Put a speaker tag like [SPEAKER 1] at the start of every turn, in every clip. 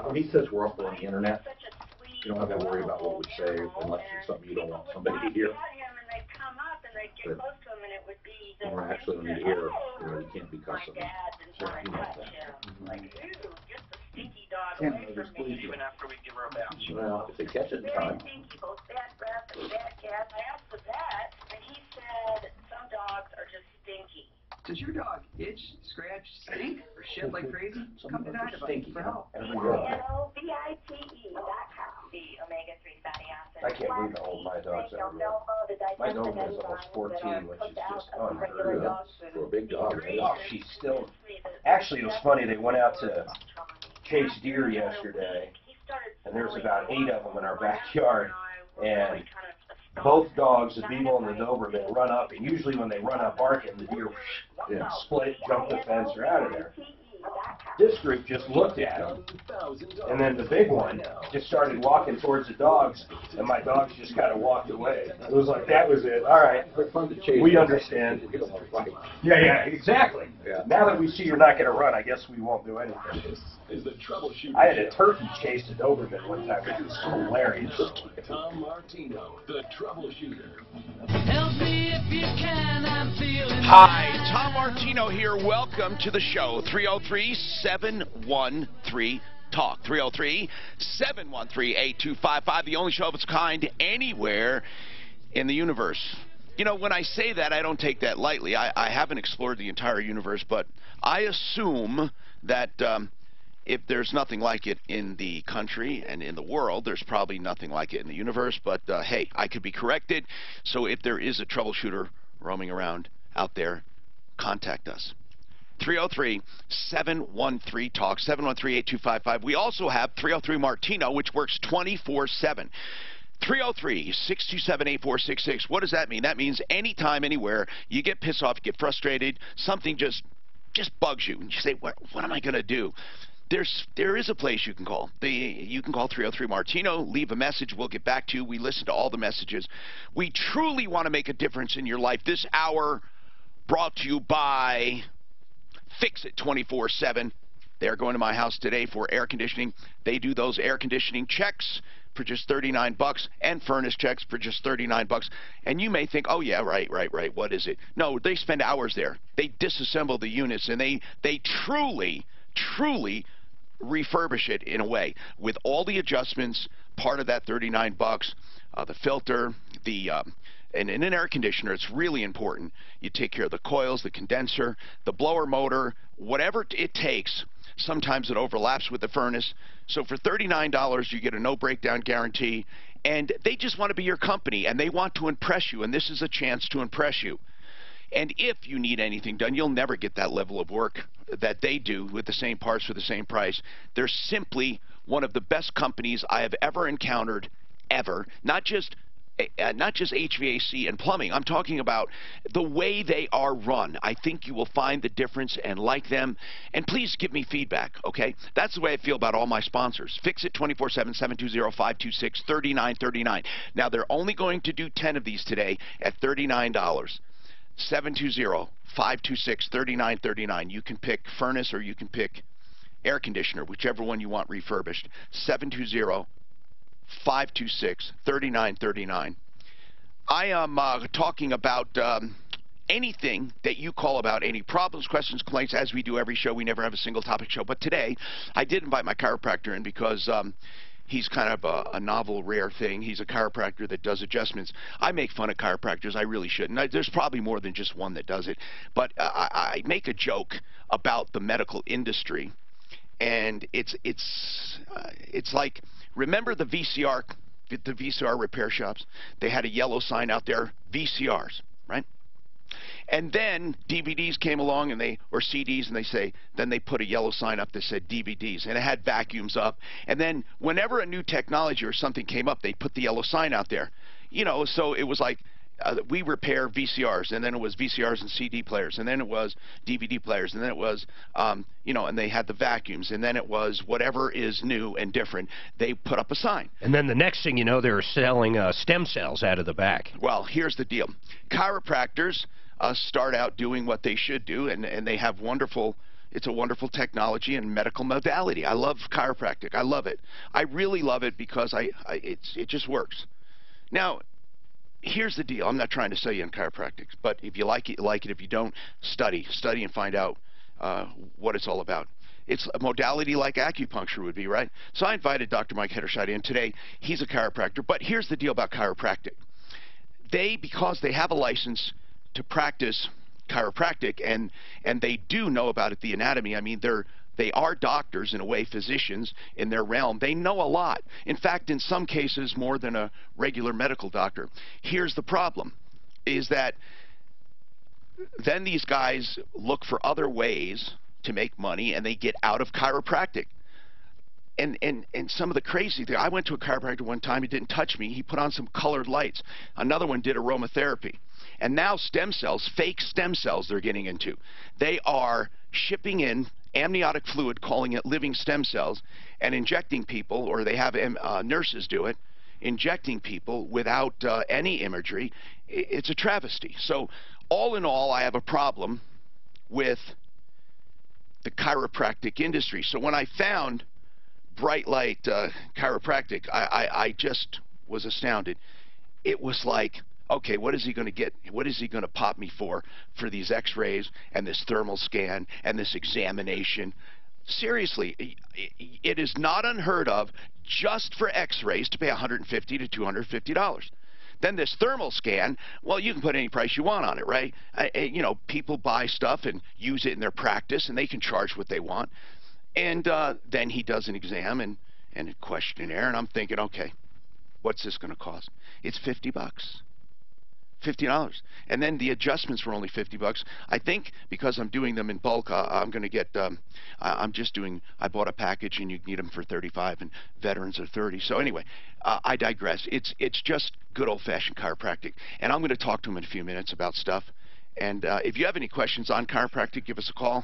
[SPEAKER 1] When he says we're up on the internet, you don't have to worry about what we say unless it's something you don't want somebody to hear. But we're actually on the air, you can't be cussing. So you know that. Can't others please you. Well, if they catch it in time.
[SPEAKER 2] Does your dog itch, scratch, stink, or shit like crazy? Come to Dynavite for help.
[SPEAKER 3] DINOVITE.com. The omega-3 fatty acids.
[SPEAKER 4] I can't believe how old my dog's ever been. My Doberman is almost 14, which is just unheard of.
[SPEAKER 1] For a big dog.
[SPEAKER 4] Oh, she's still... Actually, it was funny. They went out to chase deer yesterday, and there's about 8 of them in our backyard, and both dogs, the Beagle and the Doberman, run up, and usually when they run up barking, the deer split, jump the fence, or out of there. This group just looked at him, and then the big one just started walking towards the dogs, and my dogs just kind of walked away. It was like, that was it. All right, we understand. Yeah, exactly. Yeah. Now that we see you're not going to run, I guess we won't do anything.
[SPEAKER 5] Is the Troubleshooter.
[SPEAKER 4] I had a turkey chase a Doberman one time, which was hilarious.
[SPEAKER 5] Tom Martino, the Troubleshooter.
[SPEAKER 6] Help me if you can, I'm feeling
[SPEAKER 7] Hi, Tom Martino here. Welcome to the show. 303-713-TALK. 303-713-8255. The only show of its kind anywhere in the universe. You know, when I say that, I don't take that lightly. I haven't explored the entire universe, but I assume that if there's nothing like it in the country and in the world, there's probably nothing like it in the universe. But, hey, I could be corrected. So if there is a troubleshooter roaming around out there, contact us. 303-713-TALK, 713-8255. We also have 303-MARTINO, which works 24/7. 303-627-8466. What does that mean? That means anytime, anywhere, you get pissed off, you get frustrated, something just bugs you, and you say, what am I going to do? There is a place you can call. You can call 303-MARTINO, leave a message, we'll get back to you. We listen to all the messages. We truly want to make a difference in your life. This hour brought to you by Fix It 24/7. They're going to my house today for air conditioning. They do those air conditioning checks for just $39 and furnace checks for just $39. And you may think, oh yeah, right, what is it? No, they spend hours there. They disassemble the units, and they truly refurbish it in a way with all the adjustments. Part of that $39, the filter, and in an air conditioner, it's really important. You take care of the coils, the condenser, the blower motor, whatever it takes. Sometimes it overlaps with the furnace. So for $39, you get a no breakdown guarantee, and they just want to be your company, and they want to impress you, and this is a chance to impress you. And if you need anything done, you'll never get that level of work that they do with the same parts for the same price. They're simply one of the best companies I have ever encountered, ever. Not just HVAC and plumbing. I'm talking about the way they are run. I think you will find the difference and like them. And please give me feedback, okay? That's the way I feel about all my sponsors. Fix It 24/7, 720-526-3939. Now, they're only going to do 10 of these today at $39. 720-526-3939. You can pick furnace or you can pick air conditioner, whichever one you want refurbished. 720-526-3939. I am talking about anything that you call about, any problems, questions, complaints. As we do every show, we never have a single topic show. But today, I did invite my chiropractor in because he's kind of a novel, rare thing. He's a chiropractor that does adjustments. I make fun of chiropractors. I really shouldn't. There's probably more than just one that does it. But I make a joke about the medical industry. And it's like, remember the VCR repair shops? They had a yellow sign out there, VCRs, right? And then DVDs came along, or CDs, and then they put a yellow sign up that said DVDs, and it had vacuums up. And then whenever a new technology or something came up, they put the yellow sign out there. You know, so it was like, we repair VCRs, and then it was VCRs and CD players, and then it was DVD players, and then it was, you know, and they had the vacuums, and then it was whatever is new and different. They put up a sign.
[SPEAKER 8] And then the next thing you know, they're selling stem cells out of the back.
[SPEAKER 7] Well, here's the deal. Chiropractors start out doing what they should do, and they have wonderful It's a wonderful technology and medical modality. I love chiropractic. I love it. I really love it because it just works. Now, here's the deal. I'm not trying to sell you on chiropractic, but if you like it, you like it. If you don't, study and find out what it's all about. It's a modality like acupuncture would be, right? So I invited Dr. Mike Hederscheid in today. He's a chiropractor, but here's the deal about chiropractic. Because they have a license to practice chiropractic, and they do know about it, the anatomy. I mean, they are doctors, in a way, physicians in their realm. They know a lot. In fact, in some cases, more than a regular medical doctor. Here's the problem, is that then these guys look for other ways to make money, and they get out of chiropractic. And some of the crazy thing, I went to a chiropractor one time, he didn't touch me, he put on some colored lights. Another one did aromatherapy. And now stem cells, fake stem cells they're getting into. They are shipping in amniotic fluid, calling it living stem cells, and injecting people, or they have nurses do it, injecting people without any imagery. It's a travesty. So all in all, I have a problem with the chiropractic industry. So when I found Bright Light Chiropractic, I just was astounded. It was like, okay, what is he going to get? What is he going to pop me for these x-rays and this thermal scan and this examination? Seriously, it is not unheard of just for x-rays to pay $150 to $250. Then this thermal scan, well, you can put any price you want on it, right? You know, people buy stuff and use it in their practice, and they can charge what they want. And then he does an exam and a questionnaire, and I'm thinking, okay, what's this going to cost? It's $50. $50. And then the adjustments were only $50. I think because I'm doing them in bulk, I'm going to get, I bought a package, and you can get them for $35, and veterans are $30. So anyway, I digress. It's just good old-fashioned chiropractic. And I'm going to talk to him in a few minutes about stuff. And if you have any questions on chiropractic, give us a call.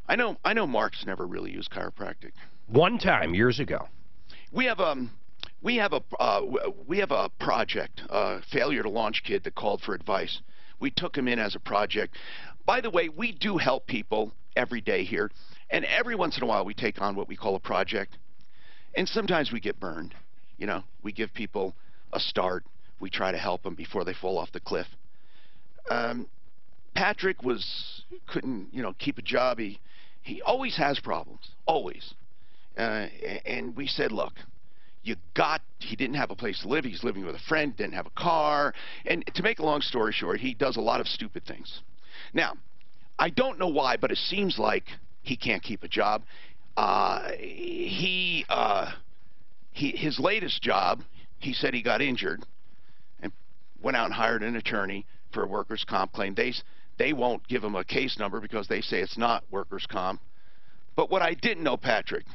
[SPEAKER 7] I know Mark's never really used chiropractic.
[SPEAKER 8] One time, years ago.
[SPEAKER 7] We have a project, a failure to launch kid that called for advice. We took him in as a project. By the way, we do help people every day here, and every once in a while we take on what we call a project. And sometimes we get burned. You know, we give people a start. We try to help them before they fall off the cliff. Patrick couldn't, you know, keep a job. He always has problems, always. And we said, look, he didn't have a place to live. He's living with a friend, didn't have a car. And to make a long story short, he does a lot of stupid things. Now, I don't know why, but it seems like he can't keep a job. His latest job, he said he got injured and went out and hired an attorney for a workers' comp claim. They won't give him a case number because they say it's not workers' comp. But what I didn't know, Patrick,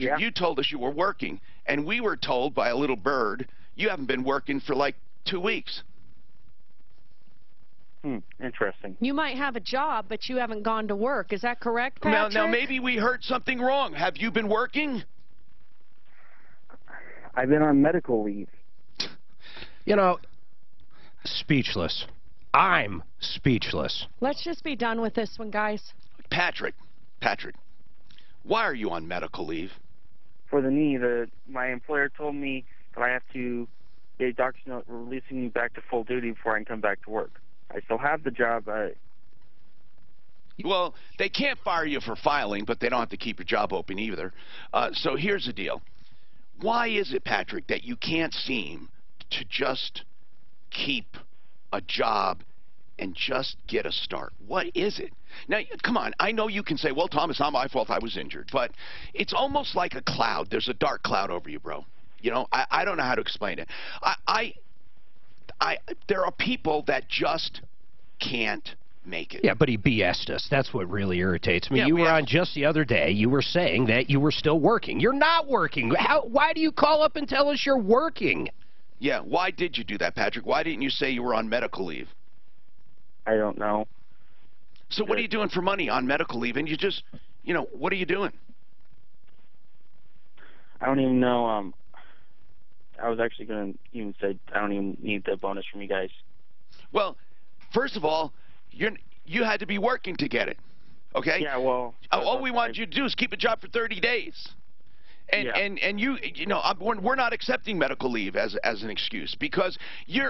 [SPEAKER 9] yeah.
[SPEAKER 7] You told us you were working, and we were told by a little bird you haven't been working for like 2 weeks.
[SPEAKER 9] Interesting.
[SPEAKER 10] You might have a job, but you haven't gone to work. Is that correct, Patrick?
[SPEAKER 7] Now maybe we heard something wrong. Have you been working?
[SPEAKER 9] I've been on medical leave.
[SPEAKER 8] You know, speechless. I'm speechless.
[SPEAKER 10] Let's just be done with this one, guys.
[SPEAKER 7] Patrick, why are you on medical leave?
[SPEAKER 9] For the knee, my employer told me that I have to get a doctor's note releasing me back to full duty before I can come back to work. I still have the job.
[SPEAKER 7] Well, they can't fire you for filing, but they don't have to keep your job open either. So here's the deal. Why is it, Patrick, that you can't seem to just keep a job and just get a start? What is it? Now, come on. I know you can say, well, Tom, it's not my fault I was injured. But it's almost like a cloud. There's a dark cloud over you, bro. You know, I don't know how to explain it. There are people that just can't make it.
[SPEAKER 8] Yeah, but he BS'd us. That's what really irritates me.
[SPEAKER 7] Yeah,
[SPEAKER 8] You were on just the other day. You were saying that you were still working. You're not working. Why do you call up and tell us you're working?
[SPEAKER 7] Yeah, why did you do that, Patrick? Why didn't you say you were on medical leave?
[SPEAKER 9] I don't know.
[SPEAKER 7] So what are you doing for money on medical leave? And you just, you know, what are you doing?
[SPEAKER 9] I don't even know. I was actually going to even say I don't even need the bonus from you guys.
[SPEAKER 7] Well, first of all, you had to be working to get it. Okay?
[SPEAKER 9] Yeah, well...
[SPEAKER 7] All we want you to do is keep a job for 30 days. And you know, we're not accepting medical leave as an excuse, because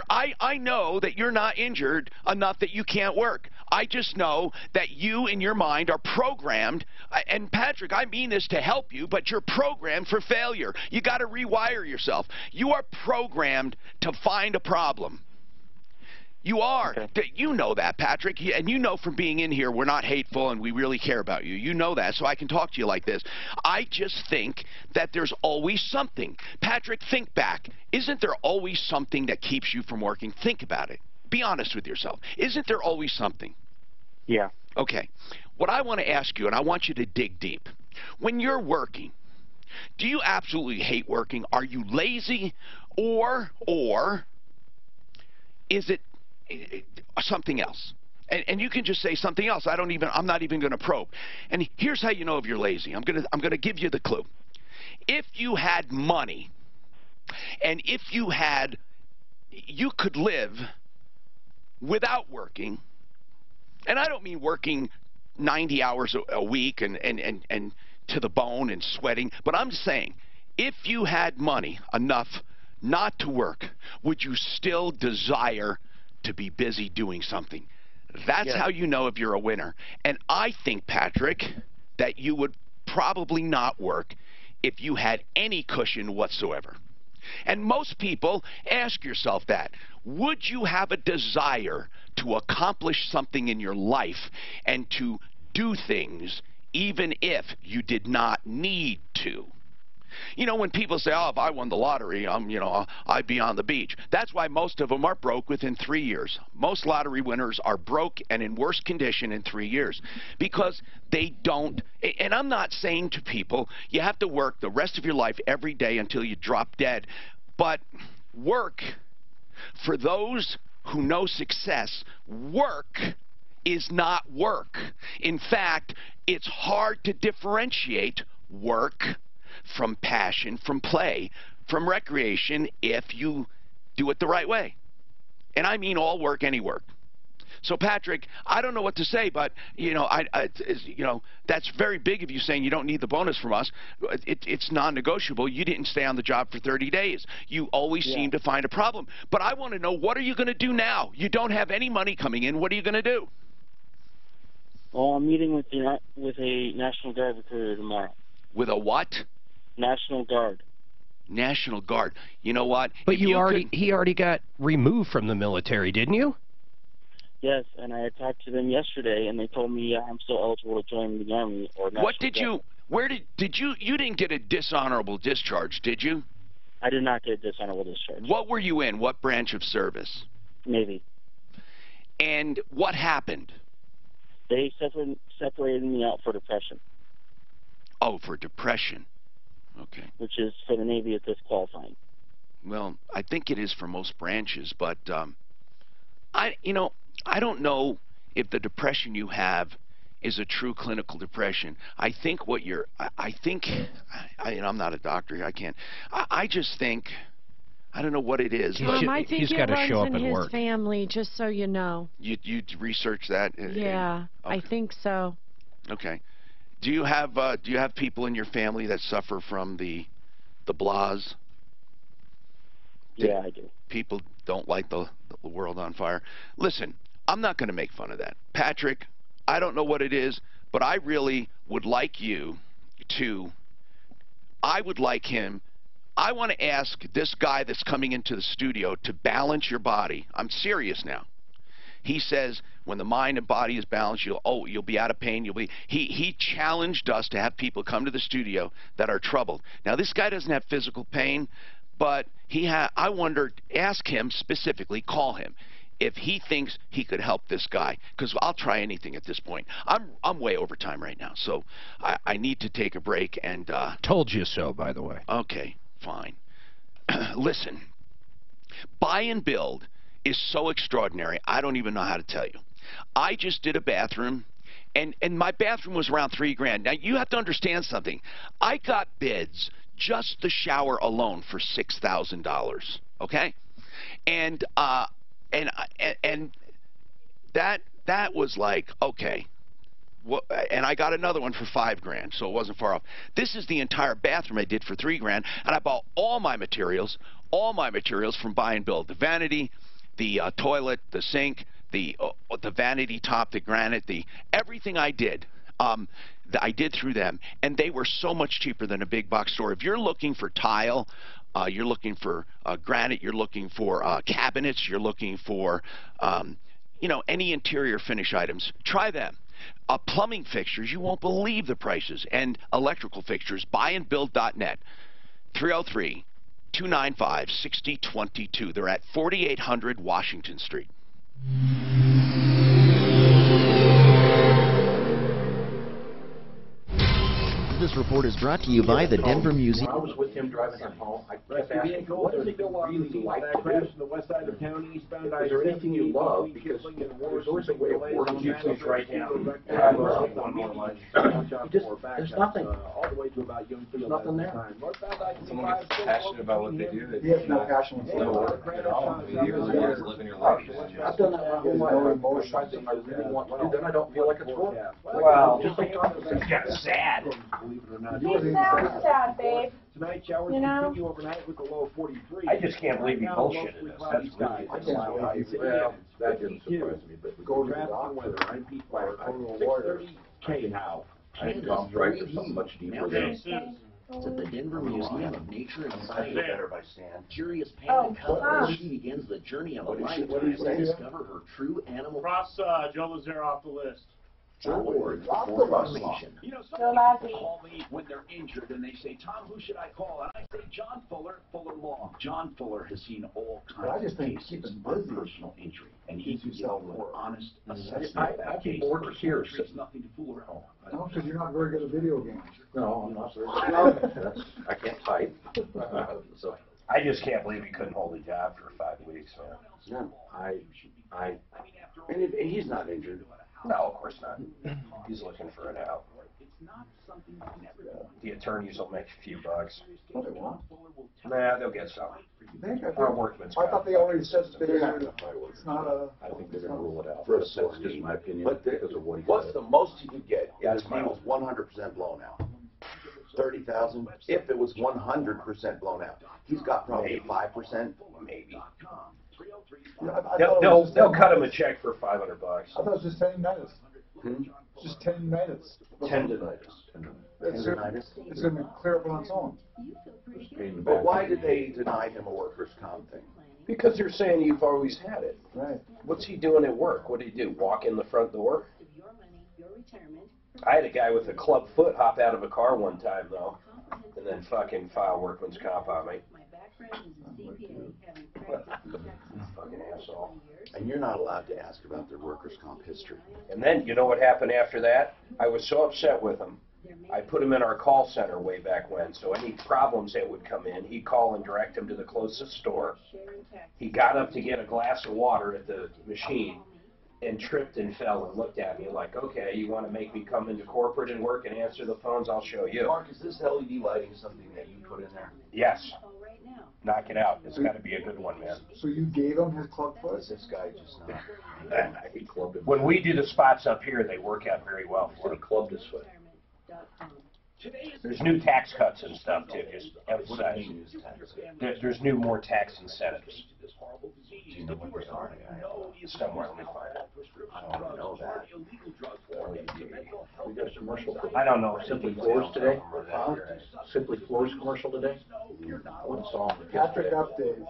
[SPEAKER 7] I know that you're not injured enough that you can't work. I just know that you in your mind are programmed, and Patrick, I mean this to help you, but you're programmed for failure. You got to rewire yourself. You are programmed to find a problem. You are. Okay. You know that, Patrick. And you know from being in here we're not hateful and we really care about you. You know that, so I can talk to you like this. I just think that there's always something. Patrick, think back. Isn't there always something that keeps you from working? Think about it. Be honest with yourself. Isn't there always something?
[SPEAKER 9] Yeah. Okay.
[SPEAKER 7] What I want to ask you, and I want you to dig deep. When you're working, do you absolutely hate working? Are you lazy? Or is it something else? And you can just say something else. I'm not even going to probe. And here's how you know if you're lazy. I'm going to give you the clue. If you had money, and if you could live without working, and I don't mean working 90 hours a week and to the bone and sweating, but I'm saying if you had money enough not to work, would you still desire to be busy doing something? That's how you know if you're a winner. And I think, Patrick, that you would probably not work if you had any cushion whatsoever. And most people ask yourself that. Would you have a desire to accomplish something in your life and to do things even if you did not need to? You know, when people say, oh, if I won the lottery, I'd be on the beach. That's why most of them are broke within 3 years. Most lottery winners are broke and in worse condition in 3 years because they don't. And I'm not saying to people, you have to work the rest of your life every day until you drop dead. But work, for those who know success, work is not work. In fact, it's hard to differentiate work from passion, from play, from recreation, if you do it the right way. And I mean all work, any work. So, Patrick, I don't know what to say, but, that's very big of you saying you don't need the bonus from us. It's non-negotiable. You didn't stay on the job for 30 days. You always seem to find a problem. But I want to know, what are you going to do now? You don't have any money coming in. What are you going to do?
[SPEAKER 9] Well, I'm meeting with a National Guard recruiter tomorrow.
[SPEAKER 7] With a what?
[SPEAKER 9] National Guard.
[SPEAKER 7] National Guard. You know what?
[SPEAKER 8] But he already got removed from the military, didn't you?
[SPEAKER 9] Yes, and I had talked to them yesterday, and they told me I'm still eligible to join the Army or National
[SPEAKER 7] What did
[SPEAKER 9] Guard.
[SPEAKER 7] you didn't get a dishonorable discharge, did you?
[SPEAKER 9] I did not get a dishonorable discharge.
[SPEAKER 7] What were you in? What branch of service?
[SPEAKER 9] Navy.
[SPEAKER 7] And what happened?
[SPEAKER 9] They separated me out for depression.
[SPEAKER 7] Oh, for depression. Okay.
[SPEAKER 9] Which is, for the Navy, it's disqualifying.
[SPEAKER 7] Well, I think it is for most branches, but I don't know if the depression you have is a true clinical depression. I think I'm not a doctor. I can't. I just think, I don't know what it is.
[SPEAKER 10] I think
[SPEAKER 8] he's
[SPEAKER 10] it
[SPEAKER 8] got to
[SPEAKER 10] runs
[SPEAKER 8] show up
[SPEAKER 10] in
[SPEAKER 8] and
[SPEAKER 10] his
[SPEAKER 8] work.
[SPEAKER 10] family, just so you know.
[SPEAKER 7] You research that?
[SPEAKER 10] Yeah,
[SPEAKER 7] okay.
[SPEAKER 10] I think so.
[SPEAKER 7] Okay. Do you have people in your family that suffer from the blahs?
[SPEAKER 9] Yeah, I do.
[SPEAKER 7] People don't like the world on fire. Listen, I'm not going to make fun of that. Patrick, I don't know what it is, but I really would like you to, I would like him, I want to ask this guy that's coming into the studio to balance your body. I'm serious now. He says when the mind and body is balanced, you'll be out of pain. He challenged us to have people come to the studio that are troubled. Now, this guy doesn't have physical pain, but I wondered, ask him specifically, call him, if he thinks he could help this guy, because I'll try anything at this point. I'm way over time right now, so I need to take a break. And
[SPEAKER 8] told you so, by the way.
[SPEAKER 7] Okay, fine. Listen, buy and build is so extraordinary, I don't even know how to tell you. I just did a bathroom, and my bathroom was around $3,000. Now, you have to understand something. I got bids, just the shower alone, for $6,000, okay? And that was like, okay, and I got another one for $5,000, so it wasn't far off. This is the entire bathroom I did for $3,000, and I bought all my materials from Buy and Build. The vanity, the toilet, the sink, the vanity top, the granite, everything I did. I did through them, and they were so much cheaper than a big box store. If you're looking for tile, you're looking for granite, you're looking for cabinets, you're looking for you know, any interior finish items, try them. Plumbing fixtures, you won't believe the prices, and electrical fixtures, buyandbuild.net, 303-295-6022. They're at 4800 Washington Street.
[SPEAKER 11] This report is brought to you by the Denver Museum.
[SPEAKER 1] When I was with him driving him home, I kept asking, what does he really like to do?
[SPEAKER 4] The west side of town, eastbound
[SPEAKER 1] Is there anything you love? Because there's always a way of working you push right down. There's nothing. There's nothing there.
[SPEAKER 4] Someone gets passionate about what they do.
[SPEAKER 1] He has no passion whatsoever at all.
[SPEAKER 4] Living your life.
[SPEAKER 1] I've done that my whole life. I think I really want to do, then I don't feel like it's work.
[SPEAKER 4] Well,
[SPEAKER 1] Just like
[SPEAKER 4] it's kind of sad.
[SPEAKER 3] He sounds sad, babe.
[SPEAKER 4] Tonight showers
[SPEAKER 3] You know?
[SPEAKER 4] continue overnight with a low of 43. I just can't believe he bullshitted us. That's really
[SPEAKER 1] Well, that didn't surprise me, but go to the doctor.
[SPEAKER 4] I'm Pete
[SPEAKER 1] I come right for something much deeper than.
[SPEAKER 11] It's at the Denver Museum of Nature and Science.
[SPEAKER 4] better by Stan.
[SPEAKER 11] Curious Panda Cub begins the journey of a lifetime
[SPEAKER 1] what do you
[SPEAKER 11] to
[SPEAKER 1] say?
[SPEAKER 11] discover her true animal
[SPEAKER 12] Cross Joe Lazare off the list.
[SPEAKER 11] formation.
[SPEAKER 2] You know, some
[SPEAKER 3] Joe
[SPEAKER 2] people
[SPEAKER 3] Lazzy.
[SPEAKER 2] call me when they're injured and they say, Tom, who should I call? And I say, John Fuller, Fuller Law. John Fuller has seen all kinds of cases of personal injury, and he can give you an honest assessment of that
[SPEAKER 1] I'd be
[SPEAKER 2] case.
[SPEAKER 1] bored to tears.
[SPEAKER 2] There's nothing to fool around.
[SPEAKER 12] No, because you're not very good at video games.
[SPEAKER 1] No, I'm not very good. I can't type. So,
[SPEAKER 4] I just can't believe he couldn't hold a job for 5 weeks, man.
[SPEAKER 1] no, and he's not injured.
[SPEAKER 4] No, of course not. He's looking for an out. The attorneys will make a few bucks.
[SPEAKER 12] No, they won't.
[SPEAKER 4] Nah, they'll get some.
[SPEAKER 12] Our
[SPEAKER 4] workman's
[SPEAKER 12] I thought they already said that
[SPEAKER 1] They're not gonna fight with
[SPEAKER 12] it's not a.
[SPEAKER 1] I think they're gonna rule it out.
[SPEAKER 13] For a
[SPEAKER 1] That's just my opinion.
[SPEAKER 13] But
[SPEAKER 1] because of what he
[SPEAKER 13] what's
[SPEAKER 1] said.
[SPEAKER 13] the most you could get?
[SPEAKER 4] Yeah,
[SPEAKER 13] His knee was 100% blown out. 30,000. If it was 100% blown out, he's got probably 5%, maybe.
[SPEAKER 4] They'll cut him a check for $500.
[SPEAKER 12] I thought it was just tendinitis. Just tendinitis.
[SPEAKER 1] Tendinitis.
[SPEAKER 12] It's going to clear up on its own.
[SPEAKER 13] But why did they deny him a workers' comp thing?
[SPEAKER 4] Because they're saying you've always had it.
[SPEAKER 12] Right.
[SPEAKER 4] What's he doing at work? What did he do? Walk in the front door? I had a guy with a club foot hop out of a car one time, though, and then fucking file workman's comp on me. Fucking asshole.
[SPEAKER 13] And you're not allowed to ask about their workers' comp history.
[SPEAKER 4] And then, you know what happened after that? I was so upset with him. I put him in our call center way back when, so any problems that would come in, he'd call and direct him to the closest store. He got up to get a glass of water at the machine and tripped and fell and looked at me like, okay, you want to make me come into corporate and work and answer the phones? I'll show you.
[SPEAKER 13] Mark, is this LED lighting something that you put in there?
[SPEAKER 4] Yes. Knock it out. It's got to be a good one, man.
[SPEAKER 12] So you gave him his club foot?
[SPEAKER 13] This guy just not.
[SPEAKER 1] He clubbed him.
[SPEAKER 4] When we do the spots up here, they work out very well for
[SPEAKER 1] He
[SPEAKER 4] him.
[SPEAKER 1] clubbed his foot.
[SPEAKER 4] There's new tax cuts and stuff, too, just emphasize. There's new more tax incentives.
[SPEAKER 13] Do you know what they are?
[SPEAKER 4] Somewhere, let me find it.
[SPEAKER 13] I don't know that.
[SPEAKER 1] We got a commercial.
[SPEAKER 4] I don't know.
[SPEAKER 1] Simply Floors today? Simply Floors commercial today? What song?
[SPEAKER 12] Patrick update.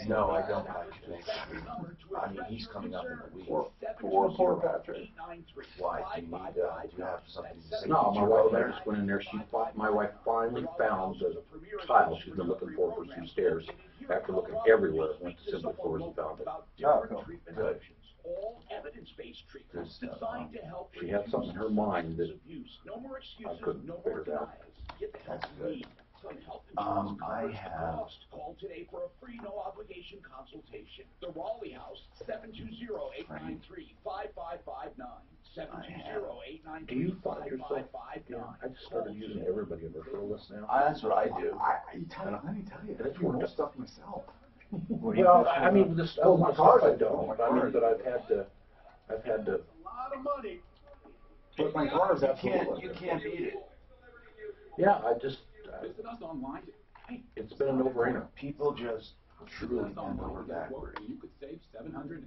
[SPEAKER 13] No, I don't actually. I mean, he's coming up in a week.
[SPEAKER 12] Poor Patrick.
[SPEAKER 13] Why? Do you need, do you have something to say?
[SPEAKER 1] No, my wife just went in there. My wife finally found the tile she's been looking for some stairs. After looking everywhere, went to Simply Floors and found it.
[SPEAKER 4] Oh, cool.
[SPEAKER 1] Good. She had something in her mind that I couldn't figure it out.
[SPEAKER 13] That's good. I have.
[SPEAKER 2] Call today for a free, no obligation consultation. The Raleigh House, 720-893-5559. 720-893-5559.
[SPEAKER 1] Do you find yourself? I just started using everybody in the referral list now.
[SPEAKER 13] That's what I do.
[SPEAKER 12] Let me tell you, I do most stuff myself.
[SPEAKER 1] Well, I mean, this my cars I don't. I mean, but I've had to.
[SPEAKER 12] A lot of money. But my car's absolutely.
[SPEAKER 13] You can't beat it.
[SPEAKER 1] Yeah, I just,
[SPEAKER 2] Visit us online.
[SPEAKER 1] it's been a no-brainer.
[SPEAKER 13] People just truly bend over backward.
[SPEAKER 2] You could save $782.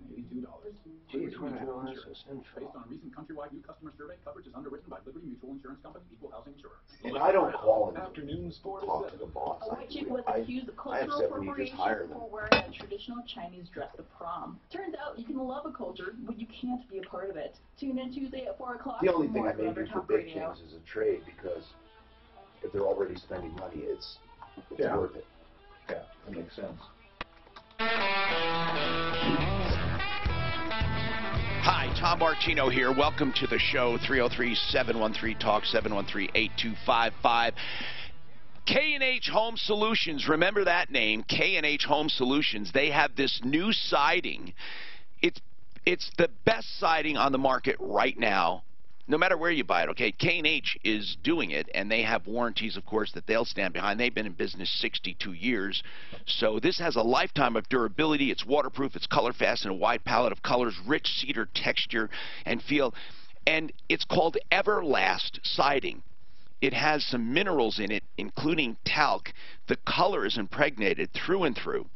[SPEAKER 4] Geez, what the hell is this
[SPEAKER 2] Based on a recent countrywide new customer survey, coverage is underwritten by Liberty Mutual Insurance Company, Equal Housing Insurer.
[SPEAKER 13] And I don't call him
[SPEAKER 2] Afternoons
[SPEAKER 13] to talk to the boss.
[SPEAKER 3] A white chick was
[SPEAKER 13] I
[SPEAKER 3] accused of
[SPEAKER 13] have
[SPEAKER 3] cultural
[SPEAKER 13] 70 just
[SPEAKER 3] appropriation
[SPEAKER 13] hire them.
[SPEAKER 3] for wearing a traditional Chinese dress to prom. Turns out you can love a culture, but you can't be a part of it. Tune in Tuesday at 4 o'clock.
[SPEAKER 13] The only
[SPEAKER 3] for
[SPEAKER 13] thing
[SPEAKER 3] more
[SPEAKER 13] I may do for
[SPEAKER 3] Talk
[SPEAKER 13] Big
[SPEAKER 3] Radio.
[SPEAKER 13] Kings is a trade, because if they're already spending money, it's
[SPEAKER 1] Yeah.
[SPEAKER 13] worth it.
[SPEAKER 1] Yeah, that makes sense.
[SPEAKER 7] Hi, Tom Martino here. Welcome to the show, 303-713-TALK, 713-8255. K&H Home Solutions, remember that name, K&H Home Solutions. They have this new siding. It's the best siding on the market right now, no matter where you buy it, okay? K&H is doing it, and they have warranties, of course, that they'll stand behind. They've been in business 62 years. So this has a lifetime of durability. It's waterproof. It's color fast in a wide palette of colors, rich cedar texture and feel. And it's called Everlast siding. It has some minerals in it, including talc. The color is impregnated through and through.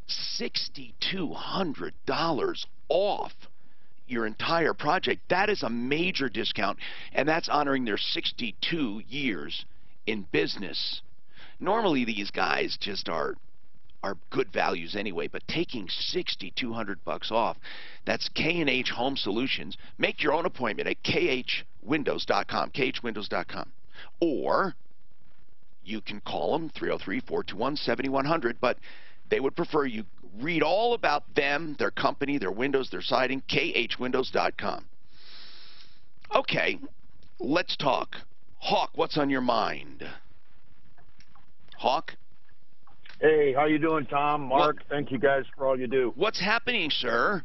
[SPEAKER 7] $6,200 off your entire project. That is a major discount, and that's honoring their 62 years in business. Normally these guys just are good values anyway, but taking $6,200 off, that's K&H Home Solutions. Make your own appointment at khwindows.com, khwindows.com. Or you can call them, 303-421-7100, but they would prefer you read all about them, their company, their windows, their siding, khwindows.com. Okay, let's talk. Hawk, what's on your mind? Hawk?
[SPEAKER 14] Hey, how you doing, Tom? Mark, thank you guys for all you do.
[SPEAKER 7] What's happening, sir?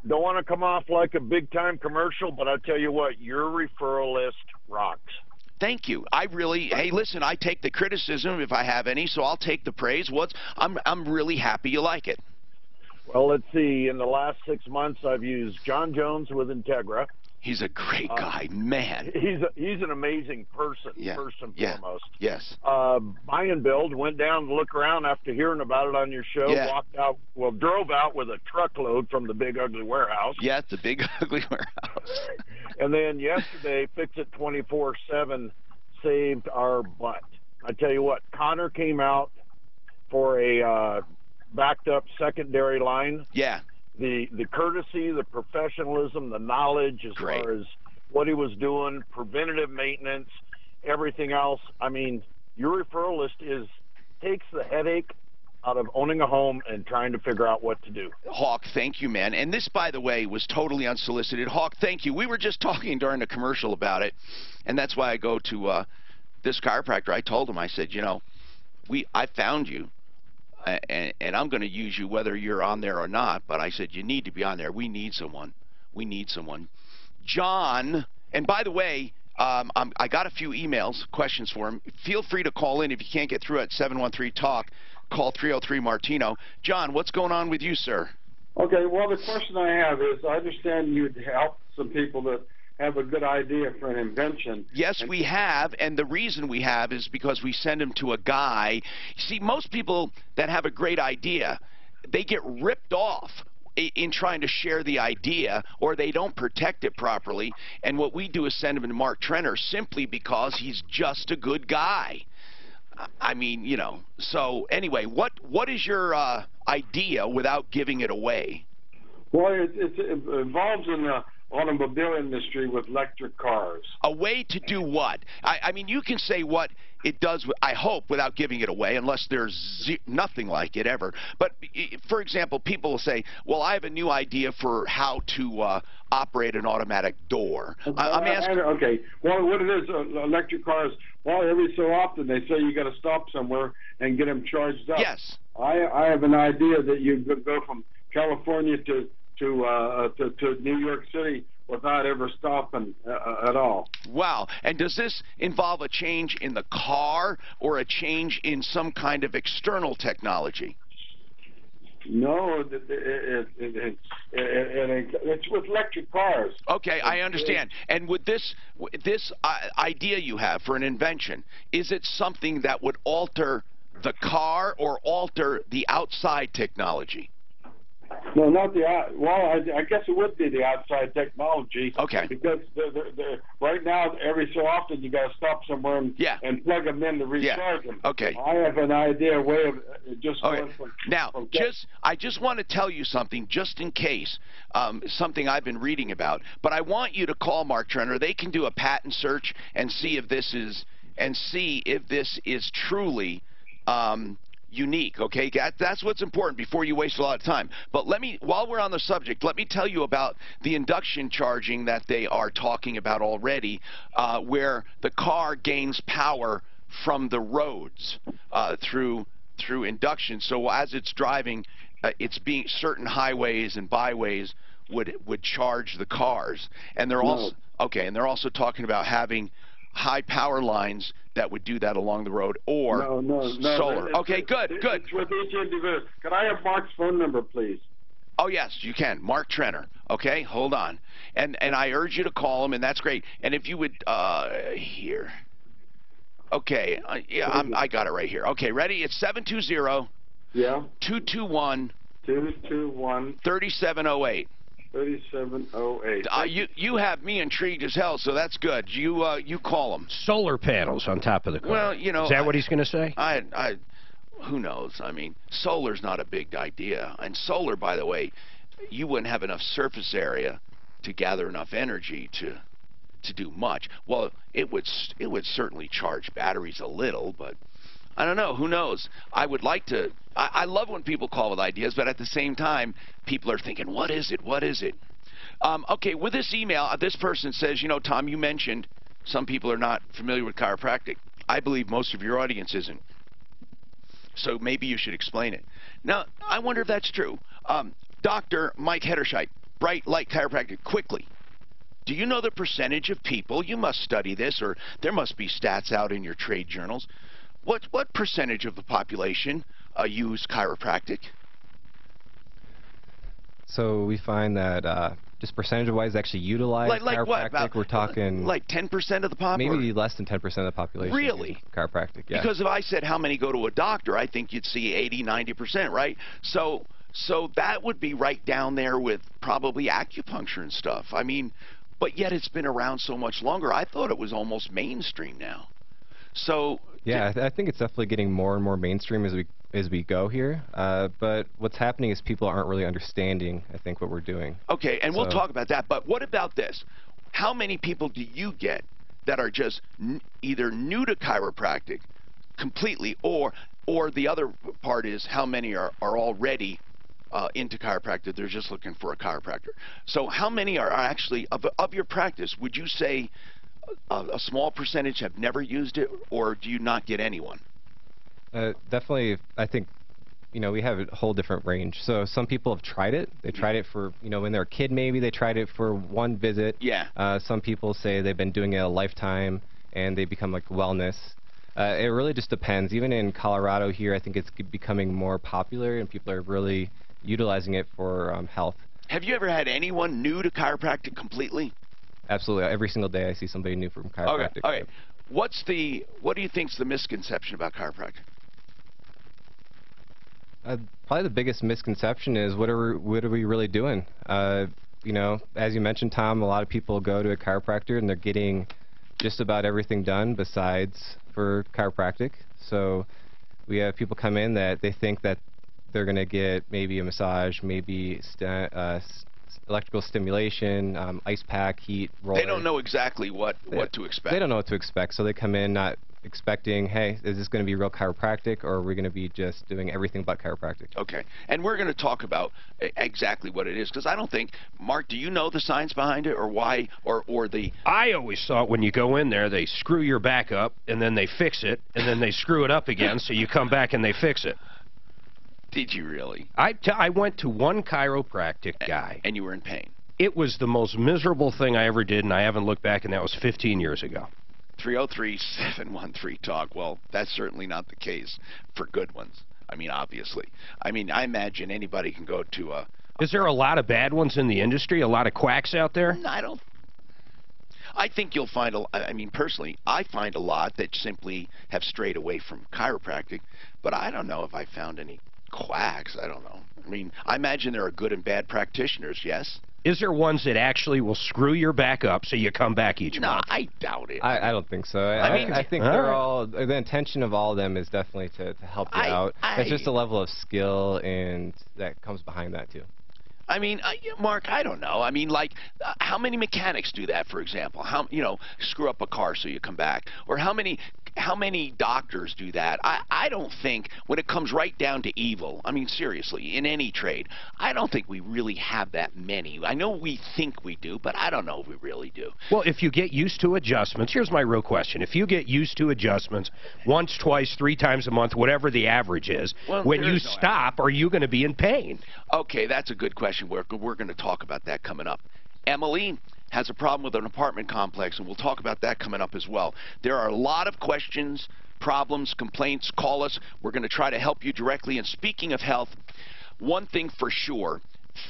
[SPEAKER 14] Don't want to come off like a big-time commercial, but I'll tell you what, your referral list rocks.
[SPEAKER 7] Thank you. Hey, listen, I take the criticism if I have any, so I'll take the praise. I'm really happy you like it.
[SPEAKER 14] Well, let's see. In the last 6 months, I've used John Jones with Integra.
[SPEAKER 7] He's a great guy, man.
[SPEAKER 14] He's an amazing person, first and foremost.
[SPEAKER 7] Yes.
[SPEAKER 14] Buy and Build, went down to look around after hearing about it on your show, drove out with a truckload from the Big Ugly Warehouse.
[SPEAKER 7] Yeah, the Big Ugly Warehouse.
[SPEAKER 14] And then yesterday, Fix It 24/7 saved our butt. I tell you what, Connor came out for a backed up secondary line.
[SPEAKER 7] Yeah.
[SPEAKER 14] The courtesy, the professionalism, the knowledge as far as what he was doing, preventative maintenance, everything else. I mean, your referral list takes the headache out of owning a home and trying to figure out what to do.
[SPEAKER 7] Hawk, thank you, man. And this, by the way, was totally unsolicited. Hawk, thank you. We were just talking during the commercial about it, and that's why I go to this chiropractor. I told him, I said, you know, I found you. And I'm going to use you whether you're on there or not, but I said, you need to be on there. We need someone. We need someone. John, and by the way, I got a few emails, questions for him. Feel free to call in if you can't get through at 713-TALK. Call 303-MARTINO. John, what's going on with you, sir?
[SPEAKER 15] Okay, well, the question I have is, I understand you'd help some people that have a good idea for an invention.
[SPEAKER 7] Yes, we have, and the reason we have is because we send them to a guy. See, most people that have a great idea, they get ripped off in trying to share the idea, or they don't protect it properly, and what we do is send them to Mark Trenner simply because he's just a good guy. I mean, you know, so anyway, what is your idea without giving it away?
[SPEAKER 15] Well, it involves in the automobile industry with electric cars.
[SPEAKER 7] A way to do what? I mean, you can say what it does, I hope, without giving it away, unless there's nothing like it ever. But, for example, people will say, well, I have a new idea for how to operate an automatic door. I'm asking...
[SPEAKER 15] Okay. Well, what it is, electric cars, well, every so often they say you got to stop somewhere and get them charged up.
[SPEAKER 7] Yes.
[SPEAKER 15] I have an idea that you could go from California to New York City without ever stopping at all.
[SPEAKER 7] Wow. And does this involve a change in the car or a change in some kind of external technology?
[SPEAKER 15] No, It's with electric cars.
[SPEAKER 7] Okay, I understand. And with this idea you have for an invention, is it something that would alter the car or alter the outside technology?
[SPEAKER 15] No, not the well. I guess it would be the outside technology.
[SPEAKER 7] Okay.
[SPEAKER 15] Because right now, every so often, you got to stop somewhere and plug them in to recharge them.
[SPEAKER 7] Okay.
[SPEAKER 15] I have an idea, a way of just going from.
[SPEAKER 7] Now, I just want to tell you something, just in case, something I've been reading about. But I want you to call Mark Trenner. They can do a patent search and see if this is truly. Unique, okay? That's what's important before you waste a lot of time. But while we're on the subject, let me tell you about the induction charging that they are talking about already, where the car gains power from the roads through induction. So as it's driving, certain highways and byways would charge the cars, and they're also talking about having high power lines that would do that along the road, or solar. Okay, good.
[SPEAKER 15] It's with each individual. Can I have Mark's phone number, please?
[SPEAKER 7] Oh, yes, you can. Mark Trenner. Okay, hold on. And I urge you to call him, and that's great. And if you would, here. Okay, I got it right here. Okay, ready? It's 720. Yeah. 221. 3708.
[SPEAKER 15] 3708.
[SPEAKER 7] You have me intrigued as hell, so that's good. You call him.
[SPEAKER 8] Solar panels on top of the car.
[SPEAKER 7] Well, you know.
[SPEAKER 8] Is that what he's going to say?
[SPEAKER 7] Who knows? I mean, solar's not a big idea. And solar, by the way, you wouldn't have enough surface area to gather enough energy to do much. Well, it would certainly charge batteries a little, but I don't know. Who knows? I would like to. I love when people call with ideas, but at the same time, people are thinking, what is it? What is it? Okay, with this email, this person says, you know, Tom, you mentioned some people are not familiar with chiropractic. I believe most of your audience isn't. So maybe you should explain it. Now, I wonder if that's true. Dr. Mike Hederscheit, Bright Light Chiropractic, quickly. Do you know the percentage of people, you must study this, or there must be stats out in your trade journals, what percentage of the population use chiropractic?
[SPEAKER 16] So we find that just percentage-wise actually utilize chiropractic,
[SPEAKER 7] what? About,
[SPEAKER 16] we're talking...
[SPEAKER 7] Like 10% of the population?
[SPEAKER 16] Maybe less than 10% of the population.
[SPEAKER 7] Really?
[SPEAKER 16] Chiropractic, yeah.
[SPEAKER 7] Because if I said how many go to a doctor, I think you'd see 80, 90%, right? So that would be right down there with probably acupuncture and stuff. I mean, but yet it's been around so much longer. I thought it was almost mainstream now. So...
[SPEAKER 16] Yeah, I think it's definitely getting more and more mainstream as we go here. But what's happening is people aren't really understanding, I think, what we're doing.
[SPEAKER 7] Okay, and we'll talk about that. But what about this? How many people do you get that are just either new to chiropractic completely, or the other part is how many are already into chiropractic? They're just looking for a chiropractor. So how many are actually, of your practice, would you say a small percentage have never used it, or do you not get anyone?
[SPEAKER 16] Definitely, I think, you know, we have a whole different range. So some people have tried it. They tried it for, you know, when they're a kid maybe. They tried it for one visit.
[SPEAKER 7] Yeah.
[SPEAKER 16] Some people say they've been doing it a lifetime, and they become like wellness. It really just depends. Even in Colorado here, I think it's becoming more popular, and people are really utilizing it for health.
[SPEAKER 7] Have you ever had anyone new to chiropractic completely?
[SPEAKER 16] Absolutely. Every single day I see somebody new from chiropractic.
[SPEAKER 7] Okay. What do you think's the misconception about chiropractic?
[SPEAKER 16] Probably the biggest misconception is what are we really doing? You know, as you mentioned, Tom, a lot of people go to a chiropractor and they're getting just about everything done besides for chiropractic. So we have people come in that they think that they're going to get maybe a massage, maybe electrical stimulation, ice pack, heat, roller.
[SPEAKER 7] They don't know exactly what to expect.
[SPEAKER 16] They don't know what to expect, so they come in not expecting, hey, is this going to be real chiropractic, or are we going to be just doing everything but chiropractic?
[SPEAKER 7] Okay, and we're going to talk about exactly what it is, because I don't think, Mark, do you know the science behind it, or why, or the...
[SPEAKER 8] I always thought when you go in there, they screw your back up, and then they fix it, and then they screw it up again, so you come back and they fix it.
[SPEAKER 7] Did you really?
[SPEAKER 8] I went to one chiropractic guy.
[SPEAKER 7] And you were in pain?
[SPEAKER 8] It was the most miserable thing I ever did, and I haven't looked back, and that was 15 years ago.
[SPEAKER 7] 303-713-TALK. Well, that's certainly not the case for good ones. I mean, obviously. I mean, I imagine anybody can go to a
[SPEAKER 8] Is there a lot of bad ones in the industry? A lot of quacks out there?
[SPEAKER 7] I don't. I think you'll find I mean, personally, I find a lot that simply have strayed away from chiropractic, but I don't know if I found any quacks. I don't know. I mean, I imagine there are good and bad practitioners, yes?
[SPEAKER 8] Is there ones that actually will screw your back up so you come back each month?
[SPEAKER 7] No, I doubt it.
[SPEAKER 16] I don't think so. I think they're all, the intention of all of them is definitely to help you out. It's just a level of skill and that comes behind that too.
[SPEAKER 7] I mean, Mark, I don't know. I mean, like, how many mechanics do that, for example? How, you know, screw up a car so you come back? Or how many doctors do that? I don't think, when it comes right down to evil, I mean, seriously, in any trade, I don't think we really have that many. I know we think we do, but I don't know if we really do.
[SPEAKER 8] Well, if you get used to adjustments, here's my real question. If you get used to adjustments once, twice, 3 times a month, whatever the average is,
[SPEAKER 7] well,
[SPEAKER 8] when you stop, are you going to be in pain?
[SPEAKER 7] Okay, that's a good question. We're going to talk about that coming up. Emily has a problem with an apartment complex, and we'll talk about that coming up as well. There are a lot of questions, problems, complaints. Call us. We're going to try to help you directly. And speaking of health, one thing for sure,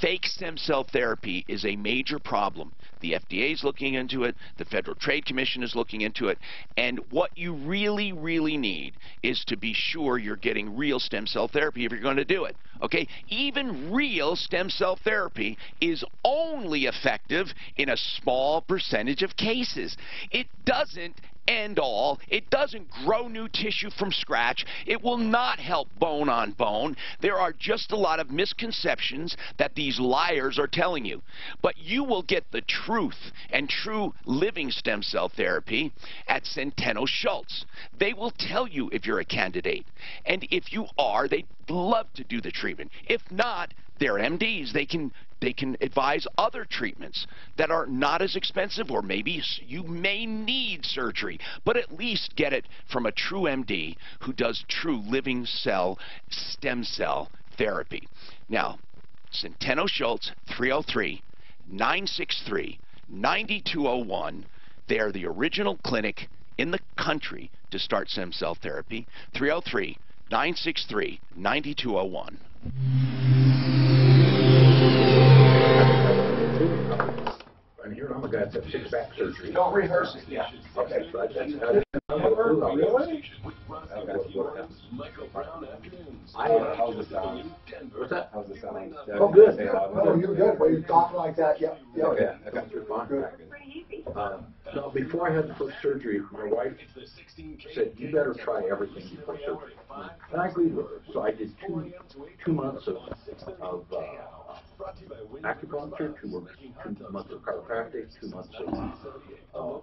[SPEAKER 7] fake stem cell therapy is a major problem. The FDA is looking into it. The Federal Trade Commission is looking into it. And what you really, really need is to be sure you're getting real stem cell therapy if you're going to do it. Okay? Even real stem cell therapy is only effective in a small percentage of cases. It doesn't end all. It doesn't grow new tissue from scratch. It will not help bone on bone. There are just a lot of misconceptions that these liars are telling you. But you will get the truth and true living stem cell therapy at Centeno Schultz. They will tell you if you're a candidate. And if you are, they'd love to do the treatment. If not, they're MDs. They can advise other treatments that are not as expensive, or maybe you may need surgery, but at least get it from a true MD who does true living cell stem cell therapy. Now, Centeno Schultz, 303-963-9201. They are the original clinic in the country to start stem cell therapy. 303-963-9201.
[SPEAKER 1] And here I'm a guy that's 6 back surgery.
[SPEAKER 2] Don't rehearse it. Yeah.
[SPEAKER 1] Okay, so that's really?
[SPEAKER 12] How's it sound?
[SPEAKER 1] What's that?
[SPEAKER 12] How's it sound?
[SPEAKER 1] Oh, good.
[SPEAKER 12] Oh, you're good. Well, you're talking like that. Yep.
[SPEAKER 1] Okay, I got your fine. So before I had the first surgery, my wife said, you better try everything before surgery. And I agreed with her. So I did two months of acupuncture, 2 months of chiropractic, 2 months of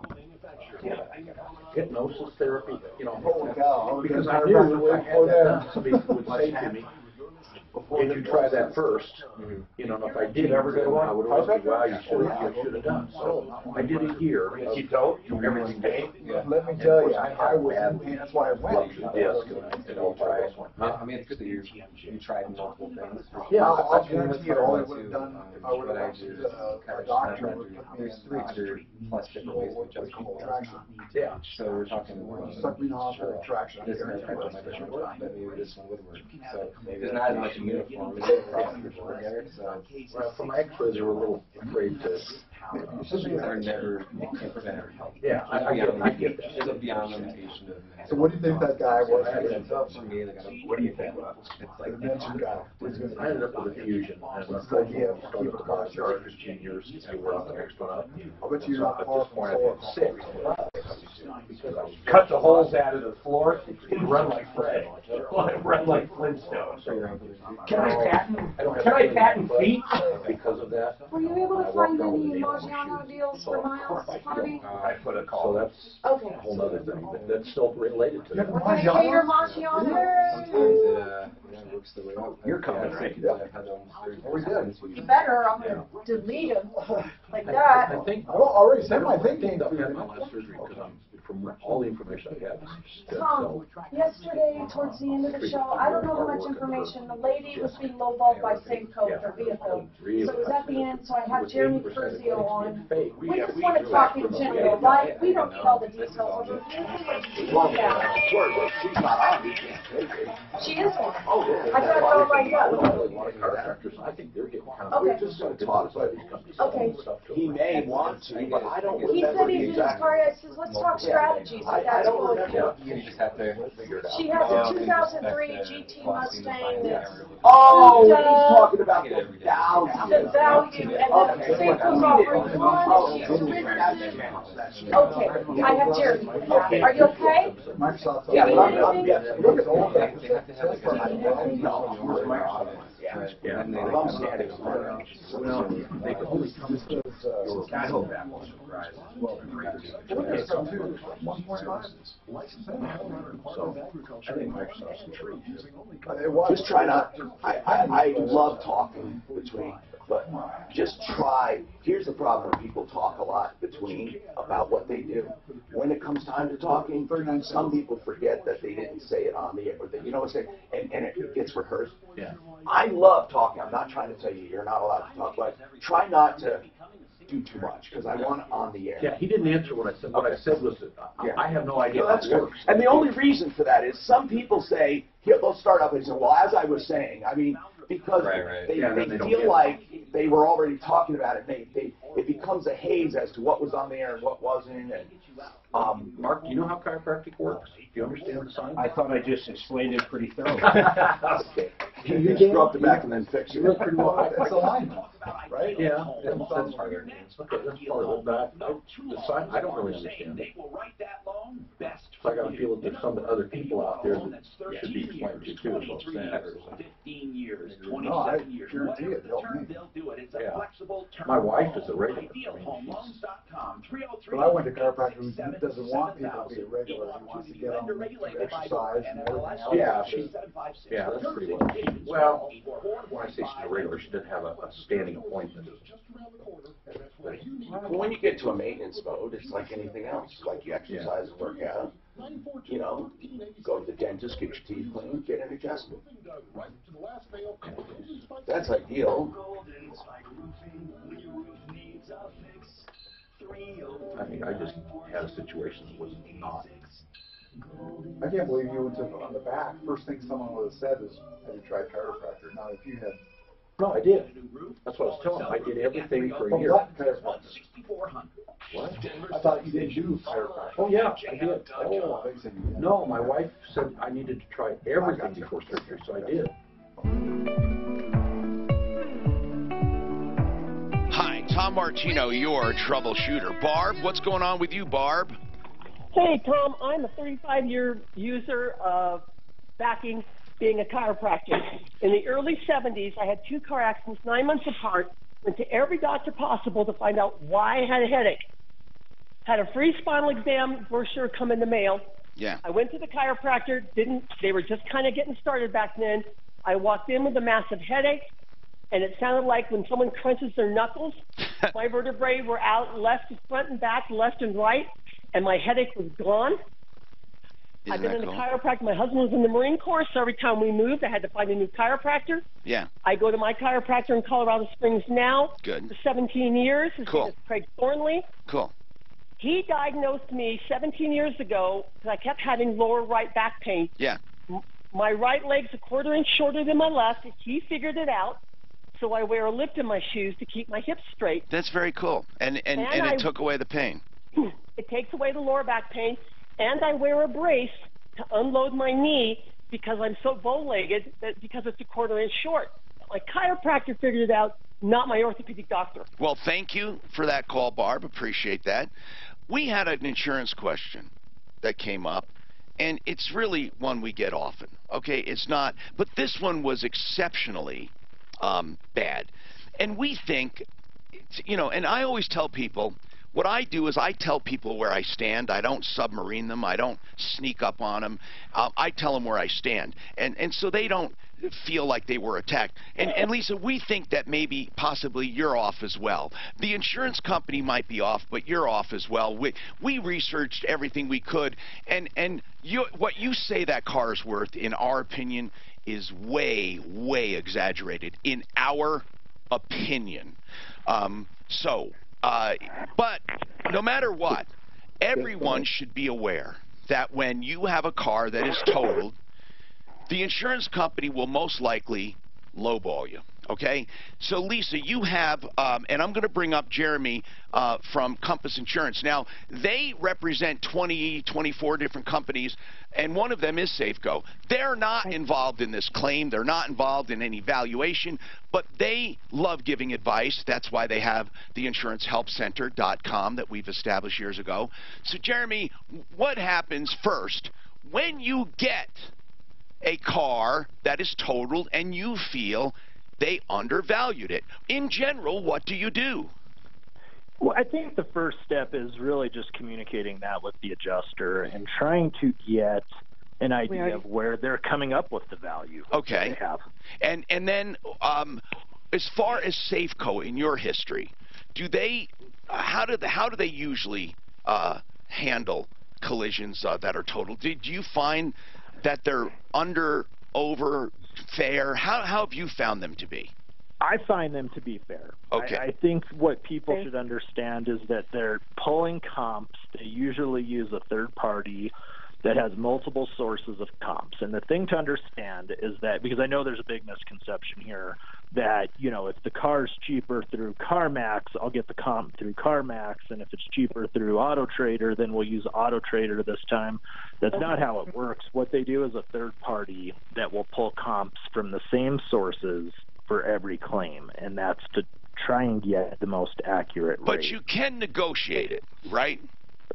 [SPEAKER 1] hypnosis therapy, you know, because I knew if I had that done, somebody would say to me, did you try that first? You know, and if I did, I would always say, well, you should have done. So I did a year.
[SPEAKER 4] Keep going. Everything's paid.
[SPEAKER 12] Let me tell you, I was in pain. That's why I went.
[SPEAKER 16] I mean, it's good that you tried multiple things.
[SPEAKER 12] Yeah, I'll guarantee you, all I would have done if I would have went to a doctor would have
[SPEAKER 16] there's 300 plus different ways to adjust people.
[SPEAKER 12] Yeah.
[SPEAKER 16] So we're talking
[SPEAKER 12] suck me off for traction.
[SPEAKER 16] This might work, but maybe this one would work. So there's not as much uniformity across the board there. So
[SPEAKER 1] well, from my x-rays, they were a little afraid to.
[SPEAKER 16] Some things are never implemented.
[SPEAKER 1] Yeah, I get that.
[SPEAKER 16] There's a beyond limitation of.
[SPEAKER 12] So what do you think that guy was?
[SPEAKER 16] What do you think? It's like
[SPEAKER 12] the mention guy.
[SPEAKER 1] I ended up with a fusion, and I started the car for 15 years, and we're on the next one up.
[SPEAKER 12] I bet you're not
[SPEAKER 1] At
[SPEAKER 12] far
[SPEAKER 1] this
[SPEAKER 12] from
[SPEAKER 1] point, I
[SPEAKER 12] solar.
[SPEAKER 1] had 6. Because I was
[SPEAKER 4] Cut the holes out of the floor and run like Fred. Run like Flintstones. Can I patent feet?
[SPEAKER 1] Because of that.
[SPEAKER 17] Were you able to find any Maggiano deals for Miles, Harvey?
[SPEAKER 4] I put a call.
[SPEAKER 1] So that's a whole other thing. That's still related to that.
[SPEAKER 17] Cater Maggiano?
[SPEAKER 4] You're coming.
[SPEAKER 17] You better, I'm going to delete him like that.
[SPEAKER 1] I think
[SPEAKER 12] I already sent my thinking.
[SPEAKER 1] I had my last surgery because I'm from all the information I have.
[SPEAKER 17] Tom, yesterday, towards the end of the show, I don't know how much information, the lady was being lowballed by Safeco with her vehicle. So it was at the end, so I have Jeremy Curzio on. We just want to talk in general, right? We don't need all the details of it.
[SPEAKER 13] She's not on, we can't take it.
[SPEAKER 17] She is one.
[SPEAKER 13] Oh, yeah.
[SPEAKER 17] I got it all lined up.
[SPEAKER 1] I think they're getting kind of.
[SPEAKER 17] Okay.
[SPEAKER 13] Just going to talk about these companies.
[SPEAKER 17] Okay.
[SPEAKER 13] He may want to, but I don't
[SPEAKER 17] He
[SPEAKER 13] remember
[SPEAKER 17] said
[SPEAKER 13] the
[SPEAKER 17] he's in his
[SPEAKER 13] exact.
[SPEAKER 17] car, I says, let's talk strategies.
[SPEAKER 13] I don't remember.
[SPEAKER 16] You just have to figure it out.
[SPEAKER 17] She has a 2003 GT Mustang that's
[SPEAKER 13] Oh, he's talking about the value.
[SPEAKER 17] the value, and then Safeco's offering one, and she's driven. Okay, I have Jeremy. Are you okay?
[SPEAKER 12] Microsoft.
[SPEAKER 13] Yeah,
[SPEAKER 17] Do you need anything?
[SPEAKER 16] They have to have like a
[SPEAKER 1] Yeah.
[SPEAKER 13] I'm standing.
[SPEAKER 1] They can only come to. I hope that was surprised. So, I think Microsoft's intrigued.
[SPEAKER 13] Just try not, I love talking between, but just try. Here's the problem, people talk a lot between about what they do. When it comes time to talking, some people forget that they didn't say it on the air, or that, you know what I'm saying, and it gets rehearsed.
[SPEAKER 1] Yeah.
[SPEAKER 13] I love talking. I'm not trying to tell you you're not allowed to talk, but try not to do too much, because I want it on the air.
[SPEAKER 1] Yeah, he didn't answer what I said. What I said was that I have no idea
[SPEAKER 13] No,
[SPEAKER 1] how
[SPEAKER 13] that's
[SPEAKER 1] it
[SPEAKER 13] good.
[SPEAKER 1] works.
[SPEAKER 13] And the only reason for that is some people say, here, they'll start up and say, well, as I was saying, I mean, because they feel like they were already talking about it. It becomes a haze as to what was on the air and what wasn't. And
[SPEAKER 1] Mark, do you know how chiropractic works? Do you understand the science?
[SPEAKER 4] I thought I just explained it pretty thoroughly.
[SPEAKER 13] Okay. You just rub the back and then fix it.
[SPEAKER 12] You look pretty well. That's alignment, right?
[SPEAKER 1] Yeah, that's part of it. Okay, that's part of it. But the science, I don't really understand it. So I got a feeling there's some other people out there that should be explained to too about that.
[SPEAKER 2] 15 years,
[SPEAKER 12] No,
[SPEAKER 2] 27 years,
[SPEAKER 12] guarantee it.
[SPEAKER 2] whatever term they'll do it. It's a flexible term.
[SPEAKER 1] My wife is a regular.
[SPEAKER 2] Idealhomeloans.com, 303.
[SPEAKER 12] But I went to chiropractor who doesn't want people to be regular. He wants to get on to exercise and everything else.
[SPEAKER 1] Yeah, yeah, that's pretty well. Well, when I say she's a regular, she doesn't have a standing appointment.
[SPEAKER 13] Well, when you get to a maintenance mode, it's like anything else. Like you exercise and work out. You know, go to the dentist, get your teeth cleaned, get an adjustment. That's ideal.
[SPEAKER 1] I mean, I just had a situation that was not.
[SPEAKER 12] I can't believe you went to on the back. First thing someone would have said is, have you tried chiropractor? Now, if you had...
[SPEAKER 1] No, I did. That's what I was telling him. I did everything for a year. What?
[SPEAKER 12] I thought you did do chiropractor.
[SPEAKER 1] Oh, yeah, I did.
[SPEAKER 12] Oh, I said you did.
[SPEAKER 1] No, my wife said I needed to try everything before surgery, so I did.
[SPEAKER 7] Hi, Tom Martino, your troubleshooter. Barb, what's going on with you, Barb?
[SPEAKER 18] Hey, Tom, I'm a 35-year user of backing, being a chiropractor. In the early 70s, I had 2 car accidents 9 months apart, went to every doctor possible to find out why I had a headache. Had a free spinal exam brochure come in the mail.
[SPEAKER 7] Yeah.
[SPEAKER 18] I went to the chiropractor, they were just kind of getting started back then. I walked in with a massive headache, and it sounded like when someone crunches their knuckles, my vertebrae were out left, front and back, left and right, and my headache was gone. I've been in the chiropractor. My husband was in the Marine Corps, so every time we moved, I had to find a new chiropractor.
[SPEAKER 7] Yeah.
[SPEAKER 18] I go to my chiropractor in Colorado Springs now.
[SPEAKER 7] Good.
[SPEAKER 18] For 17 years. His name is Craig Thornley.
[SPEAKER 7] Cool.
[SPEAKER 18] He diagnosed me 17 years ago because I kept having lower right back pain.
[SPEAKER 7] Yeah.
[SPEAKER 18] My right leg's a quarter inch shorter than my left. He figured it out. So I wear a lift in my shoes to keep my hips straight.
[SPEAKER 7] That's very cool. And it took away the pain.
[SPEAKER 18] It takes away the lower back pain. And I wear a brace to unload my knee because I'm so bow-legged that because it's a quarter inch short. My chiropractor figured it out, not my orthopedic doctor.
[SPEAKER 7] Well, thank you for that call, Barb. Appreciate that. We had an insurance question that came up, and it's really one we get often. Okay, it's not, but this one was exceptionally bad. And we think, you know, and I always tell people, what I do is I tell people where I stand. I don't submarine them. I don't sneak up on them. I tell them where I stand. And so they don't feel like they were attacked. And Lisa, we think that maybe possibly you're off as well. The insurance company might be off, but you're off as well. We researched everything we could, and what you say that car is worth, in our opinion, is way, way exaggerated, in our opinion. But no matter what, everyone should be aware that when you have a car that is totaled, the insurance company will most likely lowball you. Okay? So, Lisa, you have, and I'm going to bring up Jeremy from Compass Insurance. Now, they represent 24 different companies, and one of them is Safeco. They're not involved in this claim. They're not involved in any valuation, but they love giving advice. That's why they have the insurancehelpcenter.com that we've established years ago. So, Jeremy, what happens first when you get a car that is totaled and you feel they undervalued it? In general, what do you do?
[SPEAKER 19] Well, I think the first step is really just communicating that with the adjuster and trying to get an idea of where they're coming up with the value that they have.
[SPEAKER 7] And then as far as Safeco in your history, how do they usually handle collisions that are totaled? Did you find that they're under, over, fair? How have you found them to be?
[SPEAKER 19] I find them to be fair.
[SPEAKER 7] Okay.
[SPEAKER 19] I think what people should understand is that they're pulling comps. They usually use a third party that has multiple sources of comps. And the thing to understand is that, because I know there's a big misconception here, that, you know, if the car's cheaper through CarMax, I'll get the comp through CarMax, and if it's cheaper through AutoTrader, then we'll use AutoTrader this time. That's not how it works. What they do is a third party that will pull comps from the same sources for every claim, and that's to try and get the most accurate rate.
[SPEAKER 7] But you can negotiate it, right?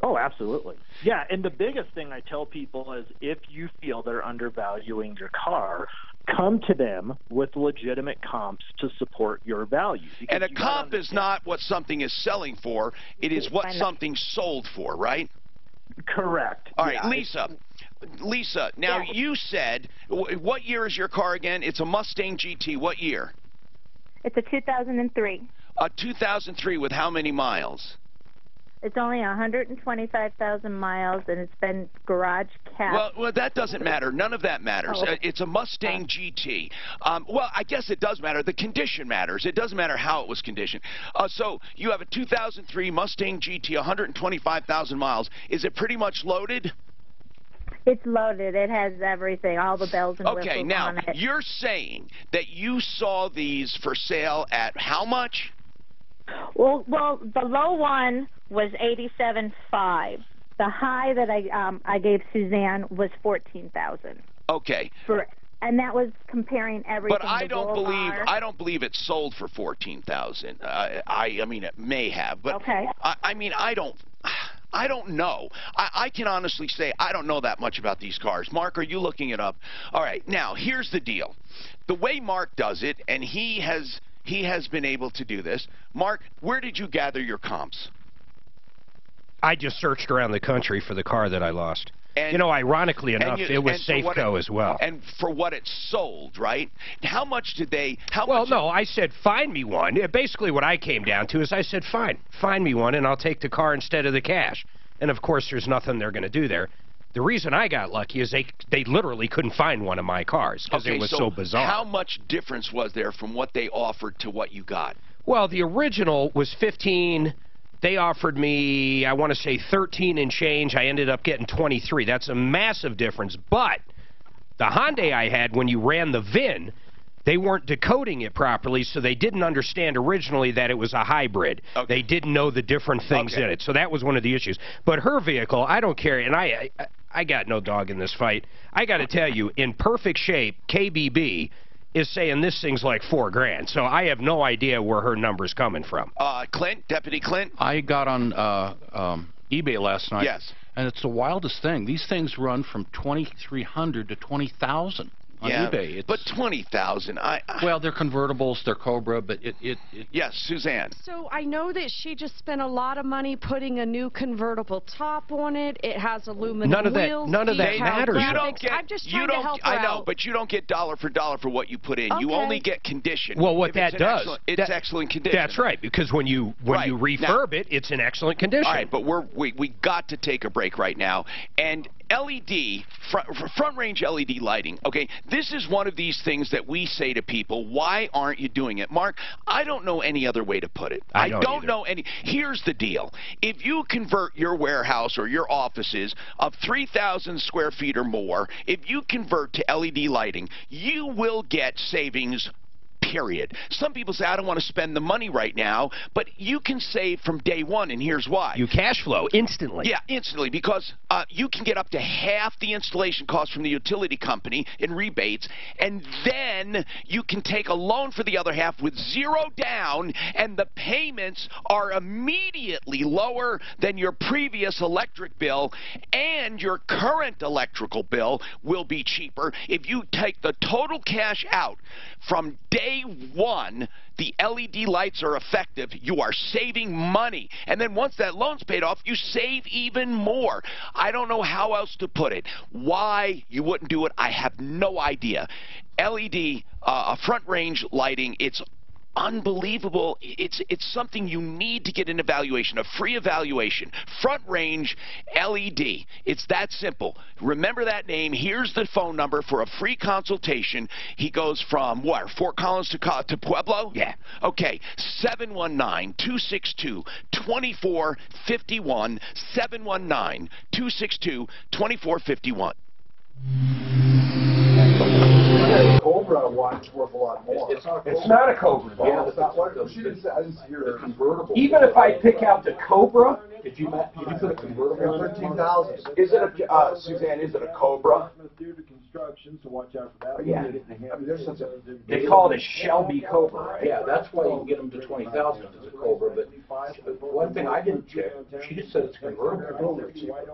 [SPEAKER 19] Oh, absolutely. Yeah, and the biggest thing I tell people is if you feel they're undervaluing your car, come to them with legitimate comps to support your value.
[SPEAKER 7] And a comp is not what something is selling for. It is what something's sold for, right?
[SPEAKER 19] Correct.
[SPEAKER 7] All right, Lisa, now you said, what year is your car again? It's a Mustang GT. What year?
[SPEAKER 20] It's a 2003.
[SPEAKER 7] A 2003 with how many miles?
[SPEAKER 20] It's only 125,000 miles, and it's been garage kept.
[SPEAKER 7] Well, that doesn't matter. None of that matters.
[SPEAKER 20] Oh.
[SPEAKER 7] It's a Mustang GT. Well, I guess it does matter. The condition matters. It doesn't matter how it was conditioned. So you have a 2003 Mustang GT, 125,000 miles. Is it pretty much loaded?
[SPEAKER 20] It's loaded. It has everything, all the bells and whistles
[SPEAKER 7] Okay, now,
[SPEAKER 20] on it.
[SPEAKER 7] you're saying that you saw these for sale at how much?
[SPEAKER 20] Well, the low one was 87.5. The high that I gave Suzanne was 14,000.
[SPEAKER 7] Okay.
[SPEAKER 20] And that was comparing everything.
[SPEAKER 7] But I don't believe it sold for 14,000. I mean, it may have, but I mean, I don't know. I can honestly say I don't know that much about these cars. Mark, are you looking it up? All right. Now, here's the deal. The way Mark does it, and he has been able to do this. Mark, where did you gather your comps?
[SPEAKER 8] I just searched around the country for the car that I lost.
[SPEAKER 7] And,
[SPEAKER 8] you know, ironically enough, it was Safeco as well.
[SPEAKER 7] And for what it sold, right? How much did they...
[SPEAKER 8] No, I said, find me one. Basically, what I came down to is I said, fine, find me one, and I'll take the car instead of the cash. And, of course, there's nothing they're going to do there. The reason I got lucky is they literally couldn't find one of my cars because it was so bizarre.
[SPEAKER 7] How much difference was there from what they offered to what you got?
[SPEAKER 8] Well, the original was 15. They offered me, I want to say 13 and change. I ended up getting 23. That's a massive difference. But the Hyundai I had, when you ran the VIN, they weren't decoding it properly, so they didn't understand originally that it was a hybrid.
[SPEAKER 7] Okay.
[SPEAKER 8] They didn't know the different things in it. So that was one of the issues. But her vehicle, I don't care, and I got no dog in this fight. I got to tell you, in perfect shape, KBB is saying this thing's like $4,000. So I have no idea where her number's coming from.
[SPEAKER 7] Clint, Deputy Clint?
[SPEAKER 21] I got on eBay last night.
[SPEAKER 7] Yes.
[SPEAKER 21] And it's the wildest thing. These things run from $2,300 to $20,000. eBay.
[SPEAKER 7] But 20,000,
[SPEAKER 21] well, they're convertibles, they're Cobra, but
[SPEAKER 7] Yes, Suzanne.
[SPEAKER 10] So I know that she just spent a lot of money putting a new convertible top on it. It has aluminum wheels.
[SPEAKER 8] None of that matters.
[SPEAKER 10] I'm just trying to help her
[SPEAKER 7] I know,
[SPEAKER 10] out.
[SPEAKER 7] but you don't get dollar for dollar for what you put in. You
[SPEAKER 10] Okay.
[SPEAKER 7] only get condition.
[SPEAKER 8] Well, what that does,
[SPEAKER 7] it's excellent condition.
[SPEAKER 8] That's right, because when you refurb it, it's in excellent condition.
[SPEAKER 7] All right, but we got to take a break right now. And LED, front range LED lighting, okay, this is one of these things that we say to people, why aren't you doing it? Mark, I don't know any other way to put it. I don't know any. Here's the deal. If you convert your warehouse or your offices of 3,000 square feet or more, if you convert to LED lighting, you will get savings. Period. Some people say, I don't want to spend the money right now, but you can save from day one, and here's why.
[SPEAKER 8] You cash flow instantly.
[SPEAKER 7] Yeah, instantly, because you can get up to half the installation cost from the utility company in rebates, and then you can take a loan for the other half with zero down, and the payments are immediately lower than your previous electric bill, and your current electrical bill will be cheaper. If you take the total cash out from day one, the LED lights are effective. You are saving money. And then once that loan's paid off, you save even more. I don't know how else to put it. Why you wouldn't do it, I have no idea. LED, front range lighting, it's unbelievable. It's something you need to get an evaluation, a free evaluation. Front range LED. It's that simple. Remember that name. Here's the phone number for a free consultation. He goes from what? Fort Collins to Pueblo? Yeah. Okay. 719-262-2451. 719-262-2451.
[SPEAKER 12] Cobra one is worth a lot more.
[SPEAKER 8] It's not a Cobra.
[SPEAKER 12] Yeah, it's not what she didn't say. I didn't hear the convertible.
[SPEAKER 8] Even if I pick out the Cobra,
[SPEAKER 12] if you put a convertible, 13,000.
[SPEAKER 13] Is it a Suzanne? Is it a Cobra?
[SPEAKER 12] So watch out for that.
[SPEAKER 8] Yeah.
[SPEAKER 12] I mean, there's such a.
[SPEAKER 8] They call it a Shelby Cobra, right?
[SPEAKER 1] Yeah, that's why you can get them to 20,000 if it's a Cobra. But one thing I didn't check, she just said it's convertible.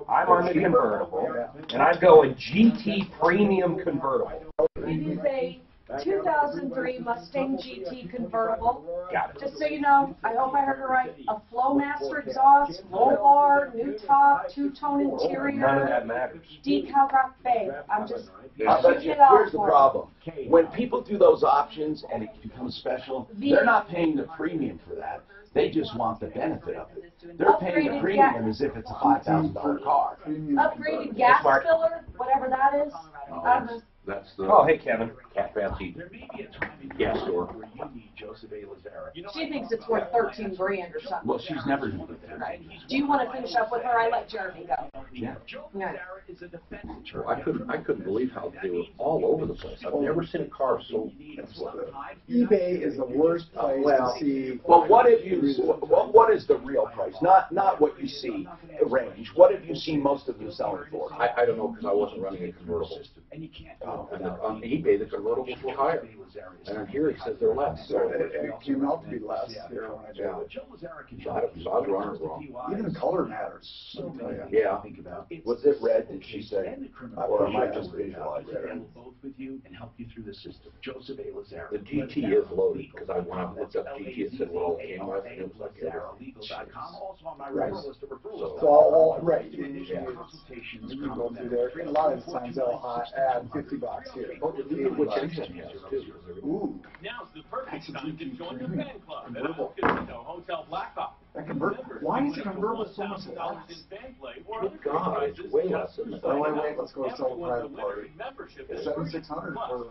[SPEAKER 8] I'm on the convertible, and I'm going GT Premium Convertible.
[SPEAKER 17] It is a 2003 Mustang GT convertible.
[SPEAKER 8] Got it.
[SPEAKER 17] Just so you know, I hope I heard it right. A Flowmaster exhaust, roll bar, new top, two-tone interior.
[SPEAKER 8] None of that matters.
[SPEAKER 17] Decal wrap bay. I'm just
[SPEAKER 13] Here's the problem. When people do those options and it becomes special, they're not paying the premium for that. They just want the benefit of it. They're paying the premium as if it's a $5,000 car.
[SPEAKER 17] Upgraded gas filler, whatever that is.
[SPEAKER 1] That's the.
[SPEAKER 21] Oh, hey, Kevin.
[SPEAKER 1] Cat fancy gas store.
[SPEAKER 17] She thinks it's worth 13 grand or something.
[SPEAKER 13] Well, she's never going to get there.
[SPEAKER 17] Right. Do you want to finish up with her? I let Jeremy go.
[SPEAKER 13] Yeah.
[SPEAKER 1] I couldn't believe how they were all over the place. I've never seen a car so.
[SPEAKER 12] eBay is the worst place to see.
[SPEAKER 13] Well, what if you? What is the real price? Not what you see range. What have you seen most of them selling for?
[SPEAKER 1] I don't know because I wasn't running a convertible. And on eBay, the convertibles were higher. And on here it says they're less.
[SPEAKER 12] So it came out to be less.
[SPEAKER 1] Yeah. So I was running wrong.
[SPEAKER 12] Even color matters.
[SPEAKER 1] Yeah.
[SPEAKER 13] Was it red? Did she say? Or am I just visualizing it?
[SPEAKER 1] The GT is loaded because I went up and looked up GT. It said what all it came with, and it was like everything.
[SPEAKER 12] Right. So all right. You go through there. A lot of times they'll add $50 here.
[SPEAKER 1] Which engine has too.
[SPEAKER 12] Ooh.
[SPEAKER 6] Now's the perfect time to join the fan club at Al Casino Hotel Blackhawk.
[SPEAKER 12] Why is a convertible so much less?
[SPEAKER 1] Good God, it's way less than that.
[SPEAKER 12] Oh, wait, let's go sell a private party. It's $7,600 for.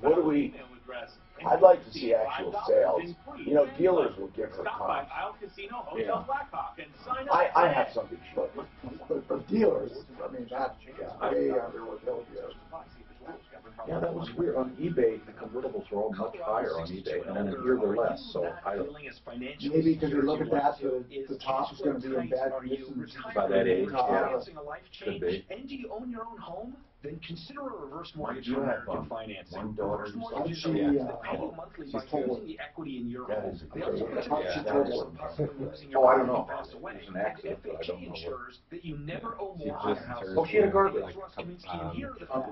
[SPEAKER 13] What do we? I'd like to see actual sales. You know, dealers will give her comps.
[SPEAKER 6] Yeah.
[SPEAKER 13] I have something to show you.
[SPEAKER 12] But dealers, I mean, that's way under what they'll give.
[SPEAKER 1] Yeah, that was weird. On eBay, the convertibles are all much higher on eBay, and then here they're less. So I don't.
[SPEAKER 12] Maybe because you look at that, the top is going to be in bad condition
[SPEAKER 1] By that age, yeah.
[SPEAKER 2] Could be. And do you own your own home? then consider a reverse mortgage from American Financing. Reverse mortgages are pay you monthly by using the equity in your home. They also protect you from losing your home when you pass away. FHA ensures that you never owe more on your house.
[SPEAKER 7] Oh, she had a garbage.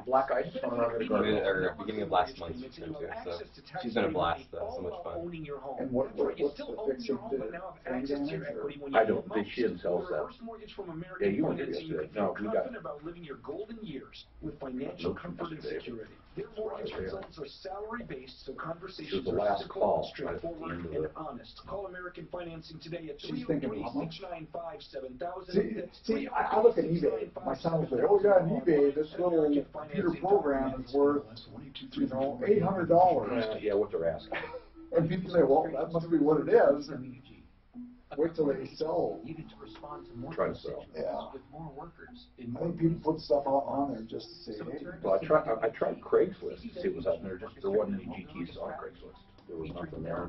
[SPEAKER 1] Black ice on her garbage.
[SPEAKER 16] Or beginning of last month, she's been too. So she's been a blast, though. So much fun.
[SPEAKER 12] And what's the fixing to
[SPEAKER 1] I don't think she sells that. Yeah, you went there yesterday. No, we got
[SPEAKER 2] about living your golden years with financial comfort and security. Their mortgage consultants are salary-based, so conversations are physical, straightforward, and honest. Call American Financing today at 303-695-7000.
[SPEAKER 12] See, I look at eBay. My son will say, "Oh yeah, on eBay, this little computer program is worth, $800."
[SPEAKER 1] Yeah, what they're asking.
[SPEAKER 12] And people say, "Well, that must be what it is." And wait till they sell.
[SPEAKER 1] Try to sell.
[SPEAKER 12] Yeah. I think people put stuff on there just to say, "Hey."
[SPEAKER 1] Well, I tried Craigslist to see what was out there. There wasn't any GTs on Craigslist. There was nothing there.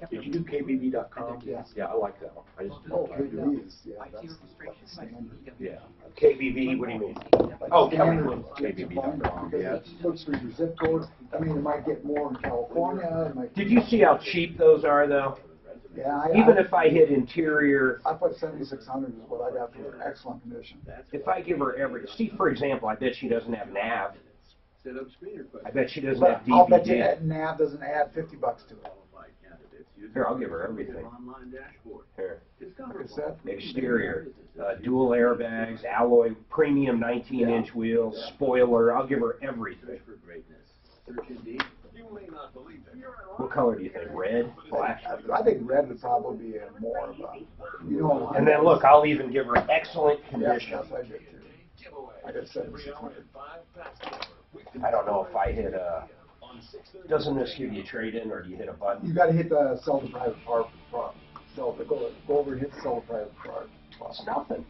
[SPEAKER 1] Did you do KBB.com?
[SPEAKER 12] Yes.
[SPEAKER 1] Yeah, I like that one. I just didn't
[SPEAKER 12] KBB is, yeah, that's standard.
[SPEAKER 1] Yeah.
[SPEAKER 4] KBB, what do you mean?
[SPEAKER 1] Oh, KBB.com, yeah.
[SPEAKER 12] It looks for your zip code. I mean, it might get more in California.
[SPEAKER 4] Did you see how cheap those are, though?
[SPEAKER 12] Yeah.
[SPEAKER 4] Even if I hit interior.
[SPEAKER 12] I put 7,600 is what I got for excellent condition.
[SPEAKER 4] If I give her see, for example, I bet she doesn't have nav. I bet she doesn't have DVD.
[SPEAKER 12] I'll bet you that nav doesn't add $50 to it.
[SPEAKER 4] Here, I'll give her everything. Here.
[SPEAKER 12] Like I said,
[SPEAKER 4] Exterior, dual airbags, alloy, premium 19-inch wheels, spoiler. I'll give her everything. What color do you think? Red? Black?
[SPEAKER 12] I think red would probably be more of a,
[SPEAKER 4] And then look, I'll even give her excellent condition.
[SPEAKER 12] Yes, I did too. I got 7,600.
[SPEAKER 4] I don't know if I hit a. Doesn't this give you a trade-in, or do you hit a button?
[SPEAKER 12] You got to hit the sell the private car. Go over and hit sell the private car.
[SPEAKER 4] It's nothing.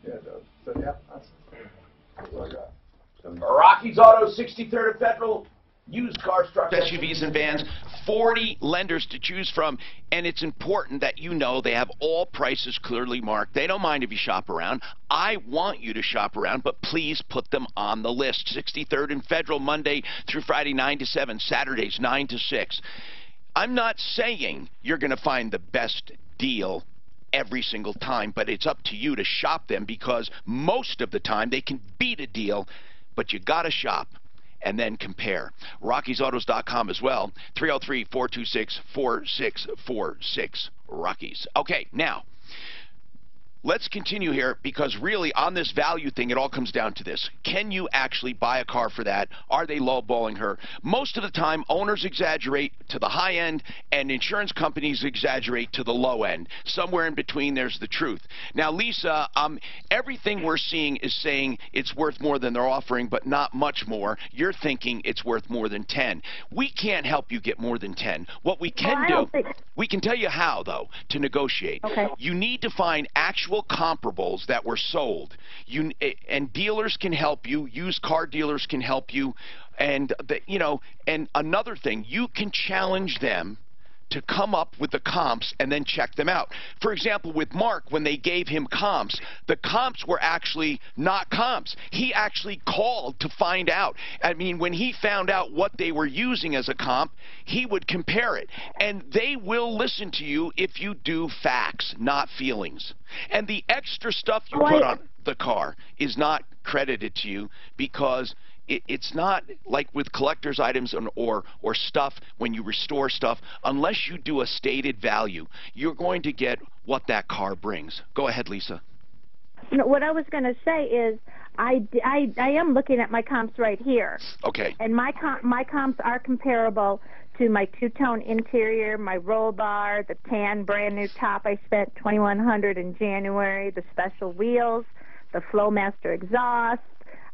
[SPEAKER 12] Yeah, it does. So yeah, that's what I got.
[SPEAKER 7] Rocky's Auto, 63rd and Federal. Used cars, trucks, SUVs, and vans. 40 lenders to choose from, and it's important that you know they have all prices clearly marked. They don't mind if you shop around. I want you to shop around, but please put them on the list. 63rd and Federal, Monday through Friday, 9 to 7, Saturdays, 9 to 6. I'm not saying you're going to find the best deal every single time, but it's up to you to shop them, because most of the time they can beat a deal, but you got to shop and then compare. RockiesAutos.com as well. 303-426-4646. Rockies. Okay, now, let's continue here, because really on this value thing, it all comes down to this. Can you actually buy a car for that? Are they lowballing her? Most of the time, owners exaggerate to the high end, and insurance companies exaggerate to the low end. Somewhere in between, there's the truth. Now, Lisa, everything we're seeing is saying it's worth more than they're offering, but not much more. You're thinking it's worth more than 10. We can't help you get more than 10. What we can do, we can tell you how, though, to negotiate.
[SPEAKER 20] Okay.
[SPEAKER 7] You need to find actual comparables that were sold. And dealers can help you. Used car dealers can help you. And and another thing, you can challenge them to come up with the comps and then check them out. For example, with Mark, when they gave him comps, the comps were actually not comps. He actually called to find out. I mean, when he found out what they were using as a comp, he would compare it. And they will listen to you if you do facts, not feelings. And the extra stuff you put on the car is not credited to you, because it's not like with collector's items or stuff. When you restore stuff, unless you do a stated value, you're going to get what that car brings. Go ahead, Lisa.
[SPEAKER 20] No, what I was going to say is I am looking at my comps right here.
[SPEAKER 7] Okay.
[SPEAKER 20] And my comps are comparable to my two-tone interior, my roll bar, the tan brand new top I spent $2,100 in January, the special wheels, the Flowmaster exhaust.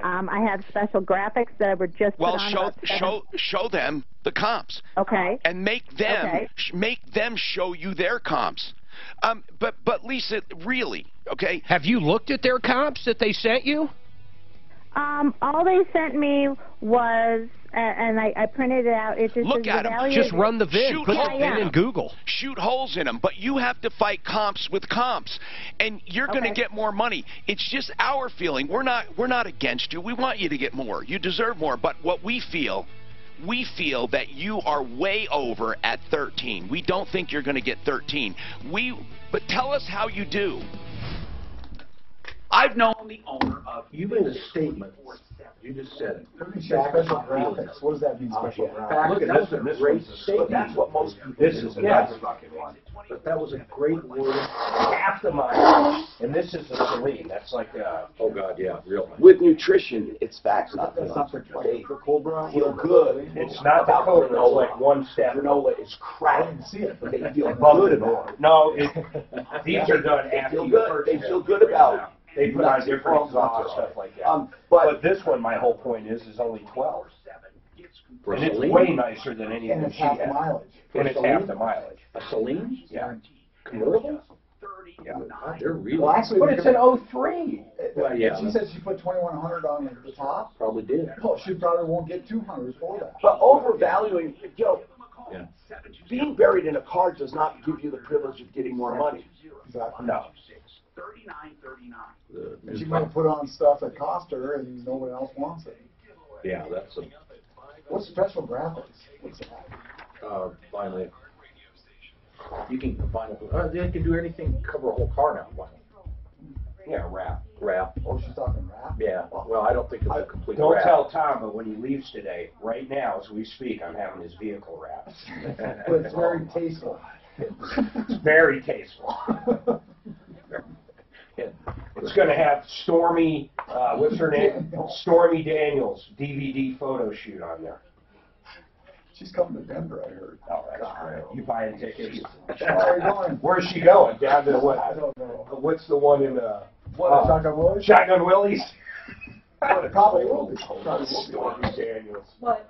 [SPEAKER 20] I have special graphics that were just put on.
[SPEAKER 7] Show them the comps.
[SPEAKER 20] Okay.
[SPEAKER 7] And make them show you their comps. But Lisa, really, okay?
[SPEAKER 8] Have you looked at their comps that they sent you?
[SPEAKER 20] All they sent me was And I printed it out. It just
[SPEAKER 7] Look
[SPEAKER 20] says
[SPEAKER 7] at
[SPEAKER 20] the
[SPEAKER 7] them.
[SPEAKER 20] value
[SPEAKER 8] Just
[SPEAKER 20] is-
[SPEAKER 8] run the VIN.
[SPEAKER 7] Shoot
[SPEAKER 8] Put the
[SPEAKER 7] holes
[SPEAKER 8] VIN in Google.
[SPEAKER 7] Shoot holes in them. But you have to fight comps with comps, and you're going to get more money. It's just our feeling. We're not against you. We want you to get more. You deserve more. But what we feel that you are way over at 13. We don't think you're going to get 13. But tell us how you do.
[SPEAKER 2] I've known the owner of.
[SPEAKER 1] You made a statement. You just said it.
[SPEAKER 12] Special graphics. What does that mean, special graphics?
[SPEAKER 1] Look at this great statement.
[SPEAKER 13] That's what most people
[SPEAKER 1] This
[SPEAKER 13] do.
[SPEAKER 1] is another fucking one. But that was a great word.
[SPEAKER 4] Half the mileage. And this is a Celine. That's like a...
[SPEAKER 1] Oh, God, yeah, real.
[SPEAKER 13] With nutrition, it's facts, not
[SPEAKER 12] That's not for
[SPEAKER 13] They
[SPEAKER 12] Cobra.
[SPEAKER 13] feel good.
[SPEAKER 4] It's not the Cobra. It's like one step.
[SPEAKER 13] Granola is
[SPEAKER 12] I
[SPEAKER 13] crap.
[SPEAKER 12] didn't see it.
[SPEAKER 13] But they feel
[SPEAKER 4] Above
[SPEAKER 13] good
[SPEAKER 4] the
[SPEAKER 13] about it.
[SPEAKER 4] No, these are done
[SPEAKER 13] They
[SPEAKER 4] after
[SPEAKER 13] feel
[SPEAKER 4] you
[SPEAKER 13] good.
[SPEAKER 4] purchase
[SPEAKER 13] They feel
[SPEAKER 4] it.
[SPEAKER 13] good about
[SPEAKER 4] They put on different exhaust stuff like that. But this one, my whole point is only 12.
[SPEAKER 1] For
[SPEAKER 4] And it's
[SPEAKER 1] Celine?
[SPEAKER 4] way nicer than
[SPEAKER 12] And
[SPEAKER 4] anything
[SPEAKER 12] it's
[SPEAKER 4] she
[SPEAKER 12] half the
[SPEAKER 4] had.
[SPEAKER 12] mileage.
[SPEAKER 4] And it's half the mileage.
[SPEAKER 1] A Celine?
[SPEAKER 4] Yeah.
[SPEAKER 1] Convertible?
[SPEAKER 4] Yeah.
[SPEAKER 1] God, they're really.
[SPEAKER 12] Well, actually,
[SPEAKER 4] But it's an 03.
[SPEAKER 1] Well, yeah.
[SPEAKER 12] She said she put 2,100 on the top.
[SPEAKER 1] Probably did.
[SPEAKER 12] Oh, she probably won't get 200 for that.
[SPEAKER 13] But overvaluing,
[SPEAKER 1] Yeah.
[SPEAKER 13] being buried in a car does not give you the privilege of getting more money.
[SPEAKER 12] Exactly.
[SPEAKER 4] No.
[SPEAKER 12] And she might put on stuff that cost her, and nobody else wants it.
[SPEAKER 1] Yeah, that's
[SPEAKER 12] What's special graphics? What's that?
[SPEAKER 1] finally. You can vinyl. They can do anything. Cover a whole car now. Vinyl.
[SPEAKER 4] Yeah, wrap.
[SPEAKER 1] Wrap.
[SPEAKER 12] Oh, she's talking rap?
[SPEAKER 1] Yeah. Well, I don't think it's a complete
[SPEAKER 4] Don't
[SPEAKER 1] wrap.
[SPEAKER 4] tell Tom, but when he leaves today, right now as we speak, I'm having his vehicle wrapped.
[SPEAKER 12] But it's very tasteful.
[SPEAKER 4] It's very tasteful. It's going to have Stormy, what's her name? Stormy Daniels DVD photo shoot on there.
[SPEAKER 12] She's coming to Denver, I heard.
[SPEAKER 4] Oh, that's great. You buying tickets?
[SPEAKER 12] Where are you going?
[SPEAKER 4] Where's she going? Down to what?
[SPEAKER 12] I don't know.
[SPEAKER 4] What's the one in
[SPEAKER 12] Shotgun Willie's?
[SPEAKER 4] Shotgun Willie's?
[SPEAKER 12] Probably will be.
[SPEAKER 4] Stormy Daniels.
[SPEAKER 3] What?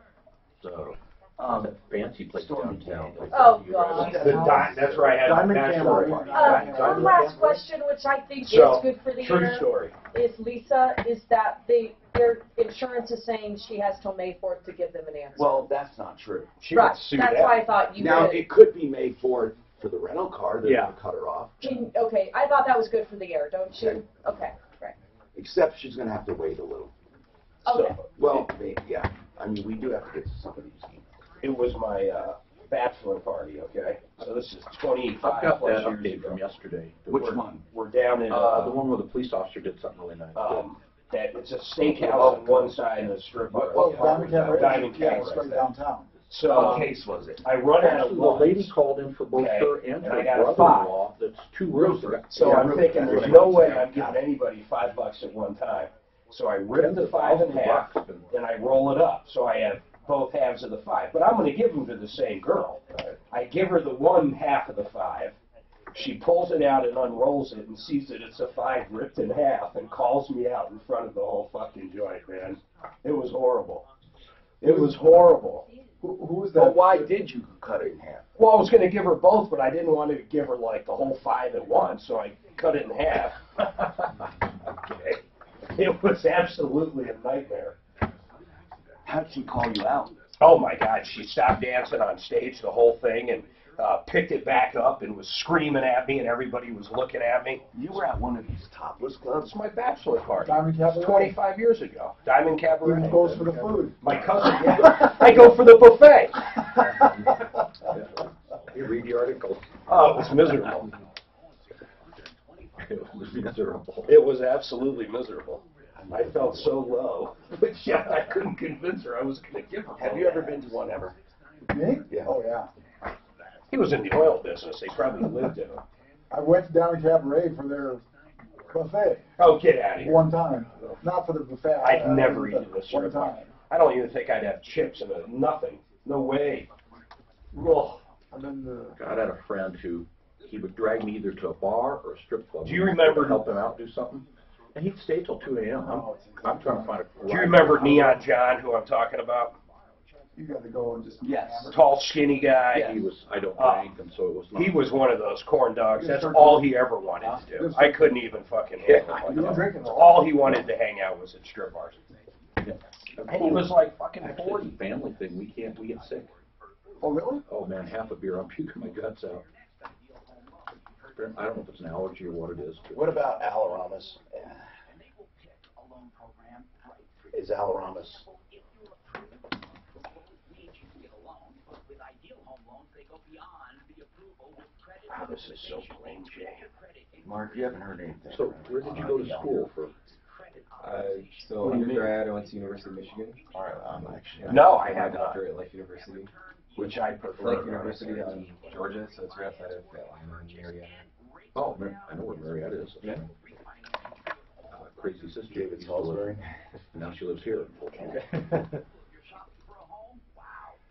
[SPEAKER 1] So, that fancy place downtown.
[SPEAKER 3] Oh, God.
[SPEAKER 4] That's right.
[SPEAKER 1] Diamond
[SPEAKER 4] That's
[SPEAKER 1] Camera.
[SPEAKER 4] right.
[SPEAKER 17] One last question, which I think
[SPEAKER 4] So,
[SPEAKER 17] is good for the
[SPEAKER 4] true
[SPEAKER 17] year,
[SPEAKER 4] story.
[SPEAKER 17] is Lisa, is that their insurance is saying she has till May 4th to give them an answer.
[SPEAKER 13] Well, that's not true.
[SPEAKER 4] She
[SPEAKER 17] Right,
[SPEAKER 4] got sued
[SPEAKER 17] that's
[SPEAKER 4] out.
[SPEAKER 17] why I thought you
[SPEAKER 13] Now,
[SPEAKER 17] did.
[SPEAKER 13] it could be May 4th for the rental car. They're
[SPEAKER 4] Yeah.
[SPEAKER 13] going to cut her off.
[SPEAKER 17] Okay, I thought that was good for the year, don't you? Okay, right.
[SPEAKER 13] Except she's going to have to wait a little.
[SPEAKER 17] Okay.
[SPEAKER 13] So, well, yeah. I mean, we do have to get to somebody's.
[SPEAKER 4] It was my bachelor party, okay? So this is
[SPEAKER 1] I've
[SPEAKER 4] 25
[SPEAKER 1] got
[SPEAKER 4] plus
[SPEAKER 1] that
[SPEAKER 4] years
[SPEAKER 1] update
[SPEAKER 4] ago.
[SPEAKER 1] from yesterday.
[SPEAKER 13] Which one?
[SPEAKER 4] We're down in
[SPEAKER 1] The one where the police officer did something really nice.
[SPEAKER 4] that it's a steakhouse on one side and a strip bar.
[SPEAKER 12] Well, Diamond Cabaret.
[SPEAKER 4] Diamond
[SPEAKER 12] Yeah,
[SPEAKER 4] Cabaret.
[SPEAKER 12] straight downtown.
[SPEAKER 4] So
[SPEAKER 13] What case was it?
[SPEAKER 4] I run out of
[SPEAKER 1] Actually, the lady
[SPEAKER 4] lines.
[SPEAKER 1] called in for both
[SPEAKER 4] Okay,
[SPEAKER 1] her and
[SPEAKER 4] and
[SPEAKER 1] her
[SPEAKER 4] I got a
[SPEAKER 1] brother-in-law. That's 2 rooms.
[SPEAKER 4] So
[SPEAKER 1] Yeah,
[SPEAKER 4] I'm
[SPEAKER 1] really,
[SPEAKER 4] thinking,
[SPEAKER 1] that's
[SPEAKER 4] there's
[SPEAKER 1] what
[SPEAKER 4] no
[SPEAKER 1] I
[SPEAKER 4] way
[SPEAKER 1] mean.
[SPEAKER 4] I'm giving anybody $5 at one time. So I rip the 5 in half, and I roll it up. So I have both halves of the 5. But I'm going to give them to the same girl. I give her the one half of the 5. She pulls it out and unrolls it and sees that it's a 5 ripped in half and calls me out in front of the whole fucking joint, man. It was horrible. It was horrible.
[SPEAKER 12] Who was that?
[SPEAKER 13] But why did you cut it in half?
[SPEAKER 4] Well, I was going to give her both, but I didn't want to give her like the whole 5 at once, so I cut it in half. Okay. It was absolutely a nightmare.
[SPEAKER 13] How'd she call you out?
[SPEAKER 4] Oh my God, she stopped dancing on stage, the whole thing, and picked it back up and was screaming at me, and everybody was looking at me.
[SPEAKER 13] You were at one of these topless clubs.
[SPEAKER 4] It's my bachelor party.
[SPEAKER 12] Diamond Cabaret?
[SPEAKER 4] 25 years ago. Diamond Cabaret.
[SPEAKER 12] Who goes for the food?
[SPEAKER 4] My cousin, yeah. I go for the buffet.
[SPEAKER 1] You read the article.
[SPEAKER 4] Oh, it was miserable.
[SPEAKER 1] It was miserable.
[SPEAKER 4] It was absolutely miserable. I felt so low. But yeah, I couldn't convince her I was going to give her.
[SPEAKER 13] Have you ever been to one ever?
[SPEAKER 12] Me?
[SPEAKER 13] Yeah.
[SPEAKER 12] Oh, yeah.
[SPEAKER 4] He was in the oil business. They probably lived in it.
[SPEAKER 12] I went to Diamond Cabaret for their buffet.
[SPEAKER 4] Oh, get out of here.
[SPEAKER 12] One time. Not for the buffet.
[SPEAKER 4] I'd never eat in a
[SPEAKER 12] One
[SPEAKER 4] strip bar.
[SPEAKER 12] time.
[SPEAKER 4] I don't even think I'd have chips in it. Nothing. No way. Ugh.
[SPEAKER 12] I've been to...
[SPEAKER 1] God, I had a friend who he would drag me either to a bar or a strip club.
[SPEAKER 4] Do you remember-
[SPEAKER 1] To help him out do something? And he'd stay till 2 a.m. I'm trying to find a...
[SPEAKER 4] Do you remember Neon John, who I'm talking about?
[SPEAKER 12] You got to go and just...
[SPEAKER 13] Yes.
[SPEAKER 4] Tall, skinny guy.
[SPEAKER 1] He was, I don't drink, and so it was not...
[SPEAKER 4] He was one of those corn dogs. That's all he ever wanted to do. I couldn't even fucking handle it.
[SPEAKER 12] You were drinking
[SPEAKER 4] All he wanted to hang out was at strip bars.
[SPEAKER 1] And he was like fucking 40. Family thing. We get sick.
[SPEAKER 12] Oh, really?
[SPEAKER 1] Oh, man, half a beer, I'm puking my guts out. I don't know if it's an allergy or what it is.
[SPEAKER 13] What about Alaramas? Is Alaramas? Oh, this is so plain, Jay. Mark, you haven't heard anything.
[SPEAKER 1] So, where did you go to school for?
[SPEAKER 16] So undergrad, I went to University of Michigan.
[SPEAKER 13] All right, I'm actually.
[SPEAKER 16] No, I had a doctorate at Life University.
[SPEAKER 13] Which I prefer.
[SPEAKER 16] Life University in Georgia, so it's right outside of Atlanta and Marietta.
[SPEAKER 1] Oh, I know where Marietta is.
[SPEAKER 16] Yeah.
[SPEAKER 1] Crazy sister David Salisbury. Now she lives here.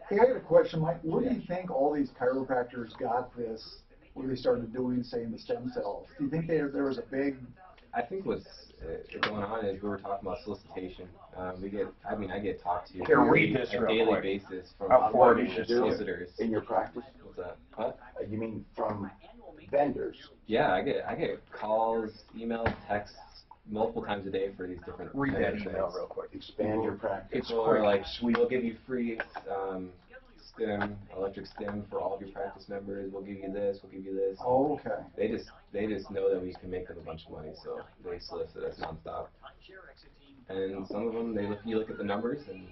[SPEAKER 12] Hey, I got a question, Mike. Where do you think all these chiropractors got this, where they started doing, say, the stem cells? Do you think there was a big...
[SPEAKER 16] I think what's going on is we were talking about solicitation. I get talked to
[SPEAKER 13] Here, read this
[SPEAKER 16] on a daily basis from solicitors.
[SPEAKER 13] In your practice?
[SPEAKER 16] What's that? What?
[SPEAKER 13] You mean from vendors?
[SPEAKER 16] Yeah, I get calls, emails, texts multiple times a day for these different.
[SPEAKER 13] Read that email real quick. Expand your practice.
[SPEAKER 16] People are like, we'll give you free stim, electric stim for all of your practice members. We'll give you this. We'll give you this.
[SPEAKER 12] Oh, okay.
[SPEAKER 16] They just know that we can make them a bunch of money, so they solicit us nonstop. And some of them, you look at the numbers, and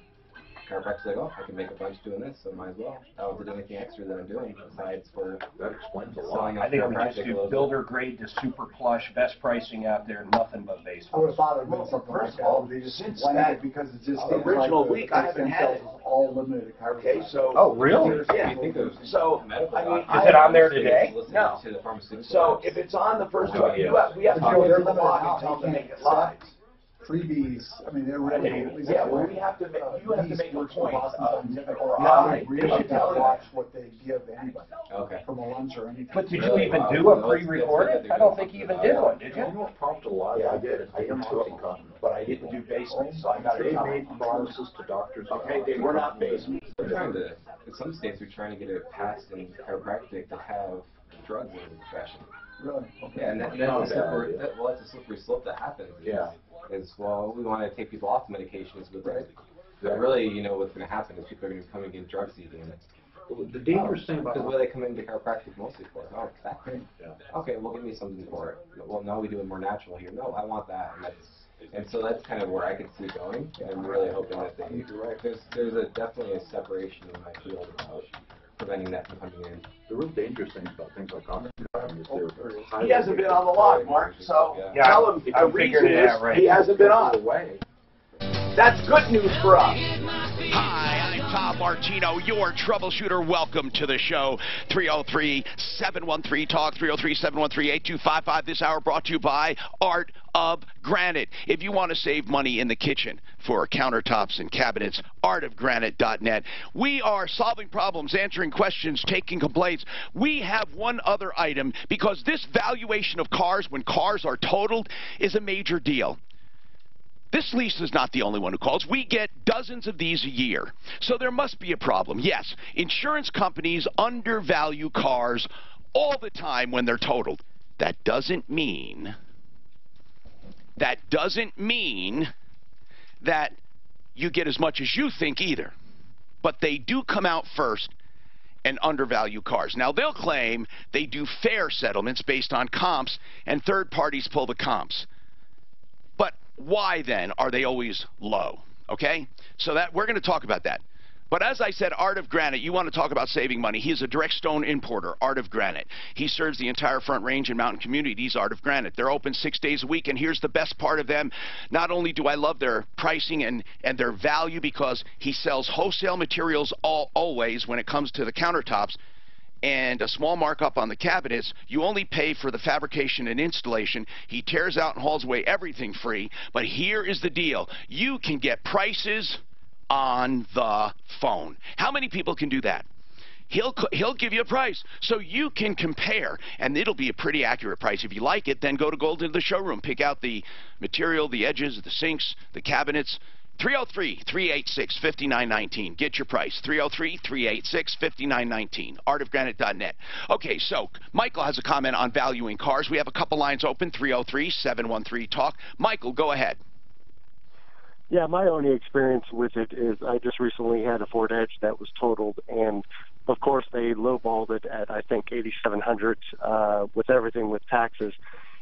[SPEAKER 16] chiropractors like, oh, I can make a bunch doing this, so might as well. I don't have to do anything extra that I'm doing besides for
[SPEAKER 1] that explains a lot.
[SPEAKER 8] I think we just do builder grade to super plush, best pricing out there, nothing but base.
[SPEAKER 12] I would have thought it'd been something like that. They just blanket it because it just seems
[SPEAKER 13] original
[SPEAKER 12] like
[SPEAKER 13] week I haven't had it.
[SPEAKER 12] All limited to chiropractic.
[SPEAKER 13] Okay, so.
[SPEAKER 8] Oh, really?
[SPEAKER 13] Yeah. So, I mean,
[SPEAKER 8] is it on there today?
[SPEAKER 13] No. So if it's on the first one, we have to go to the log and tell them to make it live.
[SPEAKER 12] Freebies, I mean, they're really.
[SPEAKER 13] Yeah, well, we have to make, you have to make a point of,
[SPEAKER 12] I really gotta watch what they give anybody.
[SPEAKER 16] Okay.
[SPEAKER 12] From a lunch or anything.
[SPEAKER 8] But did you even do a pre-recorded? I don't think you even did one, did you?
[SPEAKER 1] You know, prompt a lot.
[SPEAKER 13] Yeah, I did. I am talking, but I didn't do basements, so I got
[SPEAKER 1] They made promises to doctors.
[SPEAKER 13] Okay, they were not basements.
[SPEAKER 16] We're trying to, in some states, we're trying to get it passed in chiropractic to have drugs in the profession.
[SPEAKER 12] Really? Okay.
[SPEAKER 16] Yeah, and that's a slippery slope that happens. Well, we want to take people off medications, but really, you know, what's going to happen is people are going to come and get drug seeking.
[SPEAKER 1] The dangerous thing about
[SPEAKER 16] because what do they come into chiropractic mostly for? Oh, it's that pain. Okay, well, give me something for it. Well, now we do it more natural here. No, I want that, and so that's kind of where I can see it going. And I'm really hoping that there's definitely a separation in my field about preventing that from coming in.
[SPEAKER 1] The real dangerous thing about things like oxygen is
[SPEAKER 13] he hasn't been on the log, Mark, so tell him
[SPEAKER 8] I'm
[SPEAKER 13] the reason is
[SPEAKER 8] right.
[SPEAKER 13] he hasn't been on. That's good news for us.
[SPEAKER 7] Hi, I'm Tom Martino, your troubleshooter. Welcome to the show. 303-713-TALK, 303-713-8255. This hour brought to you by Art of Granite. If you want to save money in the kitchen for countertops and cabinets, artofgranite.net. We are solving problems, answering questions, taking complaints. We have one other item because this valuation of cars when cars are totaled is a major deal. This lease is not the only one who calls. We get dozens of these a year. So there must be a problem. Yes, insurance companies undervalue cars all the time when they're totaled. That doesn't mean that you get as much as you think either. But they do come out first and undervalue cars. Now, they'll claim they do fair settlements based on comps, and third parties pull the comps. But why then are they always low? Okay? So that we're going to talk about that. But as I said, Art of Granite, you want to talk about saving money. He is a direct stone importer, Art of Granite. He serves the entire Front Range and mountain communities, Art of Granite. They're open 6 days a week, and here's the best part of them. Not only do I love their pricing and their value because he sells wholesale materials always when it comes to the countertops, and a small markup on the cabinets. You only pay for the fabrication and installation. He tears out and hauls away everything free. But here is the deal. You can get prices on the phone. How many people can do that? He'll give you a price so you can compare, and it'll be a pretty accurate price. If you like it, then go to the showroom. Pick out the material, the edges, the sinks, the cabinets. 303-386-5919. Get your price. 303-386-5919. Artofgranite.net. Okay, so Michael has a comment on valuing cars. We have a couple lines open. 303-713-TALK. Michael, go ahead.
[SPEAKER 5] Yeah, my only experience with it is I just recently had a Ford Edge that was totaled, and of course they lowballed it at I think $8,700 with everything with taxes.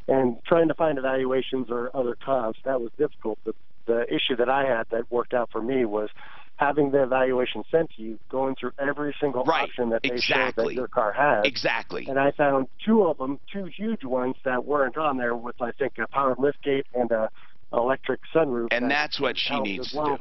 [SPEAKER 5] And trying to find evaluations or other comps, that was difficult. The issue that I had that worked out for me was having the evaluation sent to you, going through every single option that they showed that your car has.
[SPEAKER 7] Exactly.
[SPEAKER 5] And I found two of them, two huge ones that weren't on there with, I think, a power liftgate and a electric sunroof.
[SPEAKER 7] And that's what she needs to do.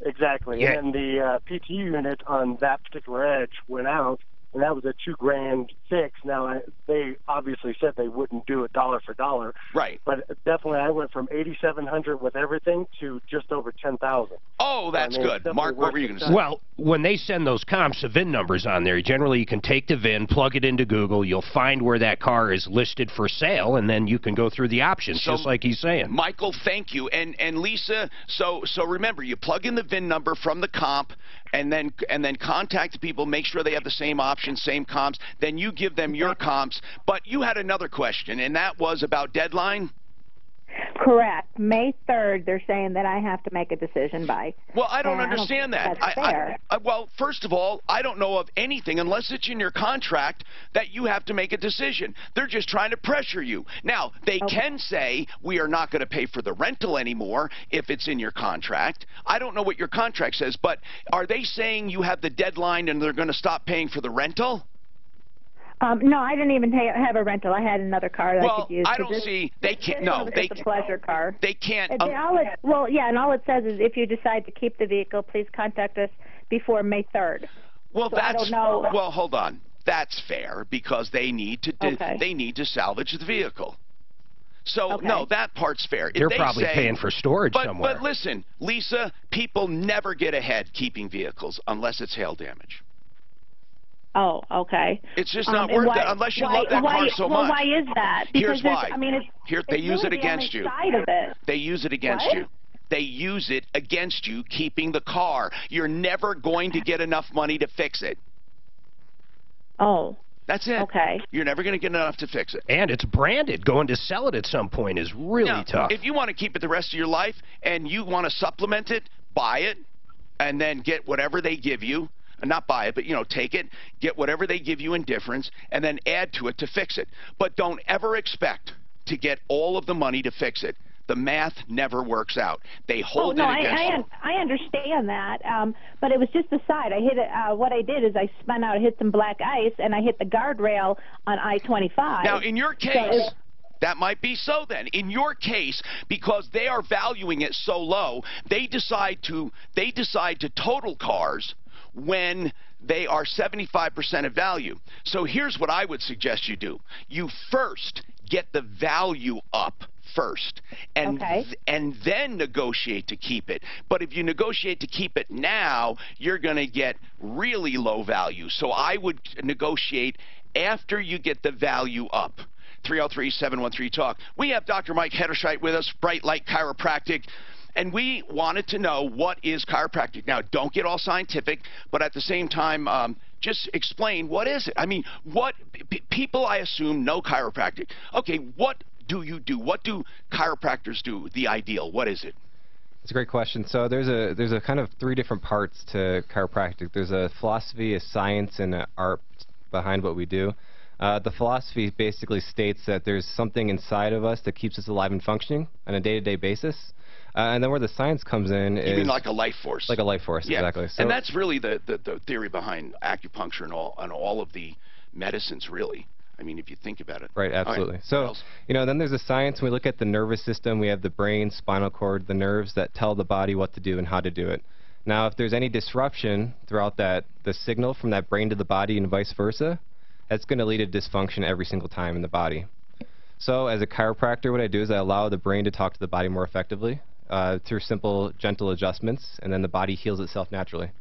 [SPEAKER 5] Exactly.
[SPEAKER 7] Yeah.
[SPEAKER 5] And then the PTU unit on that particular Edge went out, and that was a $2,000 fix. Now, they obviously said they wouldn't do it dollar for dollar.
[SPEAKER 7] Right.
[SPEAKER 5] But definitely I went from $8,700 with everything to just over $10,000.
[SPEAKER 7] Oh, that's good. Mark, what were you going to say?
[SPEAKER 8] Well, when they send those comps, the VIN numbers on there, generally you can take the VIN, plug it into Google, you'll find where that car is listed for sale, and then you can go through the options, just like he's saying.
[SPEAKER 7] Michael, thank you. And Lisa, so remember, you plug in the VIN number from the comp, and then contact the people, make sure they have the same options, same comps, then you give them your comps. But you had another question, and that was about deadline?
[SPEAKER 20] Correct. May 3rd, they're saying that I have to make a decision by.
[SPEAKER 7] Well, I don't understand that.
[SPEAKER 20] That's fair.
[SPEAKER 7] Well, first of all, I don't know of anything, unless it's in your contract, that you have to make a decision. They're just trying to pressure you. Now, they can say, we are not going to pay for the rental anymore if it's in your contract. I don't know what your contract says, but are they saying you have the deadline and they're going to stop paying for the rental?
[SPEAKER 20] No, I didn't even have a rental. I had another car that I could use.
[SPEAKER 7] I don't see. They can't. No, they.
[SPEAKER 20] It's a pleasure car.
[SPEAKER 7] They can't.
[SPEAKER 20] And all it says is if you decide to keep the vehicle, please contact us before May 3rd.
[SPEAKER 7] Well,
[SPEAKER 20] so I don't know.
[SPEAKER 7] Well, hold on. That's fair because they need to. They need to salvage the vehicle. So no, that part's fair.
[SPEAKER 8] They're probably paying for storage somewhere.
[SPEAKER 7] But listen, Lisa, people never get ahead keeping vehicles unless it's hail damage.
[SPEAKER 20] Oh, okay.
[SPEAKER 7] It's just not worth it unless you love that car so much.
[SPEAKER 20] Well, why is that? Because
[SPEAKER 7] here's why.
[SPEAKER 20] I mean,
[SPEAKER 7] they use it against you.
[SPEAKER 20] Side of it.
[SPEAKER 7] They use it against you. They use it against you keeping the car. You're never going to get enough money to fix it.
[SPEAKER 20] Oh.
[SPEAKER 7] That's it.
[SPEAKER 20] Okay.
[SPEAKER 7] You're never going to get enough to fix it.
[SPEAKER 8] And it's branded. Going to sell it at some point is really tough.
[SPEAKER 7] If you want to keep it the rest of your life and you want to supplement it, buy it, and then get whatever they give you. Not buy it, but, take it, get whatever they give you in difference, and then add to it to fix it. But don't ever expect to get all of the money to fix it. The math never works out. They hold it against you.
[SPEAKER 20] I understand that, but it was just the side. I hit it. What I did is I spun out, hit some black ice, and I hit the guardrail on I-25.
[SPEAKER 7] Now, in your case... that might be so then. In your case, because they are valuing it so low, they decide to total cars when they are 75% of value. So here's what I would suggest you do. You first get the value up first, and then negotiate to keep it. But if you negotiate to keep it now, you're going to get really low value. So I would negotiate after you get the value up. 303-713-TALK. We have Dr. Mike Hederscheit with us, Bright Light Chiropractic. And we wanted to know, what is chiropractic? Now, don't get all scientific, but at the same time, just explain, what is it? I mean, people, I assume, know chiropractic. Okay, what do you do? What do chiropractors do? The ideal, what is it?
[SPEAKER 16] That's a great question. So there's a kind of three different parts to chiropractic. There's a philosophy, a science, and an art behind what we do. The philosophy basically states that there's something inside of us that keeps us alive and functioning on a day-to-day basis. And then where the science comes in is...
[SPEAKER 7] You mean like a life force?
[SPEAKER 16] Like a life force, exactly. So,
[SPEAKER 7] and that's really the theory behind acupuncture and all of the medicines, really. I mean, if you think about it.
[SPEAKER 16] Right, absolutely. Right. So, then there's the science. We look at the nervous system. We have the brain, spinal cord, the nerves that tell the body what to do and how to do it. Now, if there's any disruption throughout the signal from that brain to the body and vice versa, that's going to lead to dysfunction every single time in the body. So as a chiropractor, what I do is I allow the brain to talk to the body more effectively through simple, gentle adjustments, and then the body heals itself naturally.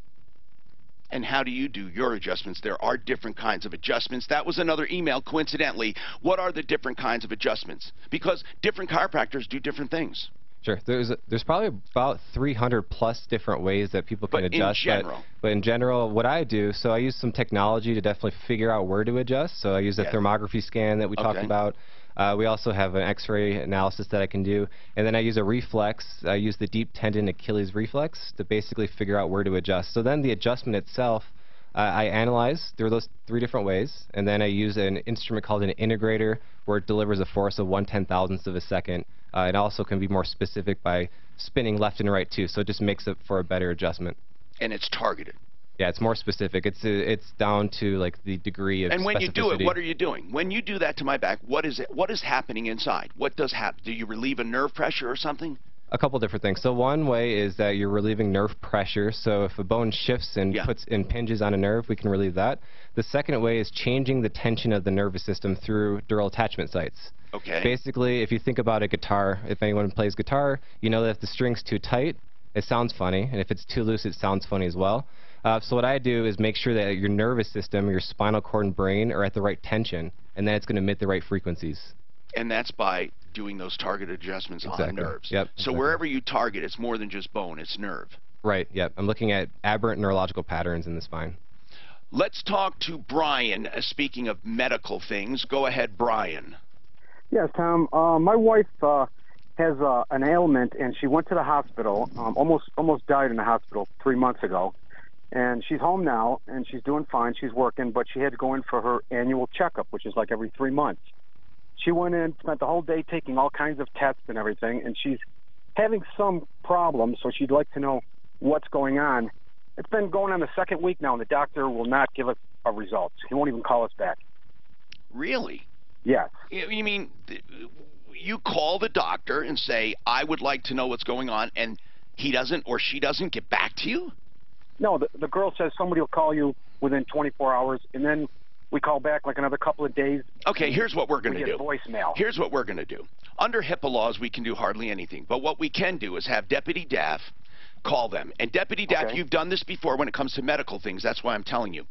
[SPEAKER 7] And how do you do your adjustments? There are different kinds of adjustments. That was another email, coincidentally. What are the different kinds of adjustments? Because different chiropractors do different things.
[SPEAKER 16] Sure. There's probably about 300 plus different ways that people can adjust. But in general, what I do, so I use some technology to definitely figure out where to adjust. So I use the thermography scan that we talked about. We also have an X-ray analysis that I can do. And then I use a reflex. I use the deep tendon Achilles reflex to basically figure out where to adjust. So then the adjustment itself, I analyze through those 3 different ways. And then I use an instrument called an integrator where it delivers a force of 1/10,000th of a second. It also can be more specific by spinning left and right too, so it just makes it for a better adjustment.
[SPEAKER 7] And it's targeted.
[SPEAKER 16] Yeah, it's more specific. It's down to like the degree of
[SPEAKER 7] And when
[SPEAKER 16] specificity.
[SPEAKER 7] you do it, what are you doing? When you do that to my back, what is it? What is happening inside? What does happen? Do you relieve a nerve pressure or something?
[SPEAKER 16] A couple different things. So one way is that you're relieving nerve pressure. So if a bone shifts and impinges on a nerve, we can relieve that. The second way is changing the tension of the nervous system through dural attachment sites.
[SPEAKER 7] Okay.
[SPEAKER 16] Basically, if you think about a guitar, if anyone plays guitar, you know that if the string's too tight, it sounds funny, and if it's too loose, it sounds funny as well. So what I do is make sure that your nervous system, your spinal cord and brain are at the right tension, and then it's going to emit the right frequencies.
[SPEAKER 7] And that's by doing those targeted adjustments on nerves.
[SPEAKER 16] Yep.
[SPEAKER 7] So wherever you target, it's more than just bone, it's nerve.
[SPEAKER 16] Right, yep. I'm looking at aberrant neurological patterns in the spine.
[SPEAKER 7] Let's talk to Brian. Speaking of medical things, go ahead, Brian.
[SPEAKER 9] Yes, Tom. My wife has an ailment, and she went to the hospital. Almost died in the hospital 3 months ago, and she's home now, and she's doing fine. She's working, but she had to go in for her annual checkup, which is like every 3 months. She went in, spent the whole day taking all kinds of tests and everything, and she's having some problems. So she'd like to know what's going on. It's been going on the 2nd week now, and the doctor will not give us a result. He won't even call us back.
[SPEAKER 7] Really?
[SPEAKER 9] Yes.
[SPEAKER 7] You mean you call the doctor and say, I would like to know what's going on, and he doesn't or she doesn't get back to you?
[SPEAKER 9] No, the girl says somebody will call you within 24 hours, and then we call back like another couple of days.
[SPEAKER 7] Okay, here's what we're going to do.
[SPEAKER 9] Voicemail.
[SPEAKER 7] Here's what we're going to do. Under HIPAA laws, we can do hardly anything, but what we can do is have Deputy Daff call them. And Deputy Daff, you've done this before when it comes to medical things. That's why I'm telling you.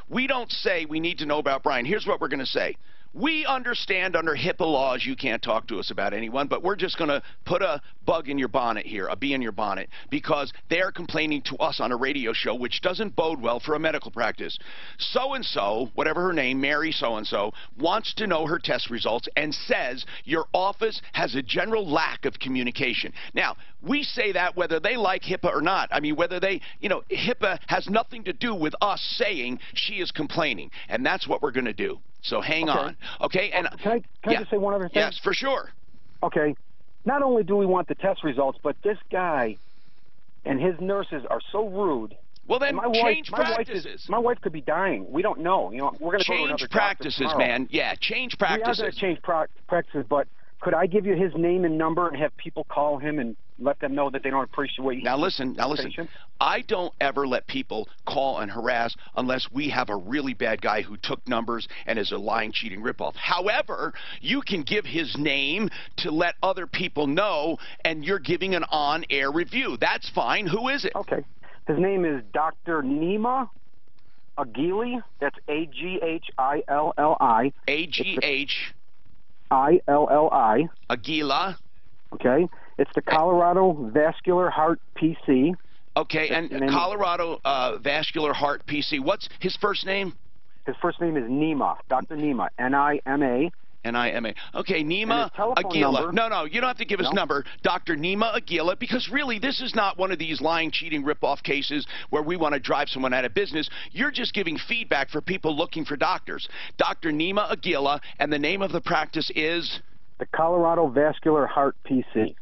[SPEAKER 7] We don't say we need to know about Brian. Here's what we're going to say. We understand under HIPAA laws you can't talk to us about anyone, but we're just going to put a bug in your bonnet here, a bee in your bonnet, because they're complaining to us on a radio show, which doesn't bode well for a medical practice. So-and-so, whatever her name, Mary so-and-so, wants to know her test results and says your office has a general lack of communication. Now, we say that whether they like HIPAA or not. I mean, whether they, HIPAA has nothing to do with us saying she is complaining, and that's what we're going to do. So hang on, okay? And
[SPEAKER 9] can I just say one other thing?
[SPEAKER 7] Yes, for sure.
[SPEAKER 9] Okay. Not only do we want the test results, but this guy and his nurses are so rude.
[SPEAKER 7] Well, then change practices.
[SPEAKER 9] My wife could be dying. We don't know. We're going to go to another
[SPEAKER 7] practices, man. Yeah, change practices.
[SPEAKER 9] We are going to change practices, but could I give you his name and number and have people call him and let them know that they don't appreciate what
[SPEAKER 7] Now listen. I don't ever let people call and harass unless we have a really bad guy who took numbers and is a lying, cheating ripoff. However, you can give his name to let other people know, and you're giving an on-air review. That's fine. Who is it?
[SPEAKER 9] Okay. His name is Dr. Nima Agili. That's A-G-H-I-L-L-I.
[SPEAKER 7] A-G-H-I-L-L-I. Aguila.
[SPEAKER 9] Okay. It's the Colorado Vascular Heart PC.
[SPEAKER 7] Okay, and Colorado Vascular Heart PC. What's his first name?
[SPEAKER 9] His first name is Nima, Dr. Nima, N-I-M-A.
[SPEAKER 7] N-I-M-A. Okay, Nima Aguila. No, you don't have to give his number. Dr. Nima Aguila, because really this is not one of these lying, cheating, rip-off cases where we want to drive someone out of business. You're just giving feedback for people looking for doctors. Dr. Nima Aguila, and the name of the practice is?
[SPEAKER 9] The Colorado Vascular Heart PC.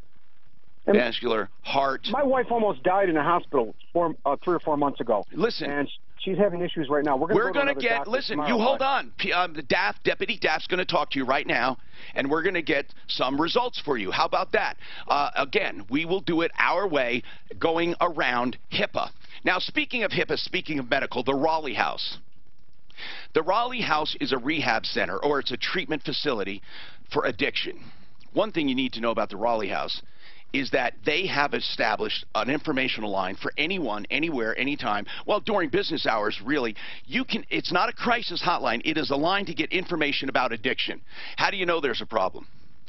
[SPEAKER 7] Vascular Heart.
[SPEAKER 9] My wife almost died in a hospital 3 or 4 months ago.
[SPEAKER 7] Listen.
[SPEAKER 9] And she's having issues right now. We're going to
[SPEAKER 7] get, listen, you hold on. Deputy Daff's going to talk to you right now, and we're going to get some results for you. How about that? Again, we will do it our way, going around HIPAA. Now, speaking of HIPAA, speaking of medical, the Raleigh House. The Raleigh House is a rehab center, or it's a treatment facility for addiction. One thing you need to know about the Raleigh House is that they have established an informational line for anyone, anywhere, anytime. Well, during business hours, really. It's not a crisis hotline. It is a line to get information about addiction. How do you know there's a problem?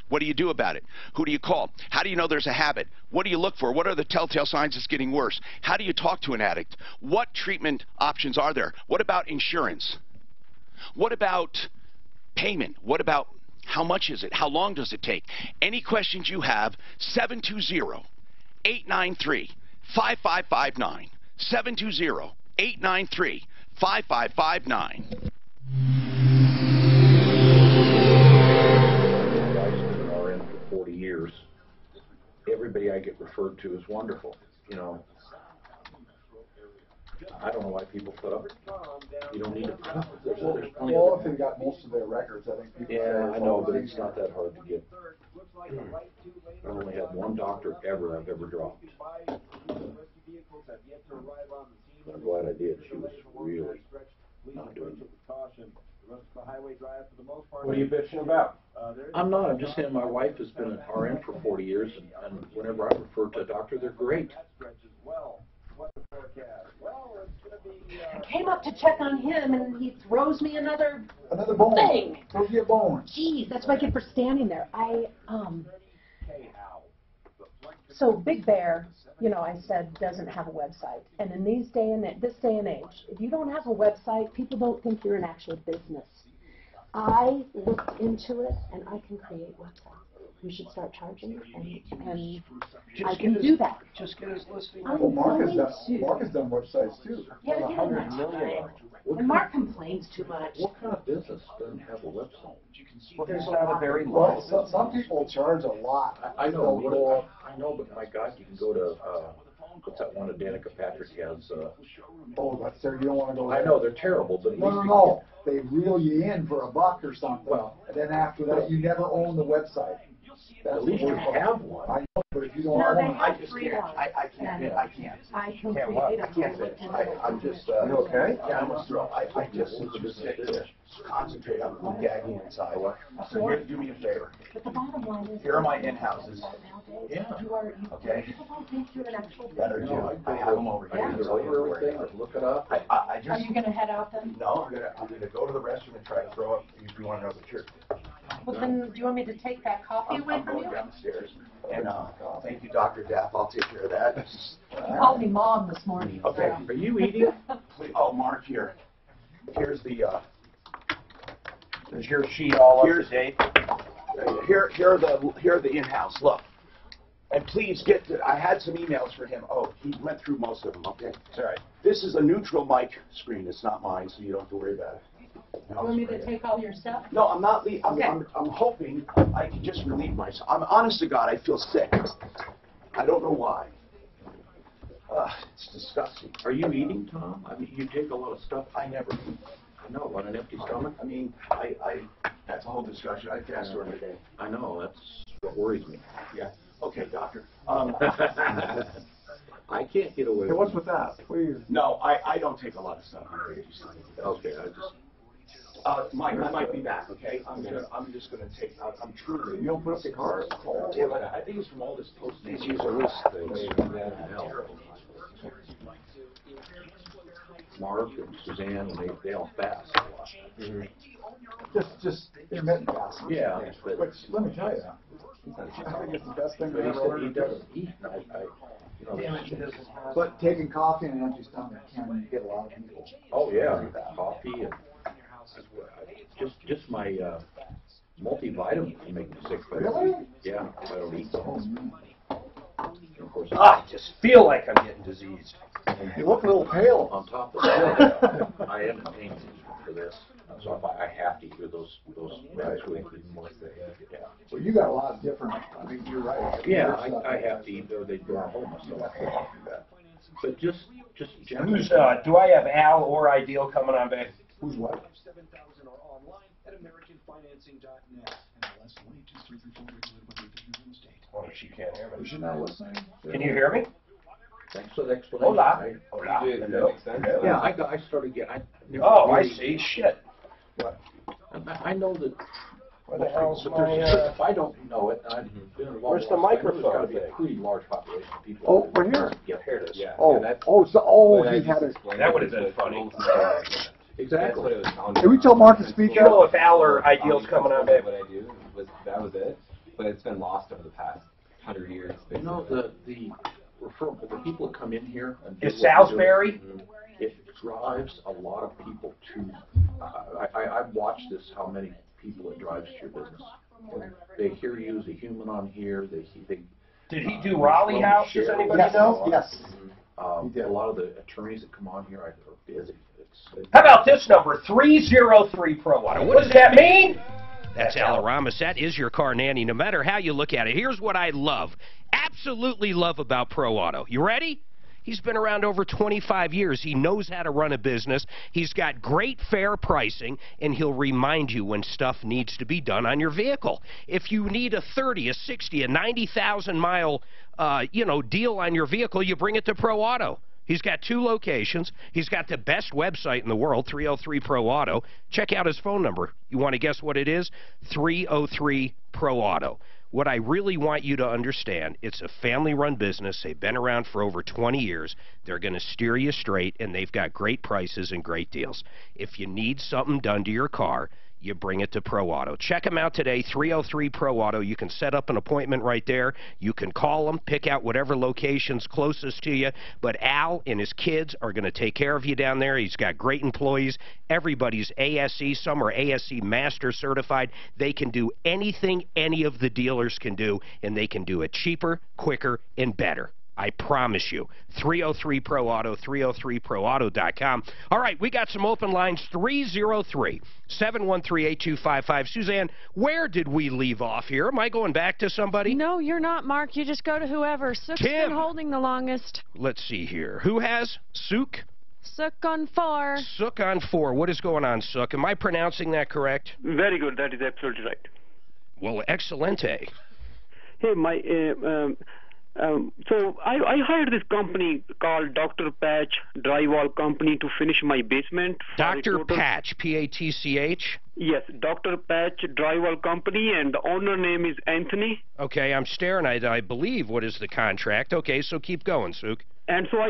[SPEAKER 7] What do you do about it? Who do you call? How do you know there's a habit? What do you look for? What are the telltale signs it's getting worse? How do you talk to an addict? What treatment options are there? What about insurance? What about payment? What about how much is it? How long does it take? Any questions you have, 720-893-5559. 720-893-5559.
[SPEAKER 1] For 40 years, everybody I get referred to is wonderful. You know, I don't know why people put up. You don't need to put up.
[SPEAKER 12] Well, if they got most of their records, I think people.
[SPEAKER 1] Yeah, I know, but it's not that hard to get. I only had one doctor I've ever dropped. I'm glad I did. She was really not doing it.
[SPEAKER 4] What are you bitching about?
[SPEAKER 1] I'm not. I'm just saying my wife has been an RN for 40 years, and whenever I refer to a doctor, they're great.
[SPEAKER 17] I came up to check on him, and he throws me another
[SPEAKER 12] bone.
[SPEAKER 17] thing.
[SPEAKER 12] Throws you a bone.
[SPEAKER 17] Jeez, that's what I get for standing there. So Big Bear, you know, I said doesn't have a website, and in this day and age, if you don't have a website, people don't think you're an actual business. I looked into it, and I can create websites. We should start charging, and I can do that.
[SPEAKER 4] Just get his listing.
[SPEAKER 12] Well, Mark has done websites too.
[SPEAKER 17] Yeah, he doesn't have time. And Mark complains too much.
[SPEAKER 1] What kind of business doesn't have a website?
[SPEAKER 4] Well, there's not a very
[SPEAKER 12] long. Well, some people charge a lot.
[SPEAKER 1] I know, but my God, you can go to what's that one that Danica Patrick has?
[SPEAKER 12] Oh, that's there. You don't want to go there.
[SPEAKER 1] I know they're terrible, but
[SPEAKER 12] no. They reel you in for $1 or something. Well, and then after that, you never own the website.
[SPEAKER 1] At least you have one.
[SPEAKER 12] I know, but if you don't
[SPEAKER 17] No,
[SPEAKER 12] own
[SPEAKER 17] they
[SPEAKER 12] it,
[SPEAKER 17] have
[SPEAKER 13] I just
[SPEAKER 17] free
[SPEAKER 13] can't.
[SPEAKER 17] ones.
[SPEAKER 13] I can't.
[SPEAKER 17] And
[SPEAKER 13] I can't.
[SPEAKER 17] I can
[SPEAKER 13] Can't
[SPEAKER 17] create
[SPEAKER 13] what?
[SPEAKER 17] them.
[SPEAKER 13] I can't finish. I'm just.
[SPEAKER 4] You okay?
[SPEAKER 13] Yeah, I'm just. I just sit there, concentrate. I'm gagging inside. So here, do me a favor.
[SPEAKER 17] But the bottom line is,
[SPEAKER 13] Here are my in-houses.
[SPEAKER 17] Yeah.
[SPEAKER 13] Okay.
[SPEAKER 17] People don't think you're an actual
[SPEAKER 13] Better
[SPEAKER 17] business.
[SPEAKER 13] do. I have them over here.
[SPEAKER 1] I either order everything or look it up.
[SPEAKER 13] I just.
[SPEAKER 17] Are you going to head out then?
[SPEAKER 13] No, I'm gonna go to the restroom and try to throw up. If you want to know the truth.
[SPEAKER 17] Well, then, do you want me to take that coffee away
[SPEAKER 13] I'm
[SPEAKER 17] from you?
[SPEAKER 13] going downstairs. And thank you, Dr. Daff. I'll take care of that.
[SPEAKER 17] You called me Mom this morning.
[SPEAKER 13] Okay.
[SPEAKER 17] So.
[SPEAKER 1] Are you eating?
[SPEAKER 13] Oh, Mark, here. Here's the.
[SPEAKER 4] There's your sheet all up to date.
[SPEAKER 13] Here are the in-house. Look, and please get. I had some emails for him. Oh, he went through most of them. Okay, it's all right. This is a neutral mic screen. It's not mine, so you don't have to worry about it.
[SPEAKER 17] You want me to take all your stuff?
[SPEAKER 13] No, I'm not.
[SPEAKER 17] Okay.
[SPEAKER 13] I'm hoping I can just relieve myself. I'm honest to God, I feel sick. I don't know why. It's disgusting.
[SPEAKER 1] Are you eating, Tom? I mean, you take a lot of stuff.
[SPEAKER 13] I never eat.
[SPEAKER 1] I know, on an empty stomach.
[SPEAKER 13] I mean, that's a whole discussion. I fast during the day.
[SPEAKER 1] I know, that's what worries me.
[SPEAKER 13] Yeah. Okay, doctor.
[SPEAKER 1] I can't get away
[SPEAKER 12] hey, what's with that?
[SPEAKER 13] No, I don't take a lot of stuff.
[SPEAKER 1] Okay, I just.
[SPEAKER 13] Mike, I might be back. Okay, I'm just gonna take. I'm truly.
[SPEAKER 12] You don't put up the card.
[SPEAKER 13] Yeah, but I think it's from all this post.
[SPEAKER 1] These are loose things. Mark and Suzanne, and they all fast a lot.
[SPEAKER 12] Just intermittent fasting.
[SPEAKER 1] Yeah,
[SPEAKER 12] but let me tell you, I think it's the best thing
[SPEAKER 1] but
[SPEAKER 12] I've ever
[SPEAKER 1] he doesn't eat.
[SPEAKER 12] But taking coffee on an empty stomach can get a lot of people.
[SPEAKER 1] Oh yeah, coffee and just my multivitamins make me sick.
[SPEAKER 12] Really?
[SPEAKER 1] Yeah, if I don't eat them. Of course,
[SPEAKER 4] I just feel like I'm getting diseased.
[SPEAKER 12] You look a little pale.
[SPEAKER 1] On top of that, I am in pain for this, so if I have to eat those meds with yeah.
[SPEAKER 12] Well, you got a lot of different. I mean, you're right.
[SPEAKER 1] Yeah, I have to eat, or they do a whole myself. But just generally.
[SPEAKER 4] Do I have Al or Ideal coming on, babe?
[SPEAKER 12] Who's what?
[SPEAKER 4] Oh, she can't hear me.
[SPEAKER 12] Is she not listening?
[SPEAKER 4] Can you hear me?
[SPEAKER 1] Thanks for the explanation.
[SPEAKER 4] Hola. Hola.
[SPEAKER 1] Hello. Yeah, I started getting.
[SPEAKER 4] I see. Shit.
[SPEAKER 1] What? I know that.
[SPEAKER 4] Where the hell's my?
[SPEAKER 1] If I don't know it, I've been involved.
[SPEAKER 4] Where's the microphone?
[SPEAKER 1] There's got to be a pretty large population of people.
[SPEAKER 12] Oh, we're here.
[SPEAKER 1] Yeah, here it is.
[SPEAKER 16] Yeah.
[SPEAKER 12] He had it.
[SPEAKER 4] That would have been funny.
[SPEAKER 1] Exactly.
[SPEAKER 12] Can we tell Mark to speak
[SPEAKER 4] Do you know if Al or Ideal's coming on, babe?
[SPEAKER 16] What I do that was it. but it's been lost over the past 100 years.
[SPEAKER 1] You know, the people that come in here and do
[SPEAKER 4] Is
[SPEAKER 1] what we do,
[SPEAKER 4] Salisbury?
[SPEAKER 1] it drives a lot of people to. I've watched this. How many people it drives to your business? They hear you as a human on here. They.
[SPEAKER 4] Did he do Raleigh House? Does anybody know?
[SPEAKER 12] Yes.
[SPEAKER 1] A lot of the attorneys that come on here are busy.
[SPEAKER 4] How about this number, 303 Pro Auto? What does that mean?
[SPEAKER 8] That's Al Aramis. That is your car nanny, no matter how you look at it. Here's what I love, absolutely love about Pro Auto. You ready? He's been around over 25 years. He knows how to run a business. He's got great fair pricing, and he'll remind you when stuff needs to be done on your vehicle. If you need a 30, a 60, a 90,000-mile, deal on your vehicle, you bring it to Pro Auto. He's got 2 locations. He's got the best website in the world, 303 Pro Auto. Check out his phone number. You want to guess what it is? 303 Pro Auto. What I really want you to understand, it's a family-run business. They've been around for over 20 years. They're going to steer you straight, and they've got great prices and great deals. If you need something done to your car, you bring it to Pro Auto. Check them out today, 303 Pro Auto. You can set up an appointment right there. You can call them, pick out whatever location's closest to you. But Al and his kids are going to take care of you down there. He's got great employees. Everybody's ASE. Some are ASE Master Certified. They can do anything any of the dealers can do, and they can do it cheaper, quicker, and better. I promise you. 303 Pro Auto, 303proauto.com. All right, we got some open lines. 303-713-8255. Suzanne, where did we leave off here? Am I going back to somebody?
[SPEAKER 10] No, you're not, Mark. You just go to whoever. Sook's been holding the longest.
[SPEAKER 8] Let's see here. Who has? Sook?
[SPEAKER 10] Sook on 4.
[SPEAKER 8] Sook on 4. What is going on, Sook? Am I pronouncing that correct?
[SPEAKER 11] Very good. That is absolutely right.
[SPEAKER 8] Well, excelente.
[SPEAKER 11] Hey, so I hired this company called Dr. Patch Drywall Company to finish my basement.
[SPEAKER 8] Dr. Patch, P-A-T-C-H?
[SPEAKER 11] Yes, Dr. Patch Drywall Company, and the owner name is Anthony.
[SPEAKER 8] Okay, I'm staring. I believe what is the contract. Okay, so keep going, Sook.
[SPEAKER 11] And so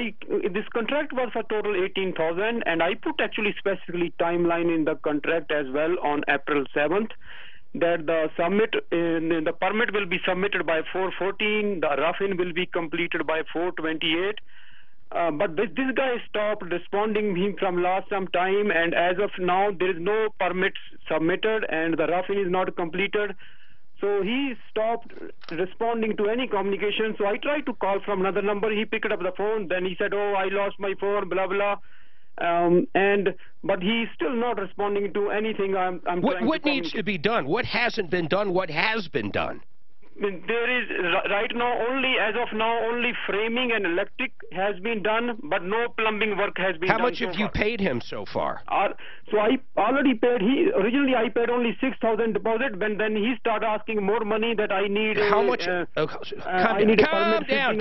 [SPEAKER 11] this contract was for total $18,000, and I put actually specifically timeline in the contract as well on April 7th. That the permit will be submitted by 4/14. The roughing will be completed by 4/28. But this guy stopped responding him from last some time, and as of now there is no permit submitted, and the roughing is not completed. So he stopped responding to any communication. So I tried to call from another number. He picked up the phone. Then he said, "Oh, I lost my phone," blah blah. But he's still not responding to anything.
[SPEAKER 8] What needs to be done? What hasn't been done? What has been done?
[SPEAKER 11] There is right now only framing and electric has been done, but no plumbing work has been done.
[SPEAKER 8] How much have you paid him so far?
[SPEAKER 11] So I already paid. Originally I paid only $6,000 deposit, but then he started asking more money that I need.
[SPEAKER 8] How much?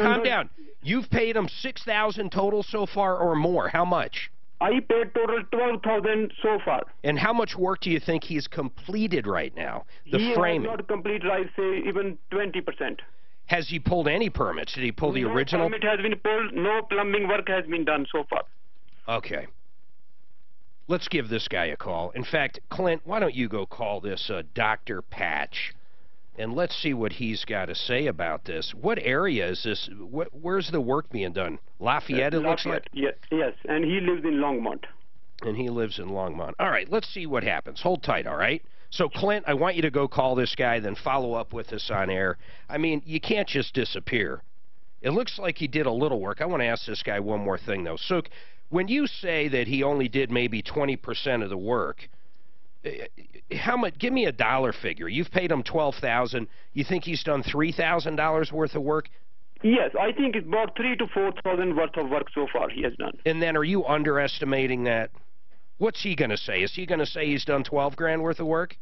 [SPEAKER 8] Calm down. You've paid him $6,000 total so far, or more? How much?
[SPEAKER 11] I paid total $12,000 so far.
[SPEAKER 8] And how much work do you think he's completed right now? The framing.
[SPEAKER 11] He has not completed, I say, even 20%.
[SPEAKER 8] Has he pulled any permits? Did he pull the original?
[SPEAKER 11] No permit has been pulled. No plumbing work has been done so far.
[SPEAKER 8] Okay. Let's give this guy a call. In fact, Clint, why don't you go call this Dr. Patch, and let's see what he's got to say about this. What area is this? Where's the work being done? Lafayette, it looks like?
[SPEAKER 11] Yes, and he lives in Longmont.
[SPEAKER 8] And he lives in Longmont. All right, let's see what happens. Hold tight, all right? So, Clint, I want you to go call this guy, then follow up with us on air. I mean, you can't just disappear. It looks like he did a little work. I want to ask this guy one more thing, though. So, when you say that he only did maybe 20% of the work, how much? Give me a dollar figure. You've paid him $12,000. You think he's done $3,000 worth of work?
[SPEAKER 11] Yes, I think it's about $3,000 to $4,000 worth of work so far he has done.
[SPEAKER 8] And then, are you underestimating that? What's he going to say? Is he going to say he's done $12,000 worth of work?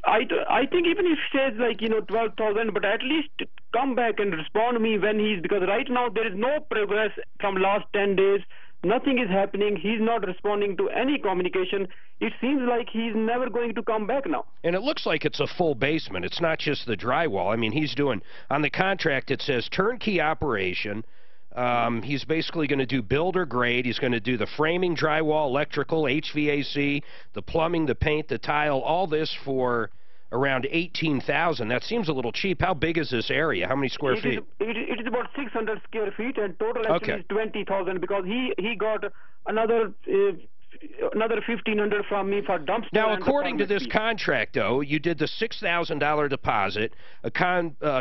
[SPEAKER 11] I think even if he says 12,000, but at least come back and respond to me when because right now there is no progress from last 10 days. Nothing is happening. He's not responding to any communication. It seems like he's never going to come back now.
[SPEAKER 8] And it looks like it's a full basement. It's not just the drywall. I mean, he's doing, on the contract it says turnkey operation. He's basically going to do builder grade. He's going to do the framing, drywall, electrical, HVAC, the plumbing, the paint, the tile, all this for around 18,000. That seems a little cheap. How big is this area? How many square feet?
[SPEAKER 11] It is about 600 square feet, and total actually is 20,000 because he got another 1,500 from me for dumpster.
[SPEAKER 8] Now, according to this contract, though, you did the $6,000 deposit,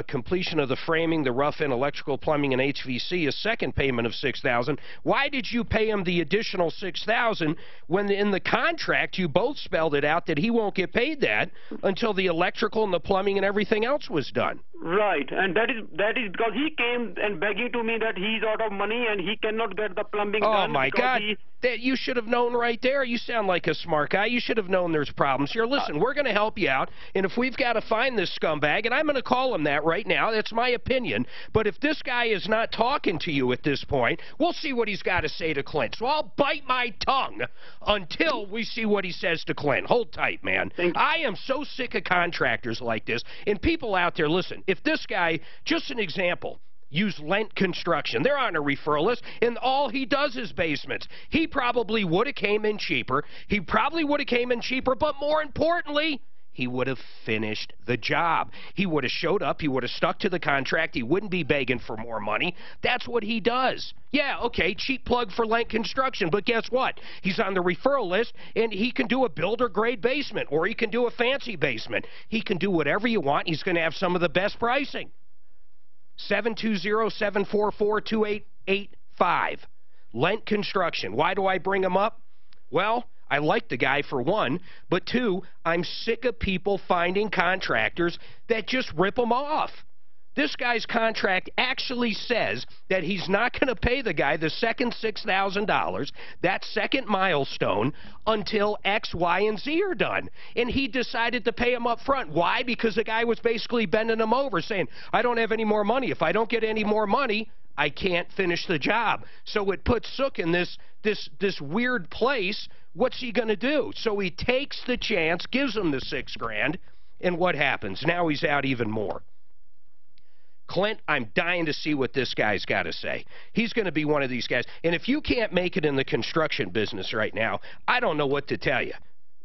[SPEAKER 8] completion of the framing, the rough-in electrical, plumbing, and HVC, a second payment of $6,000. Why did you pay him the additional $6,000 when in the contract you both spelled it out that he won't get paid that until the electrical and the plumbing and everything else was done?
[SPEAKER 11] Right, and that is because he came and begging to me that he's out of money and he cannot get the plumbing done.
[SPEAKER 8] Oh, my God. That you should have known right there. You sound like a smart guy. You should have known there's problems here. Listen, we're going to help you out, and if we've got to find this scumbag, and I'm going to call him that right now, that's my opinion, but if this guy is not talking to you at this point, we'll see what he's got to say to Clint. So I'll bite my tongue until we see what he says to Clint. Hold tight, man. I am so sick of contractors like this, and people out there, listen, if this guy, just an example, use Lent Construction. They're on a referral list, and all he does is basements. He probably would have came in cheaper. He probably would have came in cheaper, but more importantly, he would have finished the job. He would have showed up. He would have stuck to the contract. He wouldn't be begging for more money. That's what he does. Yeah, okay, cheap plug for Lent Construction, but guess what? He's on the referral list, and he can do a builder-grade basement, or he can do a fancy basement. He can do whatever you want. He's going to have some of the best pricing. 720-744-2885. Lent Construction. Why do I bring him up? Well, I like the guy for one, but two, I'm sick of people finding contractors that just rip them off. This guy's contract actually says that he's not going to pay the guy the second $6,000, that second milestone, until X, Y, and Z are done. And he decided to pay him up front. Why? Because the guy was basically bending him over, saying, I don't have any more money. If I don't get any more money, I can't finish the job. So it puts Sook in this weird place. What's he going to do? So he takes the chance, gives him the $6,000, and what happens? Now he's out even more. Clint, I'm dying to see what this guy's got to say. He's going to be one of these guys. And if you can't make it in the construction business right now, I don't know what to tell you.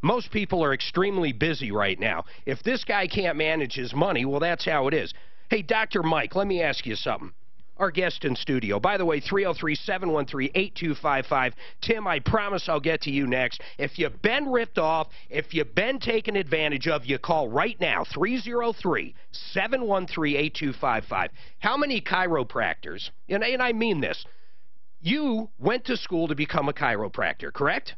[SPEAKER 8] Most people are extremely busy right now. If this guy can't manage his money, well, that's how it is. Hey, Dr. Mike, let me ask you something. Our guest in studio. By the way, 303-713-8255. Tim, I promise I'll get to you next. If you've been ripped off, if you've been taken advantage of, you call right now, 303-713-8255. How many chiropractors, and I mean this, you went to school to become a chiropractor, correct?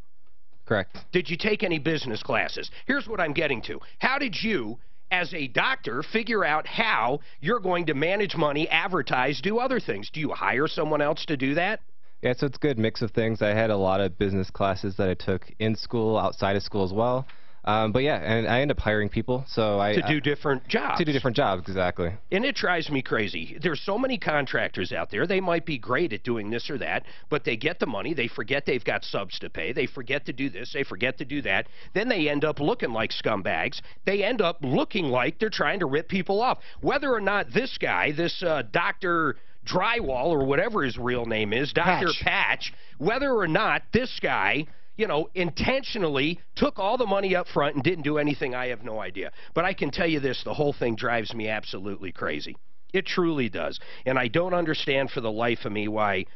[SPEAKER 16] Correct.
[SPEAKER 8] Did you take any business classes? Here's what I'm getting to. How did you, as a doctor, figure out how you're going to manage money, advertise, do other things? Do you hire someone else to do that?
[SPEAKER 16] Yeah, so it's a good mix of things. I had a lot of business classes that I took in school, outside of school as well. But yeah, and I end up hiring people. So to
[SPEAKER 8] do different jobs.
[SPEAKER 16] To do different jobs, exactly.
[SPEAKER 8] And it drives me crazy. There's so many contractors out there. They might be great at doing this or that, but they get the money. They forget they've got subs to pay. They forget to do this. They forget to do that. Then they end up looking like scumbags. They end up looking like they're trying to rip people off. Whether or not this guy, this Dr. Drywall or whatever his real name is, Dr. Patch, whether or not this guy, you know, intentionally took all the money up front and didn't do anything, I have no idea. But I can tell you this, the whole thing drives me absolutely crazy. It truly does. And I don't understand for the life of me why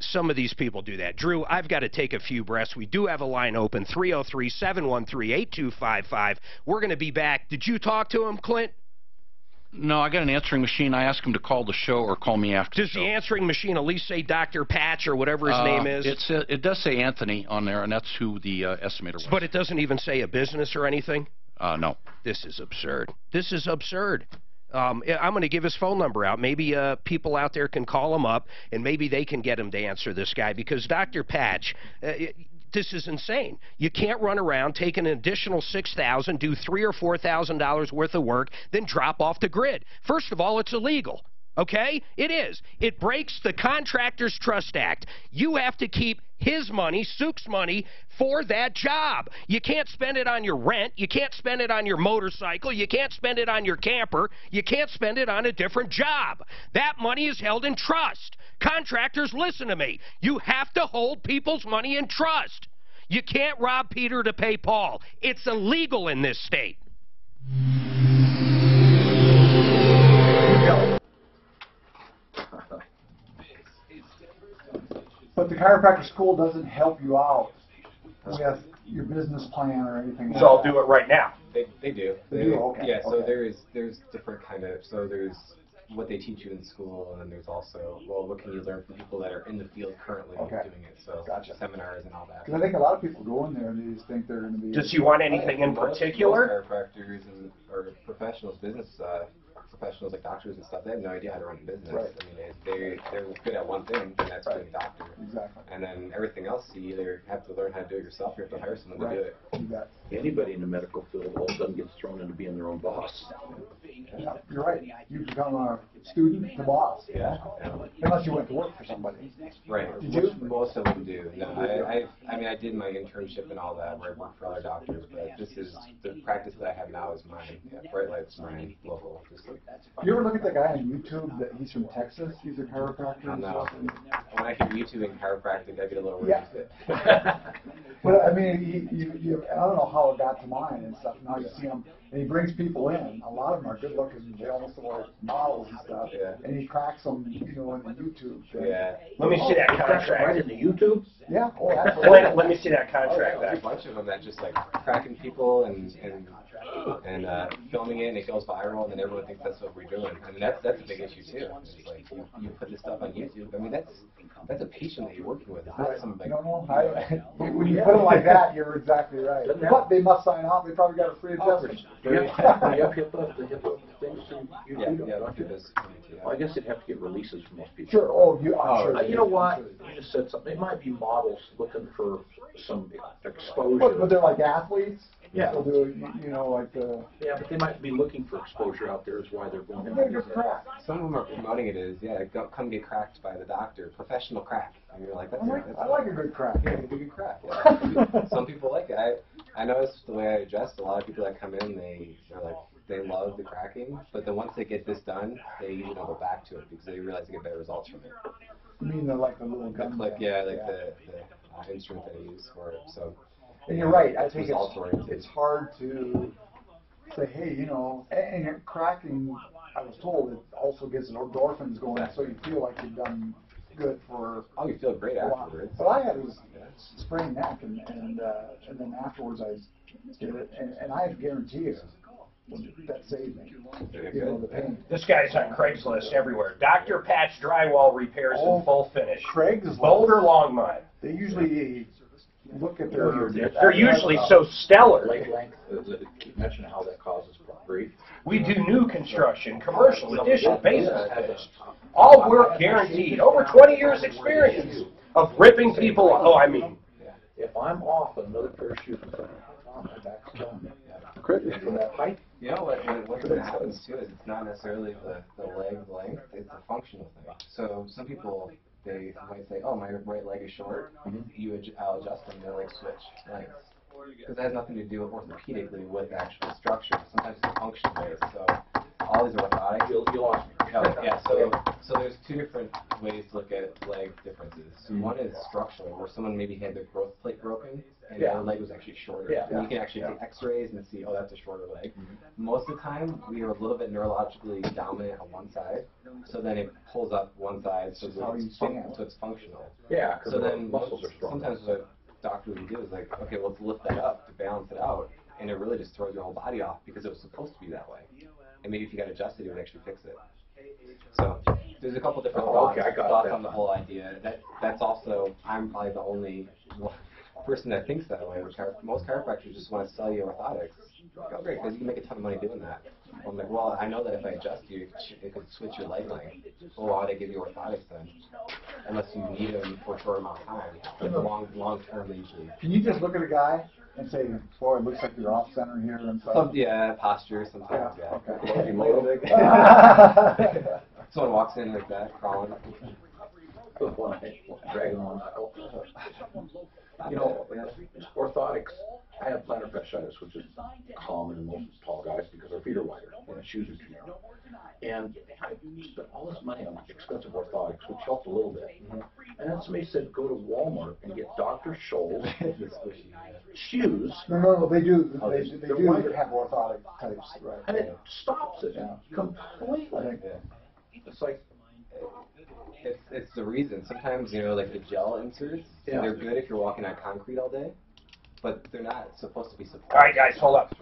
[SPEAKER 8] some of these people do that. Drew, I've got to take a few breaths. We do have a line open, 303-713-8255. We're going to be back. Did you talk to him, Clint?
[SPEAKER 21] No, I got an answering machine. I asked him to call the show or call me after the show.
[SPEAKER 8] Does the answering machine at least say Dr. Patch or whatever his name is?
[SPEAKER 21] It does say Anthony on there, and that's who the estimator was.
[SPEAKER 8] But it doesn't even say a business or anything?
[SPEAKER 21] No.
[SPEAKER 8] This is absurd. This is absurd. I'm going to give his phone number out. Maybe people out there can call him up, and maybe they can get him to answer this guy, because Dr. Patch, this is insane. You can't run around, take an additional $6,000, do $3,000 or $4,000 worth of work, then drop off the grid. First of all, it's illegal. Okay? It is. It breaks the Contractors Trust Act. You have to keep his money, Sook's money, for that job. You can't spend it on your rent. You can't spend it on your motorcycle. You can't spend it on your camper. You can't spend it on a different job. That money is held in trust. Contractors, listen to me. You have to hold people's money in trust. You can't rob Peter to pay Paul. It's illegal in this state.
[SPEAKER 12] chiropractic school doesn't help you out with your business plan or anything like
[SPEAKER 8] So I'll
[SPEAKER 12] that.
[SPEAKER 8] do it right now.
[SPEAKER 16] They do.
[SPEAKER 12] They do? Okay.
[SPEAKER 16] Yeah, so
[SPEAKER 12] Okay.
[SPEAKER 16] there's different kind of, so there's what they teach you in school, and then there's also, well, what can you learn from people that are in the field currently doing it, so seminars and all that.
[SPEAKER 12] Because I think a lot of people go in there and they just think they're going to be...
[SPEAKER 8] Does he want anything in particular?
[SPEAKER 16] Most chiropractors or professionals, business professionals like doctors and stuff, they have no idea how to run a business.
[SPEAKER 12] Right.
[SPEAKER 16] I mean, they're good at one thing, and that's being a doctor.
[SPEAKER 12] Exactly.
[SPEAKER 16] And then everything else, you either have to learn how to do it yourself, or you have to hire someone to do it.
[SPEAKER 12] Exactly.
[SPEAKER 1] Anybody in the medical field all of a sudden gets thrown into being their own boss.
[SPEAKER 12] Yeah, you're right. You become a student to boss.
[SPEAKER 16] Yeah.
[SPEAKER 12] Unless you went to work for somebody.
[SPEAKER 16] Right.
[SPEAKER 12] Did you?
[SPEAKER 16] Most of them do. No, I mean, I did my internship and all that, where I worked for other doctors, but this is the practice that I have now is mine. Yeah, Bright Light's mine, local. Just like,
[SPEAKER 12] You ever look at the guy on YouTube that he's from Texas? He's a chiropractor.
[SPEAKER 16] No. When I hear YouTube and chiropractic, I get a little worried.
[SPEAKER 12] Yeah. But I mean, I don't know how it got to mine and stuff. Now you see him, and he brings people in. A lot of them are good looking. They almost look like models and stuff.
[SPEAKER 16] Yeah.
[SPEAKER 12] And he cracks them, you know, in the YouTube thing.
[SPEAKER 16] Yeah.
[SPEAKER 8] Let me see that contract.
[SPEAKER 1] Right in the YouTube?
[SPEAKER 12] Yeah. Oh, absolutely.
[SPEAKER 8] Let me see that contract.
[SPEAKER 16] There's a bunch of them that just like cracking people and filming it, and it goes viral, and then everyone thinks that's what we're doing. I mean, that's a big issue too. It's like you put this stuff on YouTube. I mean, that's a patient that you're working with. It's not some like.
[SPEAKER 12] No. When you put it like that, you're exactly right. But they must sign out. They probably got a free adjustment.
[SPEAKER 1] Do you have HIPAA things in YouTube?
[SPEAKER 16] Yeah, don't do this.
[SPEAKER 1] Well, I guess they'd have to get releases from most people.
[SPEAKER 12] Sure. Oh, I'm sure.
[SPEAKER 1] You know what? You just said something. It might be models looking for some exposure.
[SPEAKER 12] But they're like athletes.
[SPEAKER 1] Yeah.
[SPEAKER 12] They'll do, you know, like the.
[SPEAKER 1] Yeah, but they might be looking for exposure out there. Is why they're going.
[SPEAKER 12] They're just crack.
[SPEAKER 16] Some of them are promoting it as come get cracked by the doctor, professional crack, and you're like,
[SPEAKER 12] I like a good crack.
[SPEAKER 16] Yeah, a good crack. Yeah. Some people like it. I noticed the way I adjust. A lot of people that come in, they love the cracking, but then once they get this done, they usually don't go back to it because they realize they get better results from it.
[SPEAKER 12] You mean like the little gun?
[SPEAKER 16] The instrument that I use for it. So.
[SPEAKER 12] And you're right. I think it's hard to say, hey, you know, and cracking. I was told it also gets endorphins going, so you feel like you've done good for.
[SPEAKER 16] Oh, you feel great afterwards.
[SPEAKER 12] What I had was sprained neck, and then afterwards I did it, and I guarantee you that saved me. You know, the pain.
[SPEAKER 8] This guy's on Craigslist everywhere. Dr. Patch Drywall Repairs in full finish.
[SPEAKER 12] Craigslist.
[SPEAKER 8] Boulder Longmont.
[SPEAKER 12] They usually look at their.
[SPEAKER 8] They're usually so stellar.
[SPEAKER 1] Leg length. Keep mentioning how that causes grief.
[SPEAKER 8] We do new construction, commercial, addition, basement finish. All work guaranteed. Over 20 years experience of ripping people off. Oh, I mean.
[SPEAKER 1] If I'm off another pair of shoes, my back's killing me.
[SPEAKER 12] From that height.
[SPEAKER 16] You know what happens too is it's not necessarily the leg length, it's a functional thing. So some people, they might say, oh, my right leg is short. I'll adjust them, they'll like switch lengths. Because it has nothing to do with orthopedically with actual structure. Sometimes it's function based. So all these are orthotic.
[SPEAKER 1] You lost me.
[SPEAKER 16] Yeah, so there's two different ways to look at leg differences. One is structural, where someone maybe had their growth plate broken, and their leg was actually shorter. And you can actually take x-rays and see, oh, that's a shorter leg. Most of the time, we are a little bit neurologically dominant on one side, so then it pulls up one side, so it's functional.
[SPEAKER 1] Yeah, because
[SPEAKER 16] so then
[SPEAKER 1] muscles are strong.
[SPEAKER 16] Sometimes what doctors would do is like, okay, well, let's lift that up to balance it out, and it really just throws your whole body off because it was supposed to be that way. And maybe if you got adjusted, it would actually fix it. So there's a couple different thoughts on the whole idea. That's also, I'm probably the only person that thinks that way. Most chiropractors just want to sell you orthotics. Like, oh, great, because you can make a ton of money doing that. I'm like, well, I know that if I adjust you, it could switch your leg length. Well, why would I give you orthotics then? Unless you need them for a short amount of time. But long term, they usually. Can
[SPEAKER 12] you just look at a guy and say, boy, it looks like you're off center here and stuff?
[SPEAKER 16] Posture sometimes,
[SPEAKER 12] Okay.
[SPEAKER 16] Someone walks in like that, crawling.
[SPEAKER 1] Dragging on. You know, orthotics, I have plantar fasciitis, which is common in most tall guys because our feet are wider and the shoes are too narrow. And I spent all this money on expensive orthotics, which helped a little bit. And then somebody said, go to Walmart and get Dr. Scholl's shoes.
[SPEAKER 12] No, they do. They do have orthotic types, right?
[SPEAKER 1] And it stops it completely. It's like,
[SPEAKER 16] It's the reason. Sometimes, you know, like the gel inserts, they're good if you're walking on concrete all day, but they're not supposed to be supplied.
[SPEAKER 4] All right, guys, hold up.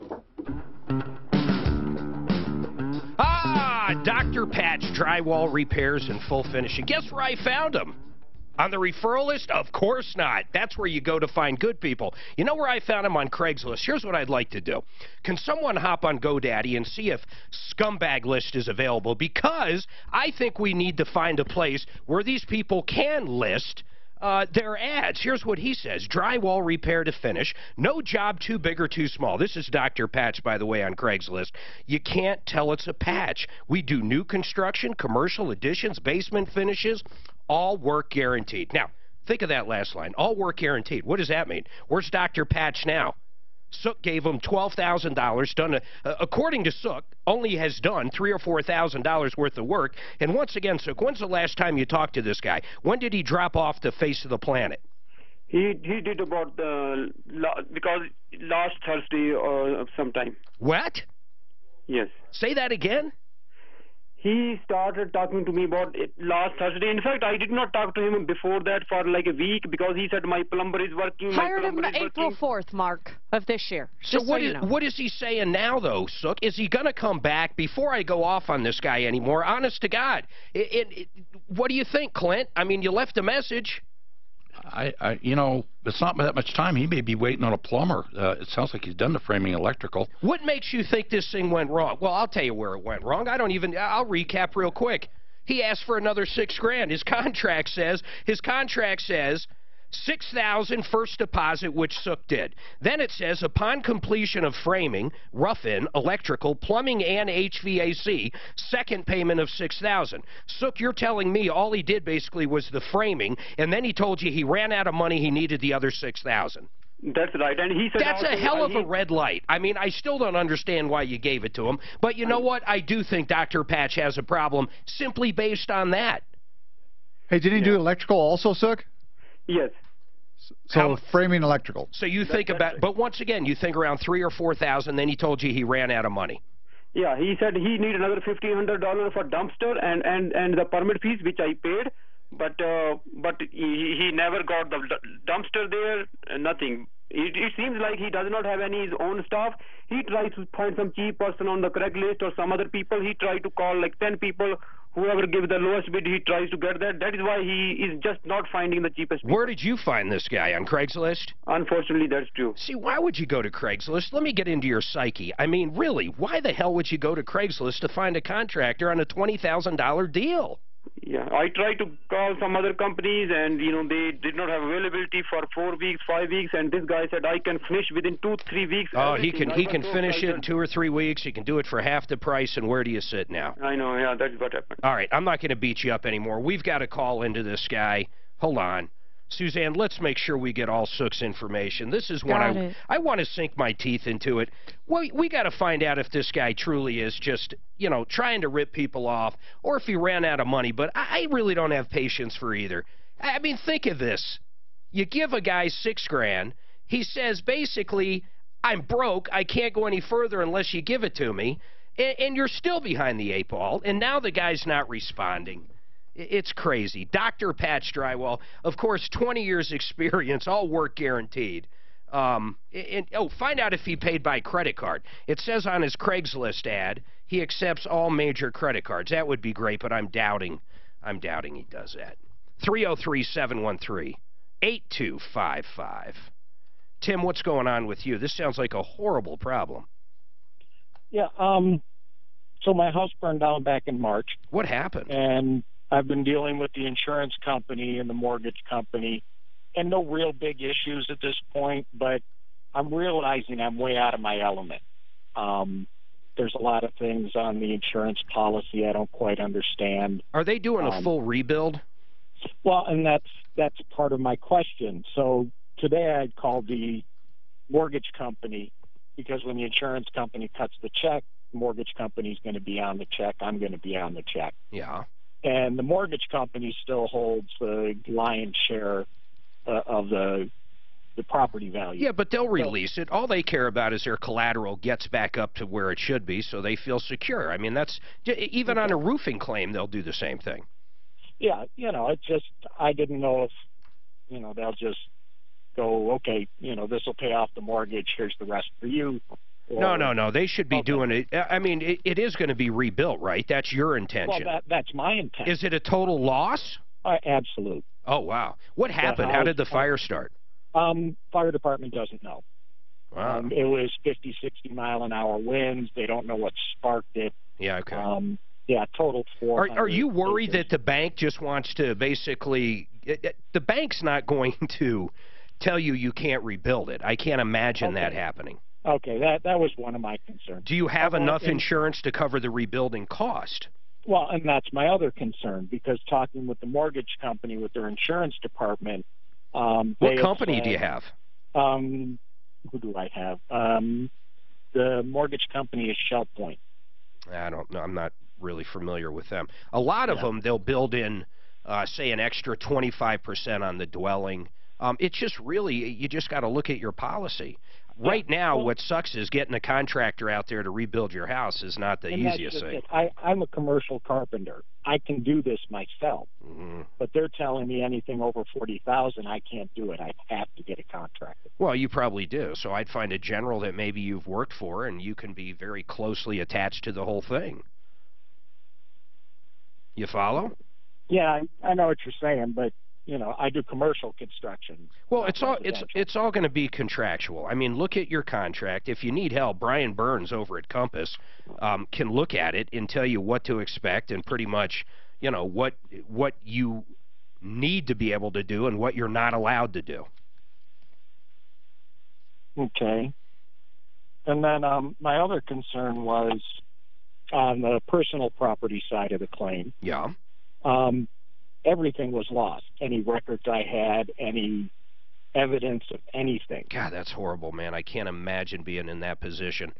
[SPEAKER 8] Dr. Patch Drywall Repairs and Full Finishing. Guess where I found him? On the referral list? Of course not. That's where you go to find good people. You know where I found him? On Craigslist. Here's what I'd like to do. Can someone hop on GoDaddy and see if Scumbag List is available? Because I think we need to find a place where these people can list their ads. Here's what he says. Drywall repair to finish. No job too big or too small. This is Dr. Patch, by the way, on Craigslist. You can't tell it's a patch. We do new construction, commercial additions, basement finishes, all work guaranteed. Now, think of that last line. All work guaranteed. What does that mean? Where's Dr. Patch now? Sook gave him $12,000, done according to Sook, only has done $3,000 or $4,000 worth of work. And once again, Sook, when's the last time you talked to this guy? When did he drop off the face of the planet?
[SPEAKER 11] He did about because last Thursday or sometime.
[SPEAKER 8] What?
[SPEAKER 11] Yes.
[SPEAKER 8] Say that again?
[SPEAKER 11] He started talking to me about it last Thursday. In fact, I did not talk to him before that for like a week because he said my plumber is working.
[SPEAKER 10] Hired him April 4th, Mark, of this year.
[SPEAKER 8] So what is he saying now, though, Sook? Is he going to come back? Before I go off on this guy anymore, honest to God, what do you think, Clint? I mean, you left a message.
[SPEAKER 21] You know, it's not that much time. He may be waiting on a plumber. It sounds like he's done the framing electrical.
[SPEAKER 8] What makes you think this thing went wrong? Well, I'll tell you where it went wrong. I'll recap real quick. He asked for another $6,000. His contract says $6,000 first deposit, which Sook did. Then it says, upon completion of framing, rough-in, electrical, plumbing, and HVAC, second payment of $6,000. Sook, you're telling me all he did basically was the framing, and then he told you he ran out of money, he needed the other $6,000.
[SPEAKER 11] That's right, and he said
[SPEAKER 8] that's a hell of a red light. I mean, I still don't understand why you gave it to him, but you know what? I do think Dr. Patch has a problem simply based on that.
[SPEAKER 12] Hey, did he do electrical also, Sook?
[SPEAKER 11] Yes.
[SPEAKER 12] So framing electrical.
[SPEAKER 8] So you think about, but once again, you think around $3,000 or $4,000. Then he told you he ran out of money.
[SPEAKER 11] Yeah, he said he needed another $1,500 for dumpster and the permit fees, which I paid. But he never got the dumpster there. Nothing. It seems like he does not have any his own staff. He tries to find some cheap person on the Craigslist or some other people. He tried to call like 10 people. Whoever gives the lowest bid, he tries to get that. That is why he is just not finding the cheapest people.
[SPEAKER 8] Where did you find this guy? On Craigslist?
[SPEAKER 11] Unfortunately, that's true.
[SPEAKER 8] See, why would you go to Craigslist? Let me get into your psyche. I mean, really, why the hell would you go to Craigslist to find a contractor on a $20,000 deal?
[SPEAKER 11] Yeah, I tried to call some other companies, and they did not have availability for 4 weeks, 5 weeks, and this guy said I can finish within 2-3 weeks.
[SPEAKER 8] Oh, he can finish it in 2 or 3 weeks. He can do it for half the price. And where do you sit now?
[SPEAKER 11] I know, yeah, that's what happened.
[SPEAKER 8] All right, I'm not going to beat you up anymore. We've got to call into this guy. Hold on. Suzanne, let's make sure we get all Sook's information. This is what I want to sink my teeth into it. We got to find out if this guy truly is just, trying to rip people off or if he ran out of money. But I really don't have patience for either. I mean, think of this. You give a guy $6,000. He says, basically, I'm broke. I can't go any further unless you give it to me. And you're still behind the 8 ball. And now the guy's not responding. It's crazy. Dr. Patch Drywall, of course, 20 years experience, all work guaranteed. Find out if he paid by credit card. It says on his Craigslist ad he accepts all major credit cards. That would be great, but I'm doubting he does that. 303-713-8255. Tim, what's going on with you? This sounds like a horrible problem.
[SPEAKER 14] Yeah, so my house burned down back in March.
[SPEAKER 8] What happened?
[SPEAKER 14] And I've been dealing with the insurance company and the mortgage company, and no real big issues at this point, but I'm realizing I'm way out of my element. There's a lot of things on the insurance policy I don't quite understand.
[SPEAKER 8] Are they doing a full rebuild?
[SPEAKER 14] Well, and that's part of my question. So today I called the mortgage company because when the insurance company cuts the check, the mortgage company's going to be on the check. I'm going to be on the check.
[SPEAKER 8] Yeah.
[SPEAKER 14] And the mortgage company still holds the lion's share of the property value.
[SPEAKER 8] Yeah, but they'll release it. All they care about is their collateral gets back up to where it should be, so they feel secure. I mean, that's even on a roofing claim, they'll do the same thing.
[SPEAKER 14] Yeah, it's just, I didn't know if, they'll just go, okay, this will pay off the mortgage, here's the rest for you.
[SPEAKER 8] No. They should be doing it. I mean, it is going to be rebuilt, right? That's your intention.
[SPEAKER 14] Well, that's my intent.
[SPEAKER 8] Is it a total loss?
[SPEAKER 14] Absolute.
[SPEAKER 8] Oh, wow. What happened? How did the fire start?
[SPEAKER 14] Fire department doesn't know.
[SPEAKER 8] Wow.
[SPEAKER 14] It was 50, 60 mile an hour winds. They don't know what sparked it.
[SPEAKER 8] Yeah, okay.
[SPEAKER 14] Yeah, total 400.
[SPEAKER 8] Are you worried that the bank just wants to basically... The bank's not going to tell you can't rebuild it. I can't imagine that happening.
[SPEAKER 14] Okay, that was one of my concerns.
[SPEAKER 8] Do you have enough insurance to cover the rebuilding cost?
[SPEAKER 14] Well, and that's my other concern, because talking with the mortgage company, with their insurance department...
[SPEAKER 8] what company do you have?
[SPEAKER 14] Who do I have? The mortgage company is Shell Point.
[SPEAKER 8] I don't know. I'm not really familiar with them. A lot of them, they'll build in, say, an extra 25% on the dwelling. It's just really, you just got to look at your policy. Right now, what sucks is getting a contractor out there to rebuild your house is not the easiest thing.
[SPEAKER 14] I'm a commercial carpenter. I can do this myself. But they're telling me anything over $40,000, I can't do it. I have to get a contractor.
[SPEAKER 8] Well, you probably do. So I'd find a general that maybe you've worked for, and you can be very closely attached to the whole thing. You follow?
[SPEAKER 14] Yeah, I know what you're saying, but I do commercial construction.
[SPEAKER 8] Well, it's all going to be contractual. I mean, look at your contract. If you need help, Brian Burns over at Compass can look at it and tell you what to expect and pretty much, what you need to be able to do and what you're not allowed to do.
[SPEAKER 14] Okay. And then my other concern was on the personal property side of the claim.
[SPEAKER 8] Yeah.
[SPEAKER 14] Everything was lost. Any records I had, any evidence of anything.
[SPEAKER 8] God, that's horrible, man. I can't imagine being in that position.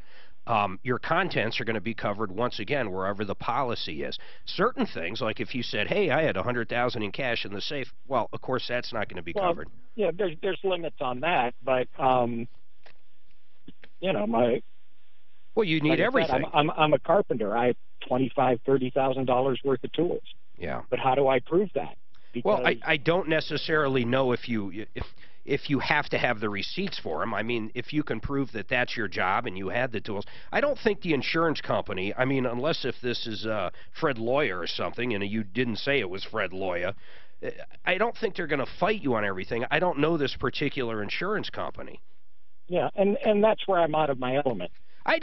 [SPEAKER 8] Your contents are going to be covered once again wherever the policy is. Certain things, like if you said, hey, I had $100,000 in cash in the safe, well, of course, that's not going to be covered.
[SPEAKER 14] Yeah, there's limits on that, but, my...
[SPEAKER 8] Well, you need everything.
[SPEAKER 14] I'm a carpenter. I have $25,000, $30,000 worth of tools.
[SPEAKER 8] Yeah.
[SPEAKER 14] But how do I prove that?
[SPEAKER 8] Well, I don't necessarily know if you have to have the receipts for them. I mean, if you can prove that that's your job and you had the tools. I don't think the insurance company, I mean, unless if this is Fred Loya or something, and you didn't say it was Fred Loya, I don't think they're going to fight you on everything. I don't know this particular insurance company.
[SPEAKER 14] Yeah, and that's where I'm out of my element.
[SPEAKER 8] I'd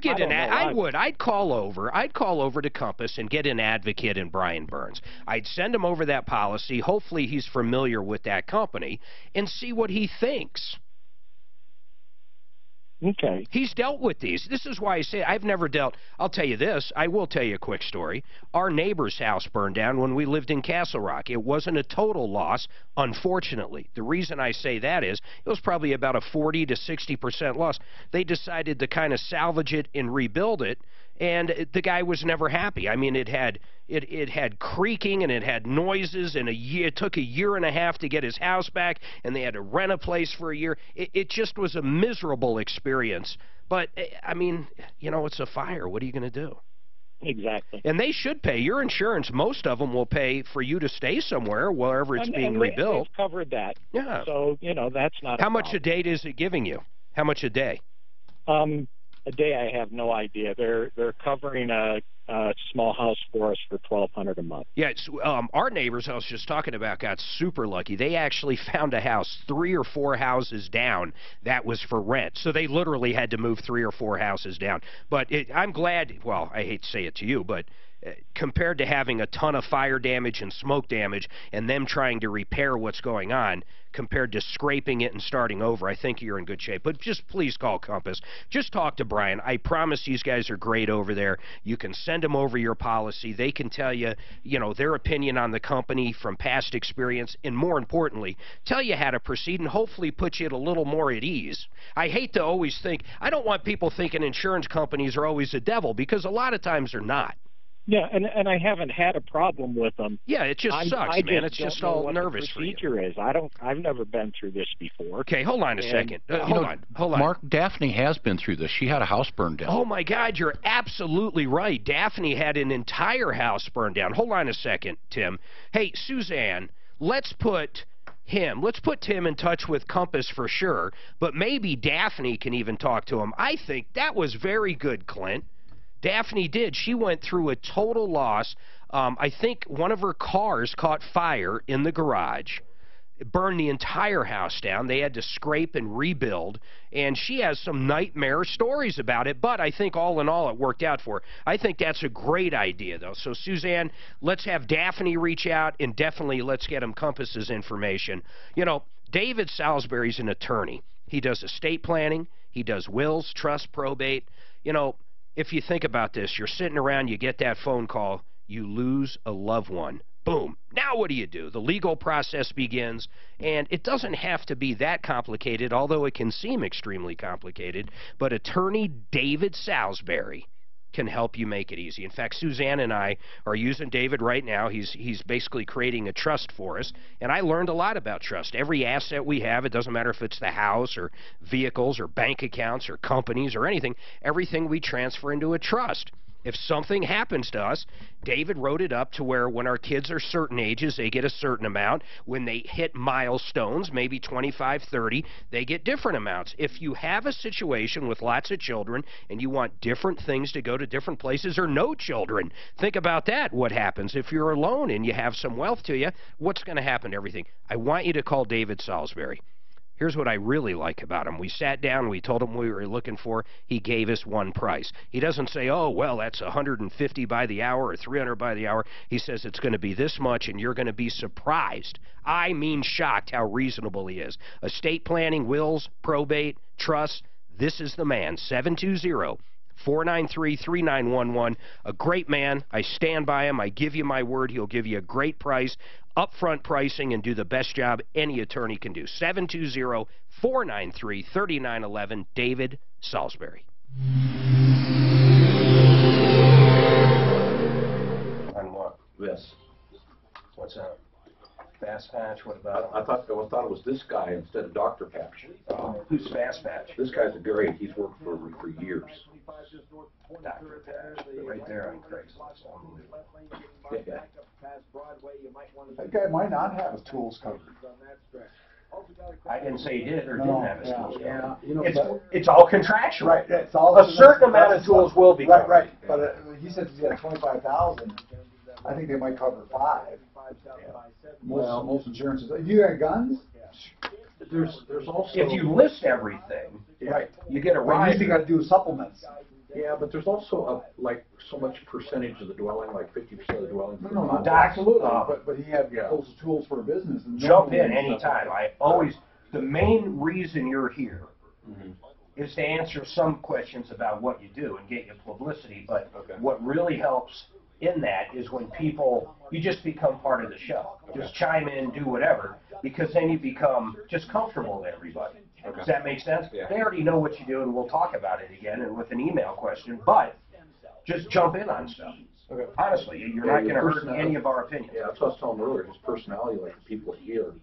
[SPEAKER 8] call over to Compass and get an advocate in Brian Burns. I'd send him over that policy. Hopefully he's familiar with that company and see what he thinks.
[SPEAKER 14] Okay.
[SPEAKER 8] He's dealt with these. This is why I say I've never dealt. I'll tell you this. I will tell you a quick story. Our neighbor's house burned down when we lived in Castle Rock. It wasn't a total loss, unfortunately. The reason I say that is it was probably about a 40 to 60% loss. They decided to kind of salvage it and rebuild it, and the guy was never happy. I mean, it had creaking and it had noises, and it took a year and a half to get his house back, and they had to rent a place for a year. It just was a miserable experience. But, I mean, it's a fire. What are you going to do?
[SPEAKER 14] Exactly.
[SPEAKER 8] And they should pay. Your insurance, most of them will pay for you to stay somewhere, wherever it's being rebuilt.
[SPEAKER 14] They've covered that.
[SPEAKER 8] Yeah.
[SPEAKER 14] So, that's not
[SPEAKER 8] How much a day is it giving you? How much a day?
[SPEAKER 14] A day, I have no idea. They're covering a small house for us for $1,200 a month.
[SPEAKER 8] Yeah, our neighbors I was just talking about got super lucky. They actually found a house 3 or 4 houses down that was for rent. So they literally had to move 3 or 4 houses down. But I'm glad. Well, I hate to say it to you, but compared to having a ton of fire damage and smoke damage and them trying to repair what's going on, compared to scraping it and starting over, I think you're in good shape. But just please call Compass. Just talk to Brian. I promise these guys are great over there. You can send them over your policy. They can tell you, their opinion on the company from past experience, and more importantly, tell you how to proceed and hopefully put you at a little more at ease. I hate to always think, I don't want people thinking insurance companies are always the devil, because a lot of times they're not.
[SPEAKER 14] Yeah, and I haven't had a problem with them.
[SPEAKER 8] Yeah, it just sucks, man. It's just all nervous for you.
[SPEAKER 14] Procedure is. I've never been through this before.
[SPEAKER 8] Okay, hold on a second. Hold on.
[SPEAKER 21] Mark, Daphne has been through this. She had a house burned down.
[SPEAKER 8] Oh my God, you're absolutely right. Daphne had an entire house burned down. Hold on a second, Tim. Hey, Suzanne, let's put Tim in touch with Compass for sure, but maybe Daphne can even talk to him. I think that was very good, Clint. Daphne did. She went through a total loss. I think one of her cars caught fire in the garage. It burned the entire house down. They had to scrape and rebuild. And she has some nightmare stories about it. But I think all in all, it worked out for her. I think that's a great idea, though. So, Suzanne, let's have Daphne reach out. And definitely let's get him Compass's information. You know, David Salisbury's an attorney. He does estate planning. He does wills, trust, probate. You know, if you think about this, you're sitting around, you get that phone call, you lose a loved one. Boom. Now what do? The legal process begins, and it doesn't have to be that complicated, although it can seem extremely complicated, but attorney David Salisbury can help you make it easy. In fact, Suzanne and I are using David right now. He's basically creating a trust for us, and I learned a lot about trust. Every asset we have, it doesn't matter if it's the house or vehicles or bank accounts or companies or anything, everything we transfer into a trust. If something happens to us, David wrote it up to where when our kids are certain ages, they get a certain amount. When they hit milestones, maybe 25, 30, they get different amounts. If you have a situation with lots of children and you want different things to go to different places or no children, think about that. What happens if you're alone and you have some wealth to you? What's going to happen to everything? I want you to call David Salisbury. Here's what I really like about him. We sat down, we told him what we were looking for. He gave us one price. He doesn't say, oh, well, that's $150 by the hour or $300 by the hour. He says it's going to be this much, and you're going to be surprised. I mean shocked how reasonable he is. Estate planning, wills, probate, trusts, this is the man. 720-493-3911. A great man. I stand by him. I give you my word. He'll give you a great price, upfront pricing, and do the best job any attorney can do. 720-493-3911. David Salisbury.
[SPEAKER 4] On what? This. What's that? Fast Patch? What about?
[SPEAKER 1] I thought it was this guy instead of Dr. Patch.
[SPEAKER 4] Who's Fast Patch?
[SPEAKER 1] This guy's great. He's worked for years.
[SPEAKER 4] Dr. Patch. Right there on Craigslist.
[SPEAKER 1] Yeah.
[SPEAKER 12] That guy might not have his tools covered.
[SPEAKER 4] I didn't say he did or didn't have his tools covered.
[SPEAKER 1] Yeah, you know,
[SPEAKER 4] it's all contractual.
[SPEAKER 12] Right. It's all
[SPEAKER 4] a certain amount of tools will be covered.
[SPEAKER 12] Right. But he said he's got 25,000. I think they might cover 5. Most insurances. Do you got guns?
[SPEAKER 1] There's also,
[SPEAKER 4] if you list everything,
[SPEAKER 12] right,
[SPEAKER 4] you get a ride.
[SPEAKER 12] You got to do supplements.
[SPEAKER 1] Yeah, but there's also like so much percentage of the dwelling, like 50% of the dwelling.
[SPEAKER 12] No, absolutely. But he had those tools for a business. And
[SPEAKER 4] jump in anytime. The main reason you're here is to answer some questions about what you do and get you publicity. But what really helps in that is when you just become part of the show. Just chime in, do whatever, because then you become just comfortable with everybody. Does that make sense? Yeah. They already know what you do, and we'll talk about it again and with an email question, but just jump in on stuff. Honestly, you're not going to hurt any of our opinions.
[SPEAKER 1] Yeah, that's what I was telling him earlier. His personality, like the people here,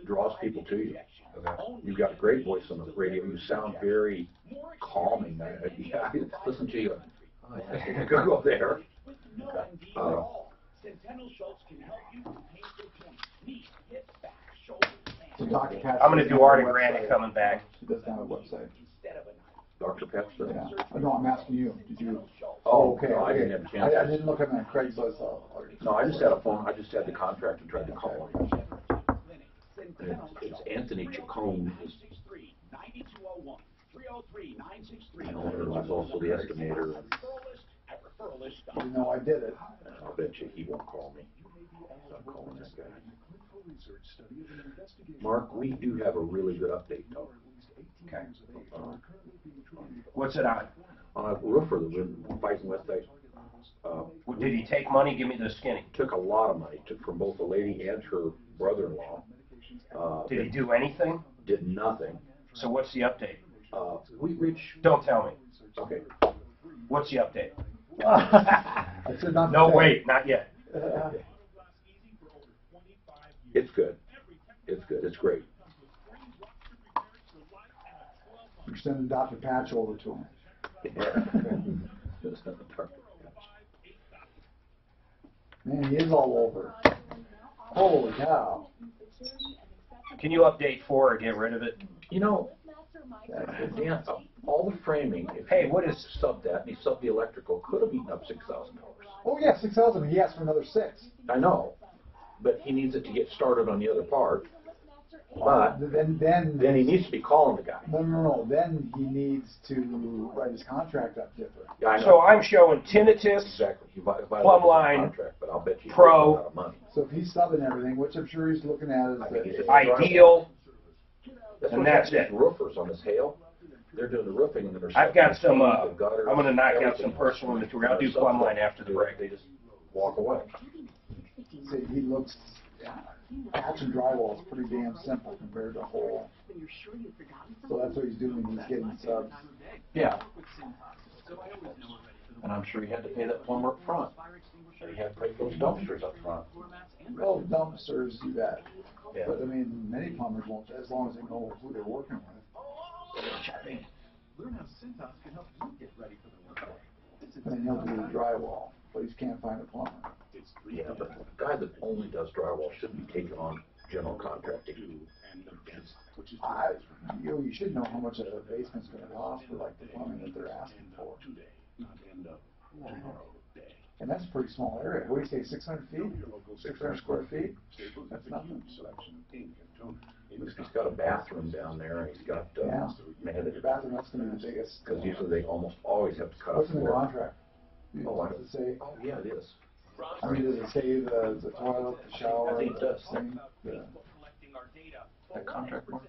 [SPEAKER 1] draws people to you. You've got a great voice on the radio. You sound very calming. I listen to you. I could go there.
[SPEAKER 4] I'm going to do Artie Granite coming back.
[SPEAKER 12] He does have a website.
[SPEAKER 1] Dr. Pepsi?
[SPEAKER 12] Yeah. No, I'm asking you. Did you? Oh, okay.
[SPEAKER 1] No, I didn't have a chance.
[SPEAKER 12] I didn't look at my Craigslist.
[SPEAKER 1] No, I just had a phone. I just had the contract and tried to call him. It's Anthony Chacon. I know there was also the estimator.
[SPEAKER 12] You know, I did it.
[SPEAKER 1] I'll bet you he won't call me. I'm calling this guy. Mark, we do have a really good update, though.
[SPEAKER 4] Okay. What's it on?
[SPEAKER 1] On a roofer that we're fighting with.
[SPEAKER 4] Did he take money? Give me the skinny.
[SPEAKER 1] Took a lot of money. Took from both the lady and her brother-in-law.
[SPEAKER 4] Did he do anything?
[SPEAKER 1] Did nothing.
[SPEAKER 4] So what's the update?
[SPEAKER 1] We reached.
[SPEAKER 4] Don't tell me.
[SPEAKER 1] Okay.
[SPEAKER 4] What's the update?
[SPEAKER 12] I said not
[SPEAKER 4] No,
[SPEAKER 12] today.
[SPEAKER 4] wait, not yet.
[SPEAKER 1] It's good. It's good. It's great.
[SPEAKER 12] We're sending Dr. Patch over to him. Man, he is all over. Holy cow.
[SPEAKER 4] Can you update 4 or get rid of it?
[SPEAKER 1] You know, Dan, all the framing, if
[SPEAKER 4] Hey,
[SPEAKER 1] he
[SPEAKER 4] what is
[SPEAKER 1] subbed that and he subbed the electrical, could have eaten up $6,000.
[SPEAKER 12] Oh yeah, 6,000. He asked for another 6.
[SPEAKER 1] I know, but he needs it to get started on the other part. But
[SPEAKER 12] then
[SPEAKER 1] he needs to be calling the guy.
[SPEAKER 12] No. Then he needs to write his contract up different.
[SPEAKER 1] Yeah, I know.
[SPEAKER 4] So I'm showing tinnitus,
[SPEAKER 1] Exactly. He violated
[SPEAKER 4] plumb
[SPEAKER 1] his
[SPEAKER 4] line,
[SPEAKER 1] contract, but I'll bet you
[SPEAKER 4] pro,
[SPEAKER 1] he's a lot of money.
[SPEAKER 12] So if he's subbing everything, which I'm sure he's looking at is
[SPEAKER 4] ideal,
[SPEAKER 1] That's
[SPEAKER 4] and
[SPEAKER 1] what
[SPEAKER 4] that's
[SPEAKER 1] happens
[SPEAKER 4] it.
[SPEAKER 1] with roofers on this hail. They're doing the roofing and then they're.
[SPEAKER 4] I've got some,
[SPEAKER 1] the gutters,
[SPEAKER 4] I'm going to knock out
[SPEAKER 1] everything.
[SPEAKER 4] some personal inventory. I'll do plumb line after the break.
[SPEAKER 1] They just walk away.
[SPEAKER 12] See, he looks. Patch and drywall is pretty damn simple compared to whole. So that's what he's doing. He's getting subs.
[SPEAKER 1] Yeah. And I'm sure he had to pay that plumber up front. And he had to pay for those dumpsters up front.
[SPEAKER 12] Well, dumpsters do that.
[SPEAKER 1] Yeah.
[SPEAKER 12] But I mean, many plumbers won't, as long as they know who they're working with.
[SPEAKER 2] Learn how Cintas can help you get ready for the workday.
[SPEAKER 12] And then he'll do the drywall, but he can't find a plumber.
[SPEAKER 1] Yeah, but a guy that only does drywall shouldn't be taking on general contracting.
[SPEAKER 12] You should know how much a basement's going to cost for like the plumbing that they're asking for. And that's a pretty small area. What do you say, 600 feet? 600 square feet? That's nothing.
[SPEAKER 1] He's got a bathroom down there, and he's got,
[SPEAKER 12] Yeah.
[SPEAKER 1] man,
[SPEAKER 12] The bathroom, that's going to be the biggest.
[SPEAKER 1] because usually they almost always have to cut
[SPEAKER 12] What's
[SPEAKER 1] a
[SPEAKER 12] in the
[SPEAKER 1] floor.
[SPEAKER 12] contract?
[SPEAKER 1] Oh, I
[SPEAKER 12] Does it say?
[SPEAKER 1] Oh, yeah, it is.
[SPEAKER 12] I mean, does it say the toilet, the shower?
[SPEAKER 1] I think it
[SPEAKER 12] the
[SPEAKER 1] does.
[SPEAKER 12] sink, the-
[SPEAKER 1] That contract one?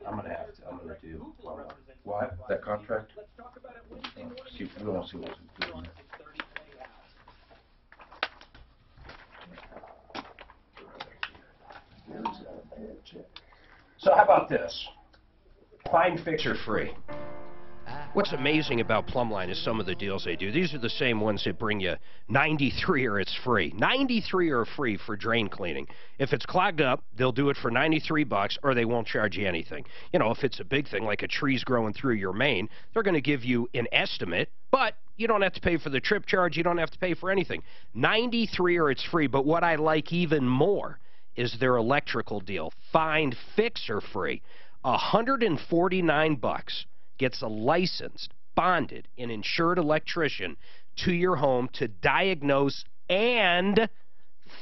[SPEAKER 4] I'm going to do plumb line.
[SPEAKER 1] What? That contract? See, we want to see what's included.
[SPEAKER 4] So how about this? Find, fix, or free.
[SPEAKER 8] What's amazing about Plumline is some of the deals they do. These are the same ones that bring you 93 or it's free. 93 or free for drain cleaning. If it's clogged up, they'll do it for $93 or they won't charge you anything. You know, if it's a big thing like a tree's growing through your main, they're going to give you an estimate, but you don't have to pay for the trip charge. You don't have to pay for anything. 93 or it's free, but what I like even more is their electrical deal. Find, fix, or free. $149 gets a licensed, bonded, and insured electrician to your home to diagnose and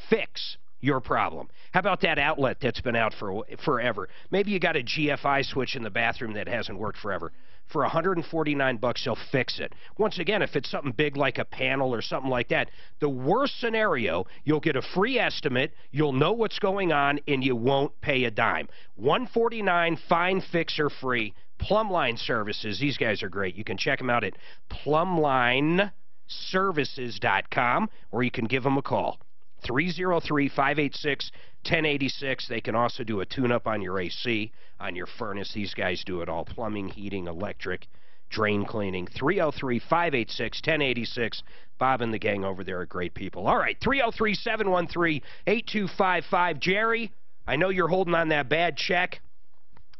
[SPEAKER 8] fix your problem. How about that outlet that's been out for forever? Maybe you got a GFI switch in the bathroom that hasn't worked forever. For $149, they'll fix it. Once again, if it's something big like a panel or something like that, the worst scenario, you'll get a free estimate, you'll know what's going on, and you won't pay a dime. $149, find, fix, or free. Plumline Services, these guys are great. You can check them out at plumlineservices.com, or you can give them a call. 303-586-1086. They can also do a tune-up on your AC, on your furnace. These guys do it all. Plumbing, heating, electric, drain cleaning. 303-586-1086. Bob and the gang over there are great people. All right, 303-713-8255. Jerry, I know you're holding on that bad check.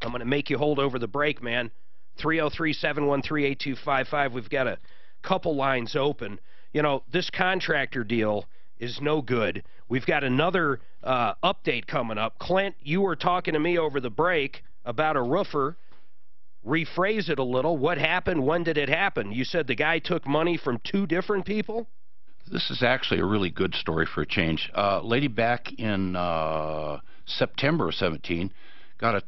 [SPEAKER 8] I'm going to make you hold over the break, man. 303-713-8255. We've got a couple lines open. You know, this contractor deal is no good. We've got another update coming up. Clint, you were talking to me over the break about a roofer. Rephrase it a little. What happened? When did it happen? You said the guy took money from 2 different people?
[SPEAKER 21] This is actually a really good story for a change. Lady back in September of 17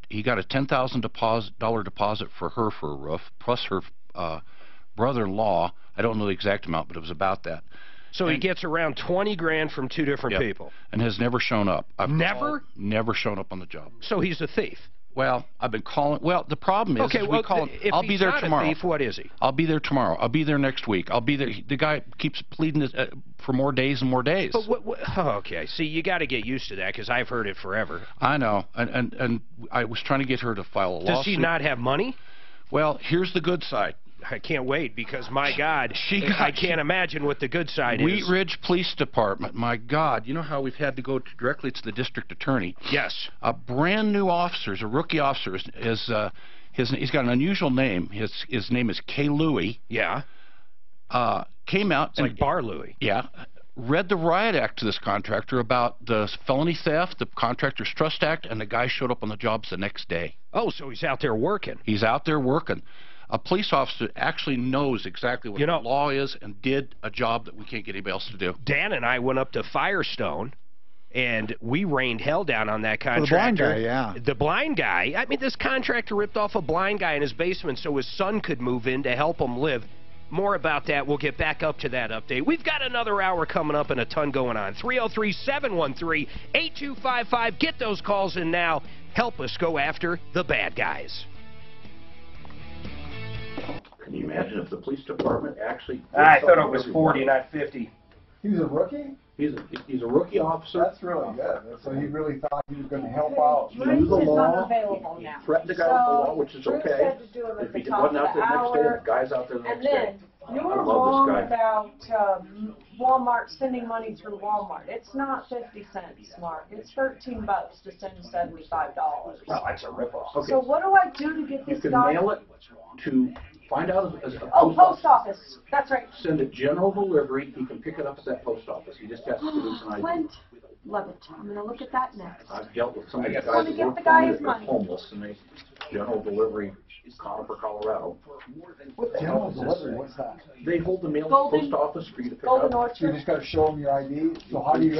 [SPEAKER 21] he got a $10,000 deposit for her for a roof, plus her brother-in-law. I don't know the exact amount, but it was about that.
[SPEAKER 8] So he gets around 20 grand from 2 different people.
[SPEAKER 21] And has never shown up.
[SPEAKER 8] Never?
[SPEAKER 21] Never shown up on the job.
[SPEAKER 8] So he's a thief.
[SPEAKER 21] Well, I've been calling. Well, the problem is,
[SPEAKER 8] okay,
[SPEAKER 21] is
[SPEAKER 8] well,
[SPEAKER 21] we call him.
[SPEAKER 8] if
[SPEAKER 21] I'll be there tomorrow.
[SPEAKER 8] A thief, what is he?
[SPEAKER 21] I'll be there tomorrow. I'll be there next week. I'll be there. The guy keeps pleading this, for more days and more days.
[SPEAKER 8] But okay, see, you got to get used to that because I've heard it forever.
[SPEAKER 21] I know, and I was trying to get her to file a lawsuit.
[SPEAKER 8] Does he not have money?
[SPEAKER 21] Well, here's the good side.
[SPEAKER 8] I can't wait because, my God, I can't imagine what the good side is.
[SPEAKER 21] Wheat Ridge Police Department, my God. You know how we've had to go directly to the district attorney?
[SPEAKER 8] Yes.
[SPEAKER 21] A brand new officer, a rookie officer, he's got an unusual name. His name is K. Louie.
[SPEAKER 8] Yeah.
[SPEAKER 21] Came out.
[SPEAKER 8] It's like Bar Louie.
[SPEAKER 21] Yeah. Read the riot act to this contractor about the felony theft, the Contractors Trust Act, and the guy showed up on the jobs the next day.
[SPEAKER 8] Oh, so he's out there working.
[SPEAKER 21] He's out there working. A police officer actually knows exactly what the law is and did a job that we can't get anybody else to do.
[SPEAKER 8] Dan and I went up to Firestone, and we rained hell down on that contractor.
[SPEAKER 12] The blind guy, yeah.
[SPEAKER 8] The blind guy. I mean, this contractor ripped off a blind guy in his basement so his son could move in to help him live. More about that. We'll get back up to that update. We've got another hour coming up and a ton going on. 303-713-8255. Get those calls in now. Help us go after the bad guys.
[SPEAKER 1] Can you imagine if the police department actually...
[SPEAKER 4] I thought it was 40, not 50.
[SPEAKER 12] He's a rookie?
[SPEAKER 1] He's a rookie officer.
[SPEAKER 12] That's really good. So he really thought he was going to help out.
[SPEAKER 17] Bruce is unavailable now.
[SPEAKER 1] Threatened the guy with the law, which is
[SPEAKER 17] Bruce
[SPEAKER 1] okay.
[SPEAKER 17] had to do him at
[SPEAKER 1] If
[SPEAKER 17] the
[SPEAKER 1] he
[SPEAKER 17] top
[SPEAKER 1] wasn't
[SPEAKER 17] of
[SPEAKER 1] out
[SPEAKER 17] the
[SPEAKER 1] there the next day,
[SPEAKER 17] hour.
[SPEAKER 1] the guy's out there the
[SPEAKER 17] And
[SPEAKER 1] next day.
[SPEAKER 17] then, you
[SPEAKER 1] I
[SPEAKER 17] were
[SPEAKER 1] love
[SPEAKER 17] wrong
[SPEAKER 1] this guy.
[SPEAKER 17] about Walmart sending money through Walmart. It's not 50 cents, Mark. It's $13 to send $75.
[SPEAKER 4] Oh, that's a ripoff.
[SPEAKER 1] Okay.
[SPEAKER 17] So what do I do to get
[SPEAKER 1] You
[SPEAKER 17] this
[SPEAKER 1] can
[SPEAKER 17] guy?
[SPEAKER 1] mail it to... Find out as a
[SPEAKER 17] Post office. That's right.
[SPEAKER 1] Send it general delivery. He can pick it up at that post office. He just has to give us an ID.
[SPEAKER 17] Clint, love it. I'm going to look at that next.
[SPEAKER 1] I've dealt with some of the guys
[SPEAKER 17] Want to
[SPEAKER 1] that
[SPEAKER 17] get
[SPEAKER 1] work
[SPEAKER 17] the
[SPEAKER 1] for
[SPEAKER 17] guy
[SPEAKER 1] me
[SPEAKER 17] his
[SPEAKER 1] that are
[SPEAKER 17] money.
[SPEAKER 1] homeless, and they general delivery, Conifer, Colorado.
[SPEAKER 12] What the hell is delivery? What's that?
[SPEAKER 1] They hold the mail
[SPEAKER 17] Golden-
[SPEAKER 1] at the post office for you to pick
[SPEAKER 17] Golden
[SPEAKER 1] up.
[SPEAKER 17] Orchard.
[SPEAKER 12] So you just got to show them your ID. So how do you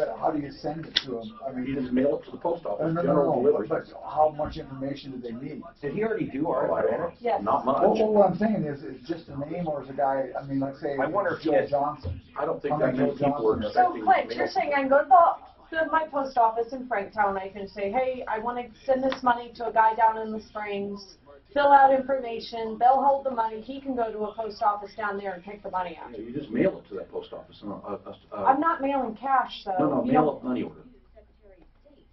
[SPEAKER 12] send it to them? I mean,
[SPEAKER 1] You just mail it to the post office, general
[SPEAKER 12] no.
[SPEAKER 1] delivery.
[SPEAKER 12] But how much information do they need?
[SPEAKER 4] Did he already do our advantage?
[SPEAKER 17] Yes.
[SPEAKER 1] Not much.
[SPEAKER 12] Well, what I'm saying is just a name, or is a guy? I mean, let's say
[SPEAKER 4] I wonder if he
[SPEAKER 12] Joe
[SPEAKER 4] has-
[SPEAKER 12] Johnson.
[SPEAKER 1] I don't think
[SPEAKER 12] How
[SPEAKER 1] that
[SPEAKER 12] many
[SPEAKER 1] many
[SPEAKER 12] Joe
[SPEAKER 1] people are
[SPEAKER 12] Johnsons?
[SPEAKER 17] So,
[SPEAKER 1] expecting
[SPEAKER 17] Clint,
[SPEAKER 1] mail.
[SPEAKER 17] you're saying I can go to my post office in Franktown. I can say, hey, I want to send this money to a guy down in the Springs. Fill out information. They'll hold the money. He can go to a post office down there and take the money out.
[SPEAKER 1] So you just mail it to that post office.
[SPEAKER 17] I'm not mailing cash, though.
[SPEAKER 1] No,
[SPEAKER 17] You
[SPEAKER 1] mail
[SPEAKER 17] know,
[SPEAKER 1] it money order.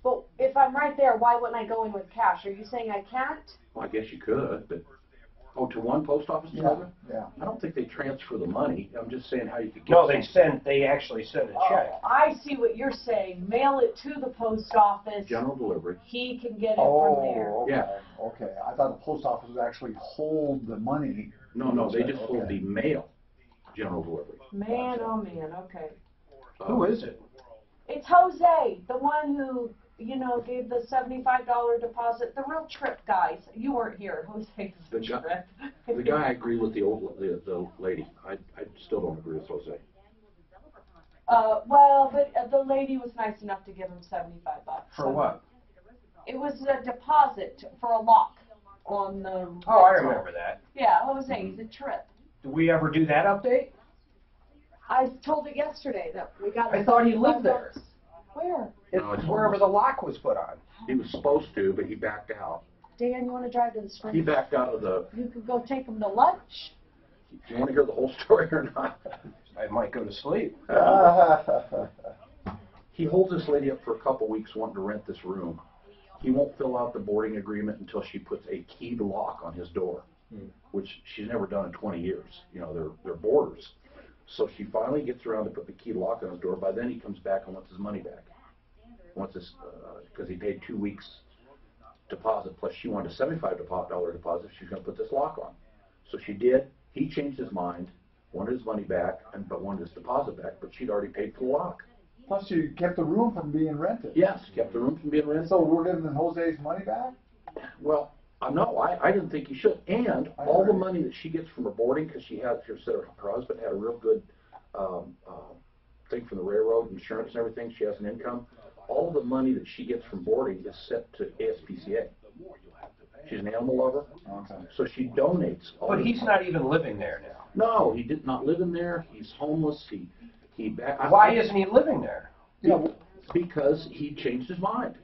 [SPEAKER 17] but if I'm right there, why wouldn't I go in with cash? Are you saying I can't?
[SPEAKER 1] Well, I guess you could, but... Oh, to one post office to another?
[SPEAKER 12] Yeah.
[SPEAKER 1] I don't think they transfer the money. I'm just saying how you could get
[SPEAKER 4] No,
[SPEAKER 1] some.
[SPEAKER 4] they actually send a check.
[SPEAKER 17] Oh, I see what you're saying. Mail it to the post office.
[SPEAKER 1] General delivery.
[SPEAKER 17] He can get it from there.
[SPEAKER 12] Okay.
[SPEAKER 1] Yeah.
[SPEAKER 12] Okay. I thought the post office would actually hold the money.
[SPEAKER 1] No, they just hold the mail. General delivery.
[SPEAKER 17] Man, oh man, okay.
[SPEAKER 1] Who is it?
[SPEAKER 17] It's Jose, the one who, gave the $75 deposit. The real trip guys. You weren't here. Jose's the trip.
[SPEAKER 1] The guy, I agree with the lady. I still don't agree with Jose.
[SPEAKER 17] Well, but the lady was nice enough to give him $75.
[SPEAKER 4] For what?
[SPEAKER 17] It was a deposit for a lock on the...
[SPEAKER 4] Oh, I remember that.
[SPEAKER 17] Yeah, Jose, he's a trip.
[SPEAKER 4] Did we ever do that update?
[SPEAKER 17] I told it yesterday that we got...
[SPEAKER 4] I thought he lived there.
[SPEAKER 17] Where?
[SPEAKER 4] It's wherever the lock was put on.
[SPEAKER 1] He was supposed to, but he backed out.
[SPEAKER 17] Dan, you want to drive to the Springs?
[SPEAKER 1] He backed out of the...
[SPEAKER 17] You could go take him to lunch.
[SPEAKER 1] Do you want to hear the whole story or not?
[SPEAKER 4] I might go to sleep.
[SPEAKER 1] He holds this lady up for a couple weeks wanting to rent this room. He won't fill out the boarding agreement until she puts a keyed lock on his door, which she's never done in 20 years. They're boarders. So she finally gets around to put the keyed lock on his door. By then he comes back and wants his money back. Because he paid 2 weeks deposit, plus she wanted a $75 deposit. She's going to put this lock on. So she did. He changed his mind, wanted his money back, but wanted his deposit back, but she'd already paid for the lock.
[SPEAKER 12] Plus you kept the room from being rented.
[SPEAKER 1] Yes, kept the room from being rented.
[SPEAKER 12] So we're giving Jose's money back?
[SPEAKER 1] Well, no, I didn't think he should. And all the money that she gets from her boarding, because she said her husband had a real good thing from the railroad, insurance and everything. She has an income. All the money that she gets from boarding is sent to ASPCA. She's an animal lover, so she donates.
[SPEAKER 4] But he's not even living there now.
[SPEAKER 1] No, he did not live in there. He's homeless.
[SPEAKER 4] Why isn't he living there?
[SPEAKER 1] Because he changed his mind.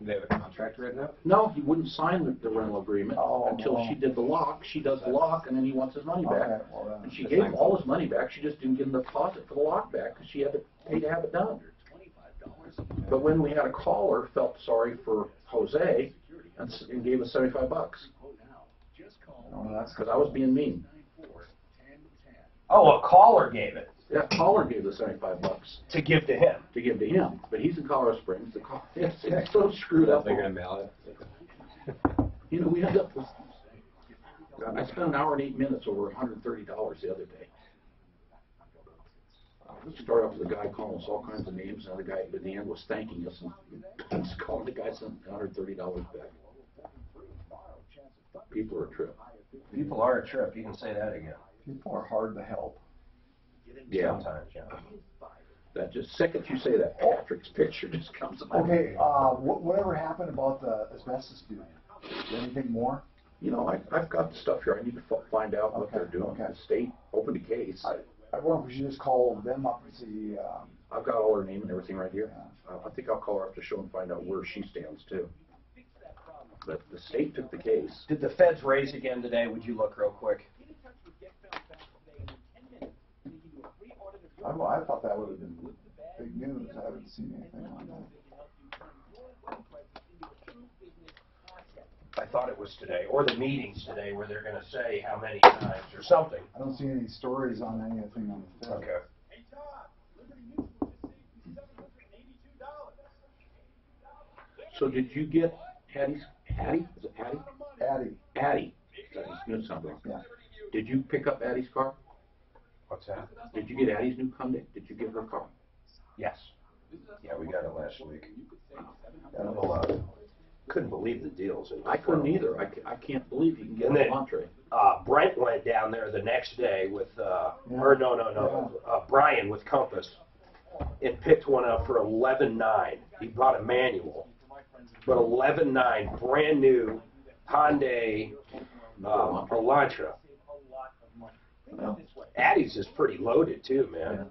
[SPEAKER 4] They have a contract right now?
[SPEAKER 1] No, he wouldn't sign the rental agreement until she did the lock. She does the lock, and then he wants his money back. And she gave him all his money back. She just didn't give him the deposit for the lock back because she had to pay to have it done. But when we had a caller, felt sorry for Jose and gave us $75.
[SPEAKER 12] Oh, that's
[SPEAKER 1] because I was being mean.
[SPEAKER 4] Oh, a caller gave it.
[SPEAKER 1] Yeah, caller gave the $75
[SPEAKER 4] to give to him.
[SPEAKER 1] To give to him, but he's in Colorado Springs. It's so screwed up.
[SPEAKER 16] They're gonna mail it.
[SPEAKER 1] You know, we end up with. I spent an hour and 8 minutes over $130 the other day. We started off with a guy calling us all kinds of names, and the guy at the end was thanking us, and just calling the guy sent $130 back. People are a trip.
[SPEAKER 4] People are a trip. You can say that again.
[SPEAKER 12] People are hard to help.
[SPEAKER 1] Yeah.
[SPEAKER 4] Sometimes, yeah.
[SPEAKER 1] That just second you say that, Patrick's picture just comes to my mind.
[SPEAKER 12] Okay, whatever happened about the asbestos building? Anything more?
[SPEAKER 1] You know, I've got the stuff here. I need to find out what they're doing. The state opened a case.
[SPEAKER 12] I wonder if we should just call them up and see.
[SPEAKER 1] I've got all her name and everything right here. I think I'll call her after the show and find out where she stands too. But the state took the case.
[SPEAKER 4] Did the feds raise again today? Would you look real quick?
[SPEAKER 12] I thought that would have been big news. I haven't seen anything on that.
[SPEAKER 4] I thought it was today, or the meetings today, where they're going to say how many times or something.
[SPEAKER 12] I don't see any stories on anything on the Fed.
[SPEAKER 4] Okay.
[SPEAKER 1] So did you get Hattie's? Hattie? Is it Hattie?
[SPEAKER 12] Addie.
[SPEAKER 1] Addie. That's good something.
[SPEAKER 12] Yeah.
[SPEAKER 1] Did you pick up Addie's car?
[SPEAKER 4] What's that?
[SPEAKER 1] Did you get Addie's new Hyundai? Did you give her a car?
[SPEAKER 4] Yes. Yeah, we got it last week. Couldn't believe the deals.
[SPEAKER 1] I couldn't either. I can't believe you can get
[SPEAKER 4] And
[SPEAKER 1] a
[SPEAKER 4] then,
[SPEAKER 1] Elantra.
[SPEAKER 4] Brent went down there the next day with, Brian with Compass, and picked one up for $11,900. He bought a manual, but $11,900, brand new Hyundai Elantra. Well, Addie's is pretty loaded too, man.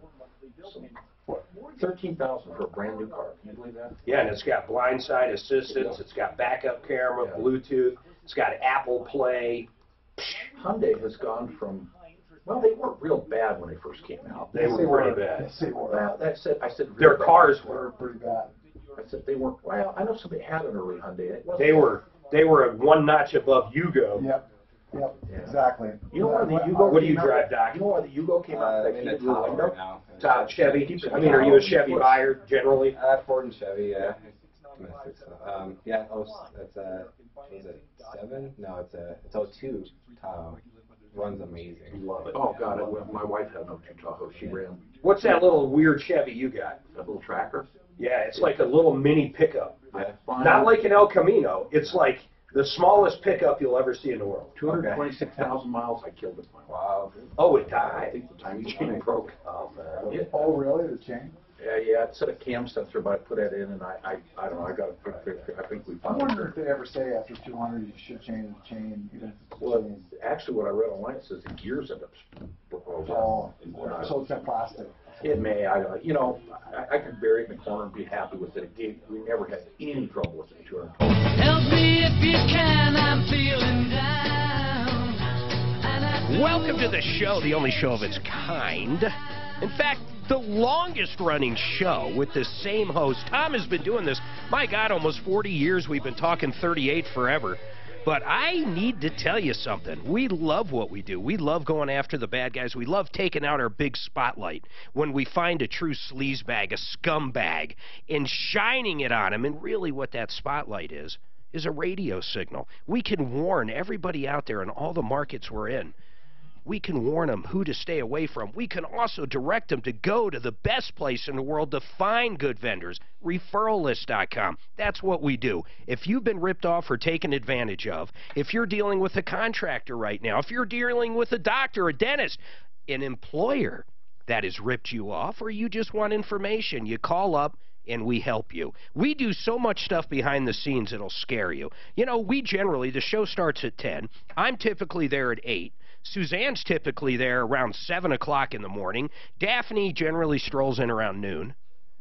[SPEAKER 1] What? $13,000 for a brand new car. Can you believe that?
[SPEAKER 4] Yeah, and it's got blindside assistance. It's got backup camera, Bluetooth. It's got Apple Play.
[SPEAKER 1] Hyundai has gone from, well, they weren't real bad when they first came out.
[SPEAKER 4] They were pretty bad.
[SPEAKER 1] Well, I said
[SPEAKER 4] their cars were
[SPEAKER 12] pretty bad.
[SPEAKER 1] I said they weren't. Well, I know somebody had an early Hyundai.
[SPEAKER 4] They were one notch above Yugo.
[SPEAKER 12] Yep. Yep. Yeah. Exactly.
[SPEAKER 1] You know why the Yugo?
[SPEAKER 4] What do you drive, Doc?
[SPEAKER 1] You know why the Yugo came out?
[SPEAKER 16] I'm in a Tahoe right now.
[SPEAKER 4] Top Chevy. I mean, are you a Chevy buyer generally?
[SPEAKER 16] Ford and Chevy, yeah. Yeah, that's was it 7? No, it's 02 Tahoe. Runs amazing.
[SPEAKER 4] Love it.
[SPEAKER 1] Oh God, my wife had no 2 Tahoe. She ran.
[SPEAKER 4] What's that little weird Chevy you got?
[SPEAKER 1] That little tracker.
[SPEAKER 4] Yeah, it's like a little mini pickup.
[SPEAKER 1] Yeah.
[SPEAKER 4] Not like an El Camino. It's like the smallest pickup you'll ever see in the world.
[SPEAKER 1] 226,000 miles. I killed it.
[SPEAKER 4] Wow. Oh, it died.
[SPEAKER 1] I think the timing chain broke.
[SPEAKER 4] Oh man.
[SPEAKER 12] Oh really? The chain?
[SPEAKER 1] Yeah. It said a cam sensor, but I put that in, and I don't know. I got I think we
[SPEAKER 12] I
[SPEAKER 1] found
[SPEAKER 12] wonder
[SPEAKER 1] it.
[SPEAKER 12] if they ever say after 200 you should change the chain, even if it's
[SPEAKER 1] Well,
[SPEAKER 12] chain.
[SPEAKER 1] actually, what I read online it says the gears end up.
[SPEAKER 12] Oh, so it's that plastic.
[SPEAKER 1] It may. I don't. You know, I could bury it in the corner and be happy with it. We never had any trouble with it. 200.
[SPEAKER 15] Help me if you can, I'm feeling down.
[SPEAKER 8] Welcome to the show, the only show of its kind. In fact, the longest running show with the same host. Tom has been doing this, my God, almost 40 years. We've been talking 38 forever. But I need to tell you something. We love what we do. We love going after the bad guys. We love taking out our big spotlight when we find a true sleazebag, a scumbag, and shining it on him. And really what that spotlight is a radio signal. We can warn everybody out there in all the markets we're in. We can warn them who to stay away from. We can also direct them to go to the best place in the world to find good vendors, referrallist.com. That's what we do. If you've been ripped off or taken advantage of, if you're dealing with a contractor right now, if you're dealing with a doctor, a dentist, an employer that has ripped you off, or you just want information, you call up and we help you. We do so much stuff behind the scenes it'll scare you. You know, the show starts at 10. I'm typically there at 8. Suzanne's typically there around 7 o'clock in the morning. Daphne generally strolls in around noon.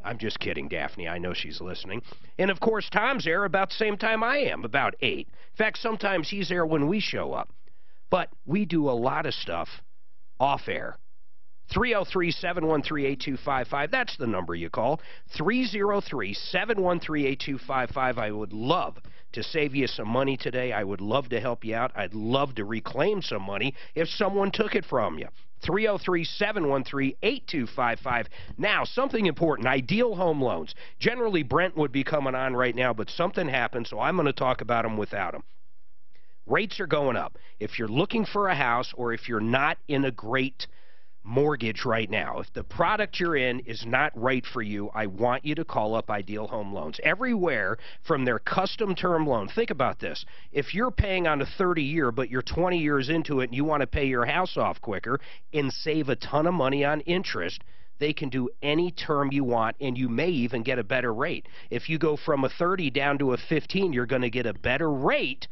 [SPEAKER 8] I'm just kidding, Daphne. I know she's listening. And, of course, Tom's there about the same time I am, about 8. In fact, sometimes he's there when we show up. But we do a lot of stuff off-air. 303-713-8255. That's the number you call. 303-713-8255. I would love to save you some money today. I would love to help you out. I'd love to reclaim some money if someone took it from you. 303-713-8255. Now, something important, Ideal Home Loans. Generally, Brent would be coming on right now, but something happened, so I'm going to talk about them without him. Rates are going up. If you're looking for a house or if you're not in a great mortgage right now, if the product you're in is not right for you, I want you to call up Ideal Home Loans. Everywhere from their custom term loan. Think about this. If you're paying on a 30-year, but you're 20 years into it and you want to pay your house off quicker and save a ton of money on interest, they can do any term you want, and you may even get a better rate. If you go from a 30 down to a 15, you're going to get a better rate,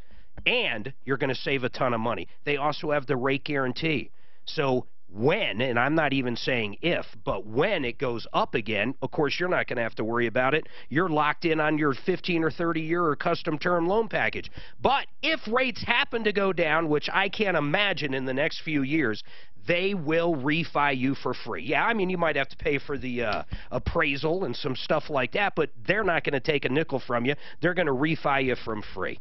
[SPEAKER 8] and you're going to save a ton of money. They also have the rate guarantee. So when, and I'm not even saying if, but when it goes up again, of course, you're not going to have to worry about it. You're locked in on your 15 or 30-year or custom term loan package. But if rates happen to go down, which I can't imagine in the next few years, they will refi you for free. Yeah, I mean, you might have to pay for the appraisal and some stuff like that, but they're not going to take a nickel from you. They're going to refi you from free.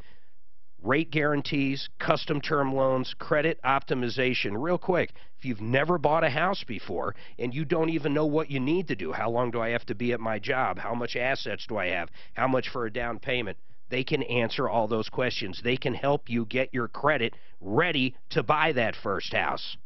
[SPEAKER 8] Rate guarantees, custom term loans, credit optimization. Real quick, if you've never bought a house before and you don't even know what you need to do, how long do I have to be at my job, how much assets do I have, how much for a down payment, they can answer all those questions. They can help you get your credit ready to buy that first house.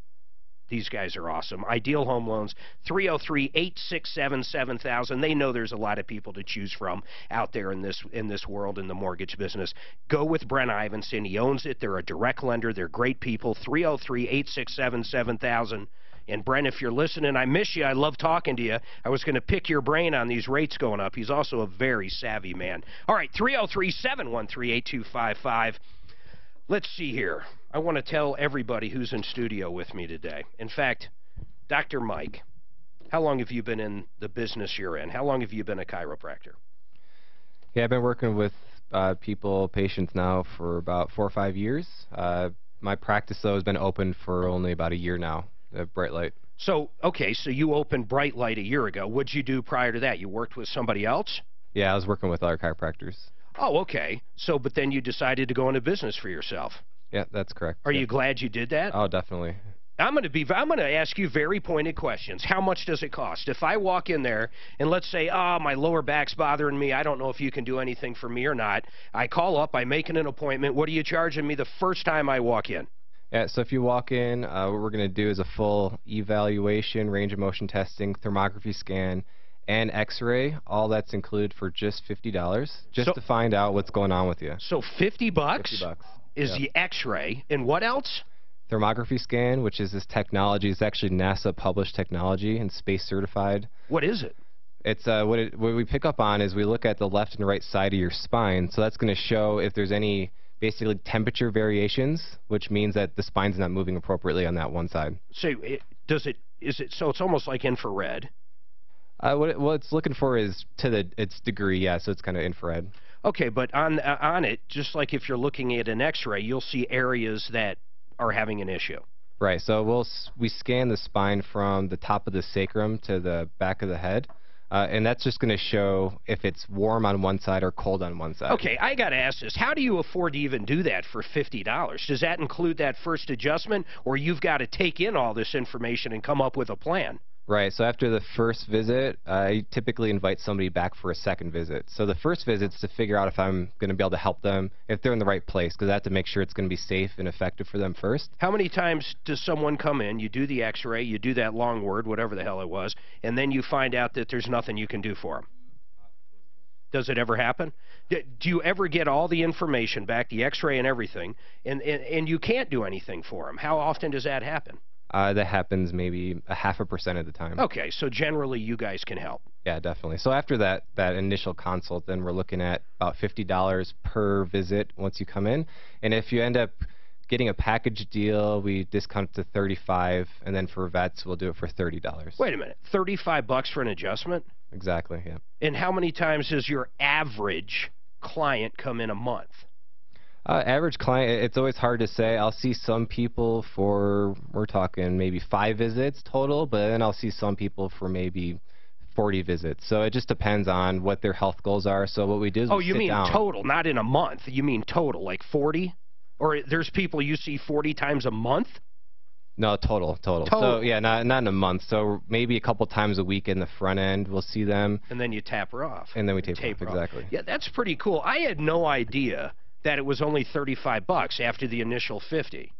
[SPEAKER 8] These guys are awesome. Ideal Home Loans, 303-867-7000. They know there's a lot of people to choose from out there in this world in the mortgage business. Go with Brent Ivinson. He owns it. They're a direct lender. They're great people. 303-867-7000. And Brent, if you're listening, I miss you. I love talking to you. I was going to pick your brain on these rates going up. He's also a very savvy man. All right, 303-713-8255. Let's see here. I want to tell everybody who's in studio with me today. In fact, Dr. Mike, how long have you been in the business you're in? How long have you been a chiropractor?
[SPEAKER 16] Yeah, I've been working with patients now for about 4 or 5 years. My practice, though, has been open for only about a year now, at Bright Light.
[SPEAKER 8] So, okay, so you opened Bright Light a year ago. What'd you do prior to that? You worked with somebody else?
[SPEAKER 16] Yeah, I was working with other chiropractors.
[SPEAKER 8] Oh, okay. So, but then you decided to go into business for yourself.
[SPEAKER 16] Yeah, that's correct.
[SPEAKER 8] Are you glad you did that?
[SPEAKER 16] Oh, definitely.
[SPEAKER 8] I'm going to ask you very pointed questions. How much does it cost? If I walk in there and let's say, oh, my lower back's bothering me, I don't know if you can do anything for me or not. I call up, I make an appointment. What are you charging me the first time I walk in?
[SPEAKER 16] Yeah, so if you walk in, what we're going to do is a full evaluation, range of motion testing, thermography scan, and x-ray. All that's included for just $50, just to find out what's going on with you.
[SPEAKER 8] So $50
[SPEAKER 16] $50
[SPEAKER 8] is the x-ray. And what else?
[SPEAKER 16] Thermography scan, which is this technology. It's actually NASA-published technology and space certified.
[SPEAKER 8] What is it?
[SPEAKER 16] It's what we pick up on is we look at the left and right side of your spine. So that's going to show if there's any basically temperature variations, which means that the spine's not moving appropriately on that one side.
[SPEAKER 8] So so it's almost like infrared.
[SPEAKER 16] What it's looking for is its degree, yeah, so it's kind of infrared.
[SPEAKER 8] Okay, but on it, just like if you're looking at an x-ray, you'll see areas that are having an issue.
[SPEAKER 16] Right, so we scan the spine from the top of the sacrum to the back of the head, and that's just going to show if it's warm on one side or cold on one side.
[SPEAKER 8] Okay, I got to ask this. How do you afford to even do that for $50? Does that include that first adjustment, or you've got to take in all this information and come up with a plan?
[SPEAKER 16] Right, so after the first visit, I typically invite somebody back for a second visit. So the first visit's to figure out if I'm going to be able to help them, if they're in the right place, because I have to make sure it's going to be safe and effective for them first.
[SPEAKER 8] How many times does someone come in, you do the x-ray, you do that long word, whatever the hell it was, and then you find out that there's nothing you can do for them? Does it ever happen? Do you ever get all the information back, the x-ray and everything, and you can't do anything for them? How often does that happen?
[SPEAKER 16] That happens maybe 0.5% of the time.
[SPEAKER 8] Okay, so generally you guys can help.
[SPEAKER 16] Yeah, definitely. So after that initial consult, then we're looking at about $50 per visit once you come in. And if you end up getting a package deal, we discount it to $35, and then for vets, we'll do it for $30.
[SPEAKER 8] Wait a minute, $35 for an adjustment?
[SPEAKER 16] Exactly, yeah.
[SPEAKER 8] And how many times does your average client come in a month?
[SPEAKER 16] Average client, it's always hard to say. I'll see some people we're talking maybe 5 visits total, but then I'll see some people for maybe 40 visits. So it just depends on what their health goals are. So what we do is
[SPEAKER 8] Oh,
[SPEAKER 16] we
[SPEAKER 8] you
[SPEAKER 16] sit
[SPEAKER 8] mean
[SPEAKER 16] down.
[SPEAKER 8] total, not in a month. You mean total, like 40? Or there's people you see 40 times a month?
[SPEAKER 16] No, total. So yeah, not in a month. So maybe a couple times a week in the front end, we'll see them.
[SPEAKER 8] And then you taper off.
[SPEAKER 16] And then we taper off, exactly.
[SPEAKER 8] Yeah, that's pretty cool. I had no idea that it was only $35 after the initial 50.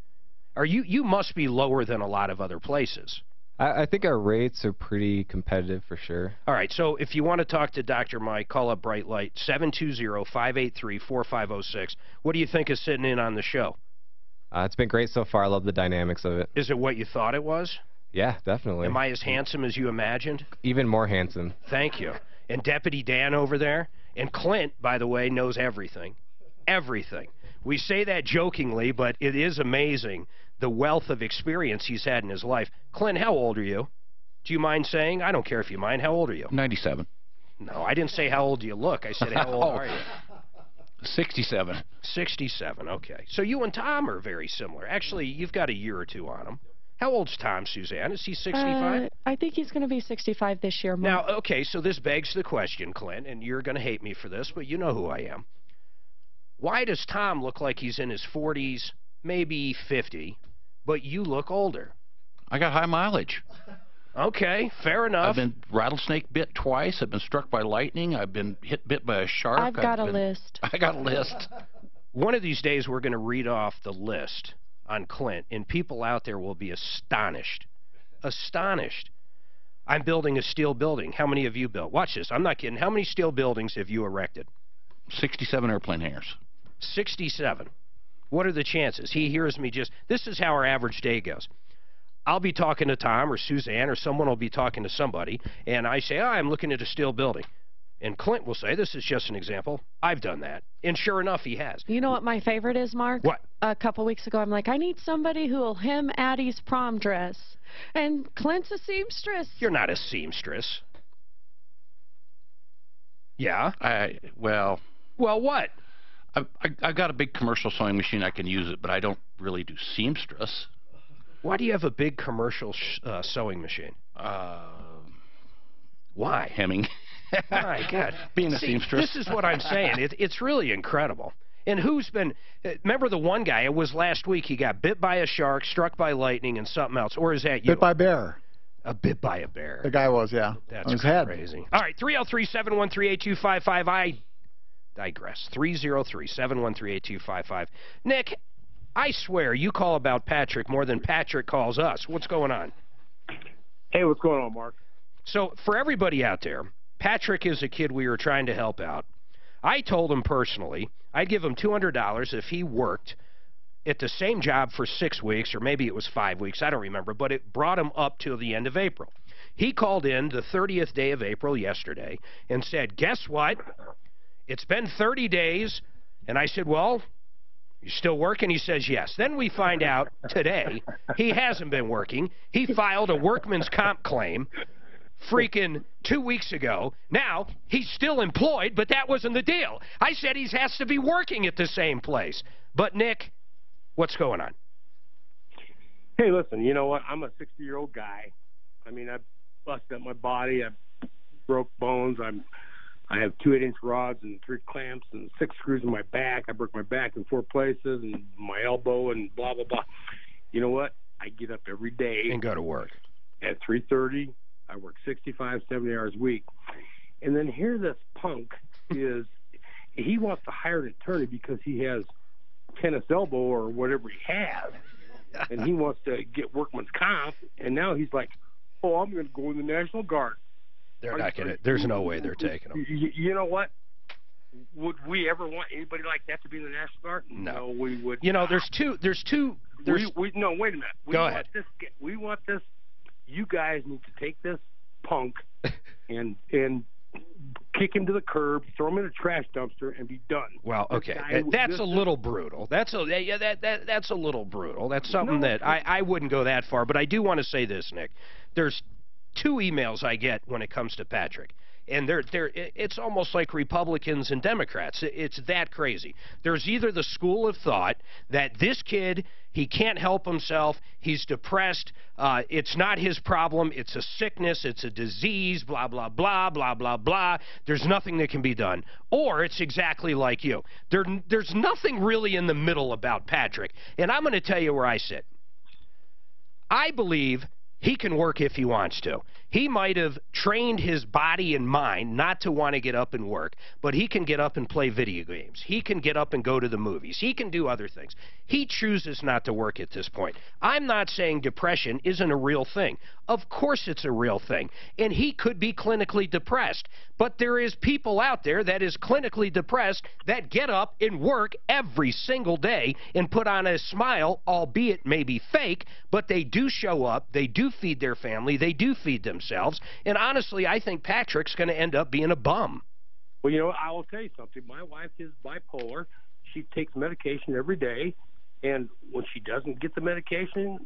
[SPEAKER 8] You must be lower than a lot of other places.
[SPEAKER 16] I think our rates are pretty competitive for sure.
[SPEAKER 8] All right, so if you want to talk to Dr. Mike, call up Bright Light, 720-583-4506. What do you think is sitting in on the show?
[SPEAKER 16] It's been great so far. I love the dynamics of it.
[SPEAKER 8] Is it what you thought it was?
[SPEAKER 16] Yeah, definitely.
[SPEAKER 8] Am I as handsome as you imagined?
[SPEAKER 16] Even more handsome.
[SPEAKER 8] Thank you. And Deputy Dan over there, and Clint, by the way, knows everything. Everything. We say that jokingly, but it is amazing the wealth of experience he's had in his life. Clint, how old are you? Do you mind saying? I don't care if you mind. How old are you?
[SPEAKER 21] 97.
[SPEAKER 8] No, I didn't say how old you look. I said how old are you?
[SPEAKER 21] 67.
[SPEAKER 8] 67, okay. So you and Tom are very similar. Actually, you've got a year or two on him. How old's Tom, Suzanne? Is he 65?
[SPEAKER 10] I think he's going to be 65 this year.
[SPEAKER 8] Now, okay, so this begs the question, Clint, and you're going to hate me for this, but you know who I am. Why does Tom look like he's in his 40s, maybe 50, but you look older?
[SPEAKER 21] I got high mileage.
[SPEAKER 8] Okay, fair enough.
[SPEAKER 21] I've been rattlesnake bit twice. I've been struck by lightning. I've been bit by a shark.
[SPEAKER 10] I've got a list.
[SPEAKER 21] I got a list.
[SPEAKER 8] One of these days we're going to read off the list on Clint, and people out there will be astonished. Astonished. I'm building a steel building. How many have you built? Watch this. I'm not kidding. How many steel buildings have you erected?
[SPEAKER 21] 67 airplane hangars.
[SPEAKER 8] 67. What are the chances? He hears me just... This is how our average day goes. I'll be talking to Tom or Suzanne or someone will be talking to somebody, and I say, I'm looking at a steel building. And Clint will say, this is just an example. I've done that. And sure enough, he has.
[SPEAKER 10] You know what my favorite is, Mark?
[SPEAKER 8] What?
[SPEAKER 10] A couple weeks ago, I'm like, I need somebody who will hem Addie's prom dress. And Clint's a seamstress.
[SPEAKER 8] You're not a seamstress. Yeah?
[SPEAKER 21] Well,
[SPEAKER 8] what?
[SPEAKER 21] I got a big commercial sewing machine. I can use it, but I don't really do seamstress.
[SPEAKER 8] Why do you have a big commercial sewing machine? Why?
[SPEAKER 21] Hemming.
[SPEAKER 8] My God.
[SPEAKER 21] Being a seamstress.
[SPEAKER 8] This is what I'm saying. It's really incredible. And who's been... remember the one guy, it was last week, he got bit by a shark, struck by lightning, and something else. Or is that you?
[SPEAKER 18] Bit by a bear.
[SPEAKER 8] A bit by a bear.
[SPEAKER 18] The guy was, yeah.
[SPEAKER 8] That's
[SPEAKER 18] on his head.
[SPEAKER 8] Crazy. All right, 303-713-8255. I digress. 303-713-8255. Nick, I swear you call about Patrick more than Patrick calls us. What's going on?
[SPEAKER 22] Hey, what's going on, Mark?
[SPEAKER 8] So, for everybody out there, Patrick is a kid we were trying to help out. I told him personally I'd give him $200 if he worked at the same job for 6 weeks, or maybe it was 5 weeks, I don't remember, but it brought him up till the end of April. He called in the 30th day of April yesterday and said, guess what? It's been 30 days. And I said, well, you still working? He says, yes. Then we find out today he hasn't been working. He filed a workman's comp claim freaking 2 weeks ago. Now, he's still employed, but that wasn't the deal. I said he has to be working at the same place. But, Nick, what's going on?
[SPEAKER 22] Hey, listen, you know what? I'm a 60-year-old guy. I mean, I busted up my body. I broke bones. I have 2 8-inch rods and 3 clamps and 6 screws in my back. I broke my back in 4 places and my elbow and blah, blah, blah. You know what? I get up every day.
[SPEAKER 8] And go to work.
[SPEAKER 22] At 3:30. I work 65, 70 hours a week. And then here this punk is, he wants to hire an attorney because he has tennis elbow or whatever he has. And he wants to get workman's comp. And now he's like, oh, I'm going to go in the National Guard.
[SPEAKER 8] They're not going to. There's no way they're taking them.
[SPEAKER 22] You know what? Would we ever want anybody like that to be in the National Guard?
[SPEAKER 8] No,
[SPEAKER 22] we would.
[SPEAKER 8] You know, there's two.
[SPEAKER 22] No, wait a minute.
[SPEAKER 8] Go ahead.
[SPEAKER 22] We want this. You guys need to take this punk and kick him to the curb, throw him in a trash dumpster, and be done.
[SPEAKER 8] Well, okay, that's a little brutal. That's a little brutal. That's something that I wouldn't go that far. But I do want to say this, Nick. There's two emails I get when it comes to Patrick. And it's almost like Republicans and Democrats. It's that crazy. There's either the school of thought that this kid, he can't help himself, he's depressed, it's not his problem, it's a sickness, it's a disease, blah, blah, blah, blah, blah, blah. There's nothing that can be done. Or it's exactly like you. There's nothing really in the middle about Patrick. And I'm going to tell you where I sit. I believe he can work if he wants to. He might have trained his body and mind not to want to get up and work, but he can get up and play video games. He can get up and go to the movies. He can do other things. He chooses not to work at this point. I'm not saying depression isn't a real thing. Of course it's a real thing. And he could be clinically depressed. But there is people out there that is clinically depressed that get up and work every single day and put on a smile, albeit maybe fake, but they do show up, they do feed their family, they do feed themselves. And honestly, I think Patrick's going to end up being a bum.
[SPEAKER 22] Well, you know, I will tell you something. My wife is bipolar. She takes medication every day. And when she doesn't get the medication,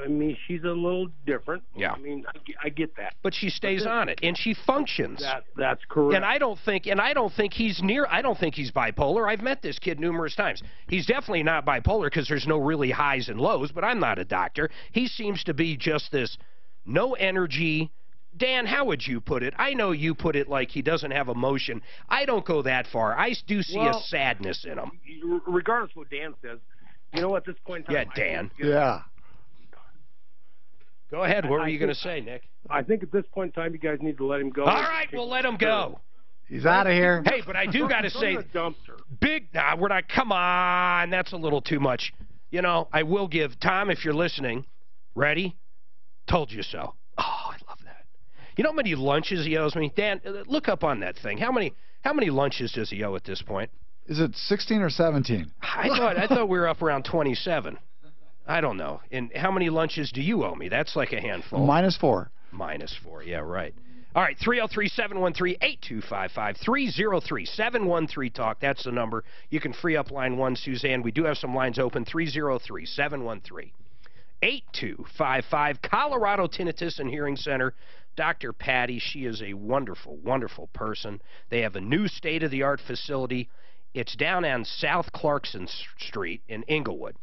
[SPEAKER 22] I mean, she's a little different.
[SPEAKER 8] Yeah.
[SPEAKER 22] I mean, I get that.
[SPEAKER 8] But she stays on it, and she functions.
[SPEAKER 22] That's correct.
[SPEAKER 8] And I don't think he's bipolar. I've met this kid numerous times. He's definitely not bipolar because there's no really highs and lows, but I'm not a doctor. He seems to be just this no energy. Dan, how would you put it? I know you put it like he doesn't have emotion. I don't go that far. I do see a sadness in him.
[SPEAKER 22] Regardless of what Dan says, you know, at this point in time...
[SPEAKER 8] Yeah, Dan.
[SPEAKER 22] Yeah.
[SPEAKER 8] Go ahead. What were you going to say, Nick?
[SPEAKER 22] I think at this point in time, you guys need to let him go.
[SPEAKER 8] All right, we'll let him go.
[SPEAKER 12] He's out of here.
[SPEAKER 8] Hey, but I do got to say, we're not, come on, that's a little too much. You know, I will give, Tom, if you're listening, ready? Told you so. Oh, I love that. You know how many lunches he owes me? Dan, look up on that thing. How many lunches does he owe at this point?
[SPEAKER 12] Is it 16 or 17?
[SPEAKER 8] I thought we were up around 27. I don't know. And how many lunches do you owe me? That's like a handful.
[SPEAKER 12] -4.
[SPEAKER 8] -4, yeah, right. All right, 303-713-8255, 303-713-TALK. That's the number. You can free up line 1, Suzanne. We do have some lines open, 303-713-8255. Colorado Tinnitus and Hearing Center. Dr. Patty, she is a wonderful, wonderful person. They have a new state-of-the-art facility. It's down on South Clarkson Street in Inglewood.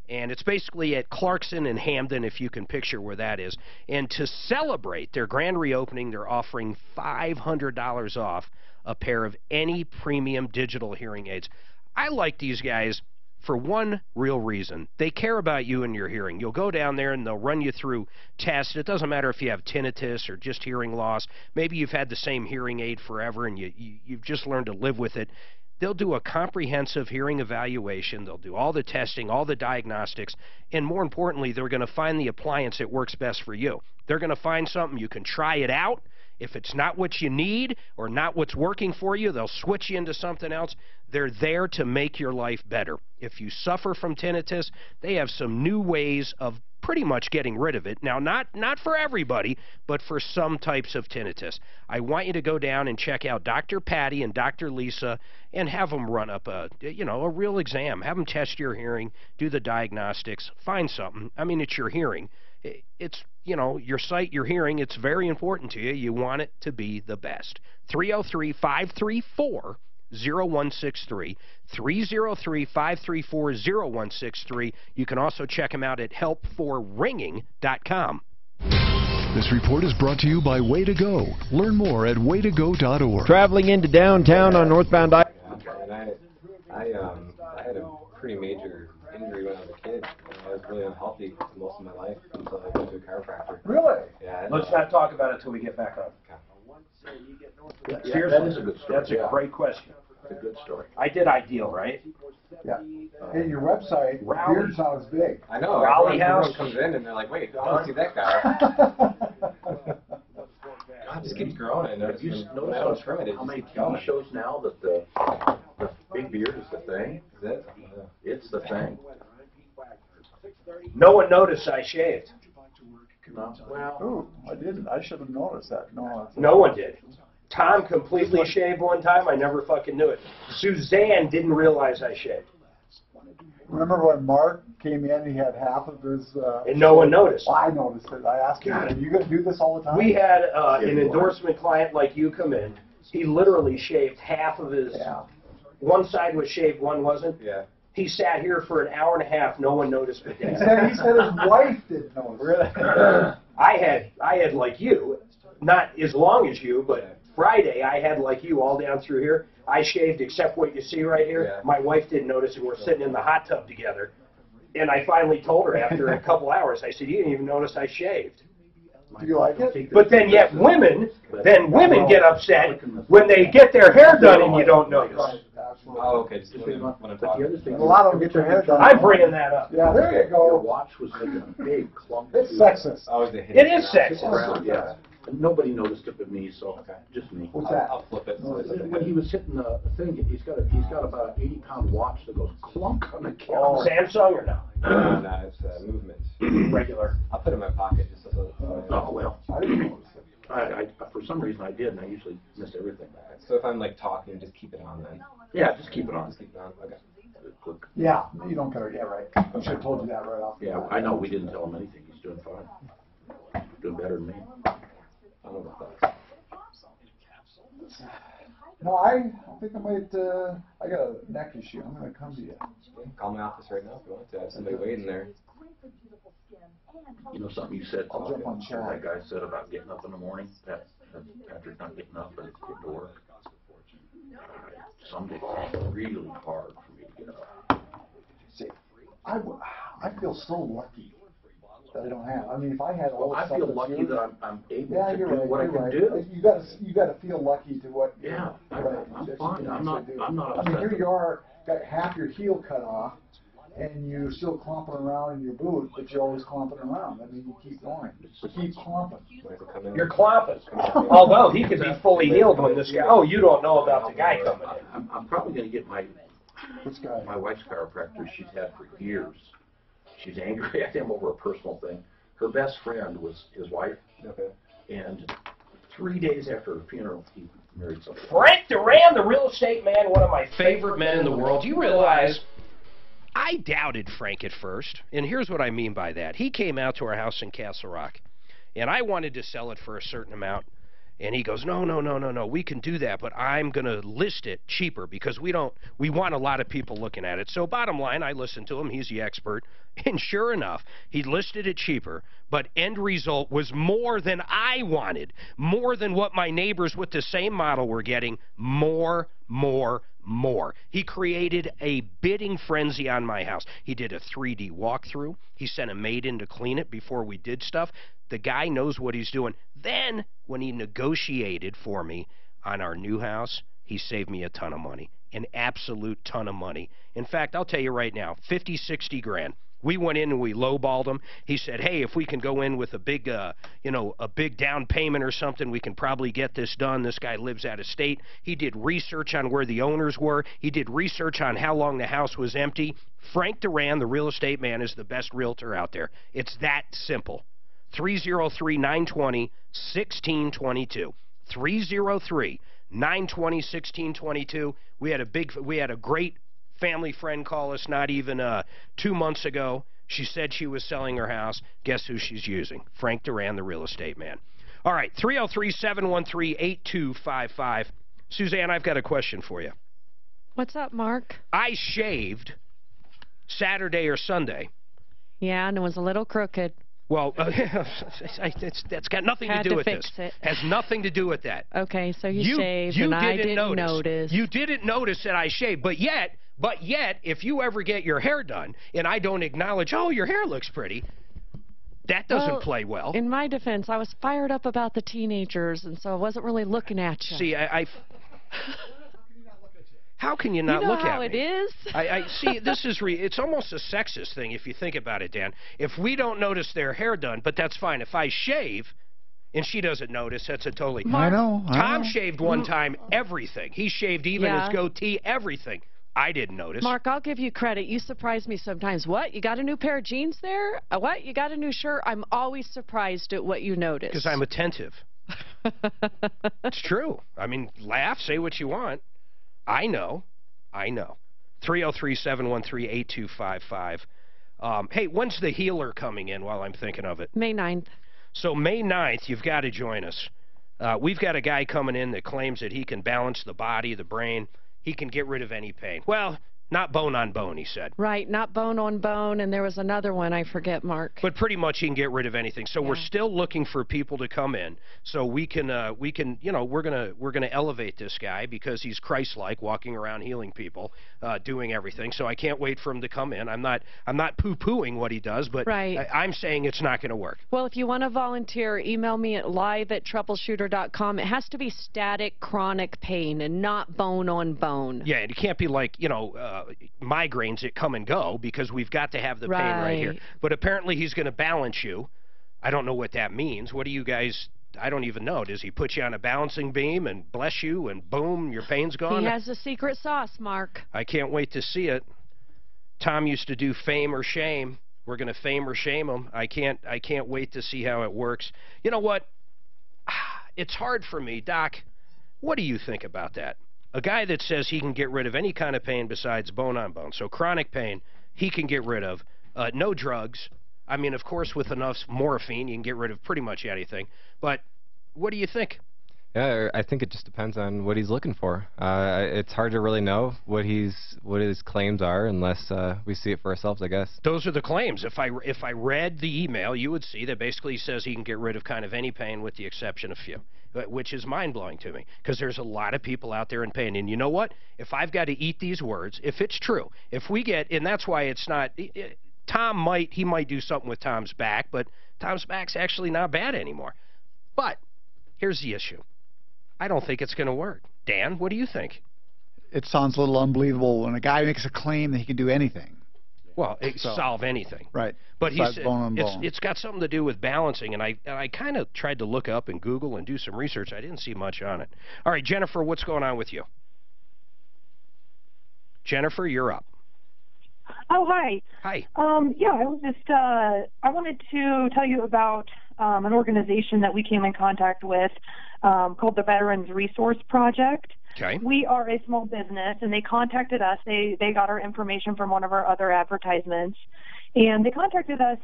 [SPEAKER 8] And it's basically at Clarkson and Hamden, if you can picture where that is. And to celebrate their grand reopening, they're offering $500 off a pair of any premium digital hearing aids. I like these guys for one real reason. They care about you and your hearing. You'll go down there and they'll run you through tests. It doesn't matter if you have tinnitus or just hearing loss. Maybe you've had the same hearing aid forever and you've just learned to live with it. They'll do a comprehensive hearing evaluation. They'll do all the testing, all the diagnostics, and more importantly, they're going to find the appliance that works best for you. They're going to find something. You can try it out. If it's not what you need or not what's working for you, they'll switch you into something else. They're there to make your life better. If you suffer from tinnitus, they have some new ways of pretty much getting rid of it. Now, not for everybody, but for some types of tinnitus. I want you to go down and check out Dr. Patty and Dr. Lisa and have them run up a real exam. Have them test your hearing, do the diagnostics, find something. I mean, it's your hearing. It's, your sight, your hearing, it's very important to you. You want it to be the best. 303-534-0163, 303-534-0163. You can also check them out at helpforringing.com.
[SPEAKER 18] This report is brought to you by Way to Go. Learn more at waytogo.org.
[SPEAKER 19] Traveling into downtown on northbound I...
[SPEAKER 16] I had a pretty major injury when I was a kid. I was really unhealthy for most of my life until I went to a chiropractor.
[SPEAKER 12] Really?
[SPEAKER 16] Yeah.
[SPEAKER 4] Let's not talk about it until we get back up.
[SPEAKER 1] Yeah, that is a good story.
[SPEAKER 4] That's a great question.
[SPEAKER 1] It's a good story.
[SPEAKER 4] I did Ideal, right?
[SPEAKER 12] Yeah. Hey, your website, beard sounds big.
[SPEAKER 16] I know.
[SPEAKER 4] Raleigh
[SPEAKER 16] everyone
[SPEAKER 4] House.
[SPEAKER 16] comes in and they're like, wait, I want to see that guy. God, just keeps growing. And
[SPEAKER 1] Have you noticed how many TV shows now that the big beard is the thing?
[SPEAKER 16] Is it?
[SPEAKER 1] It's the thing.
[SPEAKER 4] No one noticed I shaved.
[SPEAKER 1] No, well,
[SPEAKER 12] Ooh, I didn't. I should have noticed that.
[SPEAKER 4] No one did. Tom completely shaved one time. I never fucking knew it. Suzanne didn't realize I shaved.
[SPEAKER 12] Remember when Mark came in, he had half of his...
[SPEAKER 4] and no one noticed.
[SPEAKER 12] I noticed it. I asked him, are you going to do this all the time?
[SPEAKER 4] We had an endorsement client like you come in. He literally shaved half of his...
[SPEAKER 12] Yeah.
[SPEAKER 4] One side was shaved, one wasn't.
[SPEAKER 16] Yeah.
[SPEAKER 4] He sat here for an hour and a half. No one noticed but Dad.
[SPEAKER 12] He said his wife didn't notice. Really?
[SPEAKER 4] I had like you, not as long as you, but Friday I had like you all down through here. I shaved except what you see right here. Yeah. My wife didn't notice, and we're sitting in the hot tub together. And I finally told her after a couple hours, I said, you didn't even notice I shaved.
[SPEAKER 12] Do you like it?
[SPEAKER 4] But then yet women get upset when they get their hair done and you don't notice.
[SPEAKER 16] Oh, okay. Just when I'm talking.
[SPEAKER 12] A lot of them get their hair done.
[SPEAKER 4] I'm bringing that up.
[SPEAKER 12] Yeah, there you go.
[SPEAKER 1] Your watch was making a big clump.
[SPEAKER 12] It's sexist.
[SPEAKER 4] It is sexist.
[SPEAKER 1] Yeah. And nobody noticed it but me, so just me.
[SPEAKER 12] What's that?
[SPEAKER 16] I'll flip it.
[SPEAKER 1] When he was hitting the thing, he's got about an 80-pound watch that goes clunk on the camera.
[SPEAKER 4] Samsung or no?
[SPEAKER 16] No, it's movement.
[SPEAKER 4] Regular.
[SPEAKER 16] I'll put it in my pocket just so.
[SPEAKER 1] Oh well. I didn't notice it. I for some reason I did, and I usually miss everything.
[SPEAKER 16] So if I'm like talking, just keep it on then.
[SPEAKER 1] Yeah, just keep it on.
[SPEAKER 16] Just keep it on. Okay.
[SPEAKER 12] Yeah, you don't care. Yeah, right. I should have told you that right off.
[SPEAKER 1] Yeah, I know. We didn't tell him anything. He's doing fine. Doing better than me.
[SPEAKER 16] I don't know about that.
[SPEAKER 12] No, I think I might, I got a neck issue. I'm going to come to you.
[SPEAKER 16] Call my office right now if you want to. I have somebody waiting there.
[SPEAKER 1] You know something you said,
[SPEAKER 12] I'll jump on chat.
[SPEAKER 1] that guy said about getting up in the morning, Patrick not getting up and getting to work. Some days it's really hard for me to get up.
[SPEAKER 12] See, I feel so lucky that I don't have. I mean, if I had all the
[SPEAKER 1] I
[SPEAKER 12] stuff
[SPEAKER 1] feel
[SPEAKER 12] that's
[SPEAKER 1] lucky
[SPEAKER 12] here,
[SPEAKER 1] that I'm able
[SPEAKER 12] yeah,
[SPEAKER 1] to
[SPEAKER 12] you're
[SPEAKER 1] do
[SPEAKER 12] right,
[SPEAKER 1] what I
[SPEAKER 12] you're
[SPEAKER 1] can
[SPEAKER 12] right.
[SPEAKER 1] do.
[SPEAKER 12] You got to feel lucky to what.
[SPEAKER 1] Yeah,
[SPEAKER 12] right.
[SPEAKER 1] I'm fine. I'm not
[SPEAKER 12] I
[SPEAKER 1] upset.
[SPEAKER 12] mean, here you are, got half your heel cut off, and you're still clomping around in your boot, but you're always clomping around. I mean, you keep going. Keep clomping.
[SPEAKER 4] You're clomping. Although he could be fully healed when this guy. Oh, you don't know about the guy coming in.
[SPEAKER 1] I'm probably going to get my
[SPEAKER 12] my
[SPEAKER 1] wife's chiropractor she's had for years. She's angry at him over a personal thing. Her best friend was his wife, and 3 days after her funeral, he married somebody.
[SPEAKER 8] Frank Duran, the real estate man, one of my favorite men in the world. Do you realize I doubted Frank at first, and here's what I mean by that. He came out to our house in Castle Rock, and I wanted to sell it for a certain amount. And he goes, no, we can do that, but I'm going to list it cheaper because we want a lot of people looking at it. So bottom line, I listened to him. He's the expert. And sure enough, he listed it cheaper, but end result was more than I wanted, more than what my neighbors with the same model were getting, more. He created a bidding frenzy on my house. He did a 3D walkthrough. He sent a maid in to clean it before we did stuff. The guy knows what he's doing. Then, when he negotiated for me on our new house, he saved me a ton of money, an absolute ton of money. In fact, I'll tell you right now, 50, 60 grand. We went in and we lowballed him. He said, hey, if we can go in with a big, a big down payment or something, we can probably get this done. This guy lives out of state. He did research on where the owners were. He did research on how long the house was empty. Frank Duran, the real estate man, is the best realtor out there. It's that simple. 303-920-1622. 303-920-1622. We had a great family friend call us not even 2 months ago. She said she was selling her house. Guess who she's using? Frank Duran, the real estate man. All right, 303-713-8255. Suzanne, I've got a question for you.
[SPEAKER 10] What's up, Mark?
[SPEAKER 8] I shaved Saturday or Sunday.
[SPEAKER 10] Yeah, and it was a little crooked.
[SPEAKER 8] Well, that's got nothing to do with this. Has nothing to do with that.
[SPEAKER 10] Okay, so you shaved, and I didn't notice.
[SPEAKER 8] You didn't notice that I shaved, but yet, if you ever get your hair done, and I don't acknowledge, oh, your hair looks pretty, that doesn't play well.
[SPEAKER 10] In my defense, I was fired up about the teenagers, and so I wasn't really looking at you.
[SPEAKER 8] See, how can you not look at me?
[SPEAKER 10] You know how it is?
[SPEAKER 8] I see, it's almost a sexist thing if you think about it, Dan. If we don't notice their hair done, but that's fine. If I shave and she doesn't notice, that's a totally...
[SPEAKER 12] I know.
[SPEAKER 8] Tom shaved one time everything. He shaved even his goatee, everything. I didn't notice.
[SPEAKER 10] Mark, I'll give you credit. You surprise me sometimes. What? You got a new pair of jeans there? What? You got a new shirt? I'm always surprised at what you notice.
[SPEAKER 8] Because I'm attentive. It's true. I mean, laugh, say what you want. I know. 303-713-8255. Hey, when's the healer coming in while I'm thinking of it?
[SPEAKER 10] May 9th.
[SPEAKER 8] So May 9th, you've got to join us. We've got a guy coming in that claims that he can balance the body, the brain. He can get rid of any pain. Well, not bone on bone, he said.
[SPEAKER 10] Right, not bone on bone, and there was another one, I forget, Mark.
[SPEAKER 8] But pretty much he can get rid of anything. So we're still looking for people to come in, so we can, you know, we're gonna elevate this guy because he's Christ-like, walking around healing people, doing everything. So I can't wait for him to come in. I'm not poo-pooing what he does, but I'm saying it's not going to work.
[SPEAKER 10] Well, if you want to volunteer, email me at live@troubleshooter.com. It has to be static, chronic pain and not bone on bone.
[SPEAKER 8] Yeah, and it can't be like, you know, migraines that come and go, because we've got to have the pain right here. But apparently he's going to balance you. I don't know what that means. What do you guys... I don't even know. Does he put you on a balancing beam and bless you and boom, your pain's gone?
[SPEAKER 10] He has a secret sauce, Mark.
[SPEAKER 8] I can't wait to see it. Tom used to do fame or shame. We're going to fame or shame him. I can't wait to see how it works. You know what? It's hard for me. Doc, what do you think about that? A guy that says he can get rid of any kind of pain besides bone on bone. So chronic pain, he can get rid of. No drugs. I mean, of course, with enough morphine, you can get rid of pretty much anything. But what do you think?
[SPEAKER 16] Yeah, I think it just depends on what he's looking for. It's hard to really know what his claims are unless we see it for ourselves, I guess.
[SPEAKER 8] Those are the claims. If I read the email, you would see that basically he says he can get rid of kind of any pain with the exception of few, which is mind-blowing to me because there's a lot of people out there in pain. And you know what? If I've got to eat these words, if it's true, if we get, and that's why it's not, Tom might do something with Tom's back, but Tom's back's actually not bad anymore. But here's the issue. I don't think it's going to work. Dan, what do you think?
[SPEAKER 12] It sounds a little unbelievable when a guy makes a claim that he can do anything.
[SPEAKER 8] Well, solve anything.
[SPEAKER 12] Right.
[SPEAKER 8] But it's got something to do with balancing, and I kind of tried to look up and Google and do some research. I didn't see much on it. All right, Jennifer, what's going on with you? Jennifer, you're up.
[SPEAKER 3] Oh, hi.
[SPEAKER 8] Hi.
[SPEAKER 3] Yeah, I was just, I wanted to tell you about an organization that we came in contact with called the Veterans Resource Project.
[SPEAKER 8] Okay.
[SPEAKER 3] We are a small business, and they contacted us. They got our information from one of our other advertisements, and they contacted us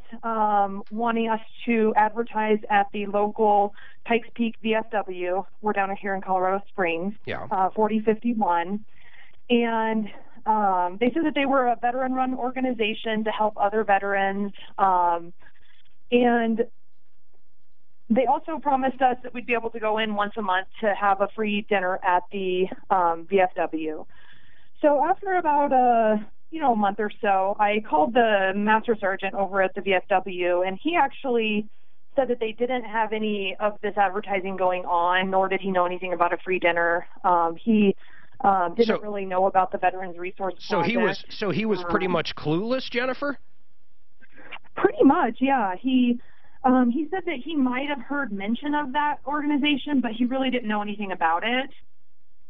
[SPEAKER 3] wanting us to advertise at the local Pikes Peak VFW. We're down here in Colorado Springs, 4051, and they said that they were a veteran-run organization to help other veterans, and they also promised us that we'd be able to go in once a month to have a free dinner at the VFW. So after about a month or so, I called the master sergeant over at the VFW, and he actually said that they didn't have any of this advertising going on, nor did he know anything about a free dinner. He didn't really know about the Veterans Resource Project.
[SPEAKER 8] So he was pretty much clueless, Jennifer?
[SPEAKER 3] Pretty much, yeah. He said that he might have heard mention of that organization, but he really didn't know anything about it.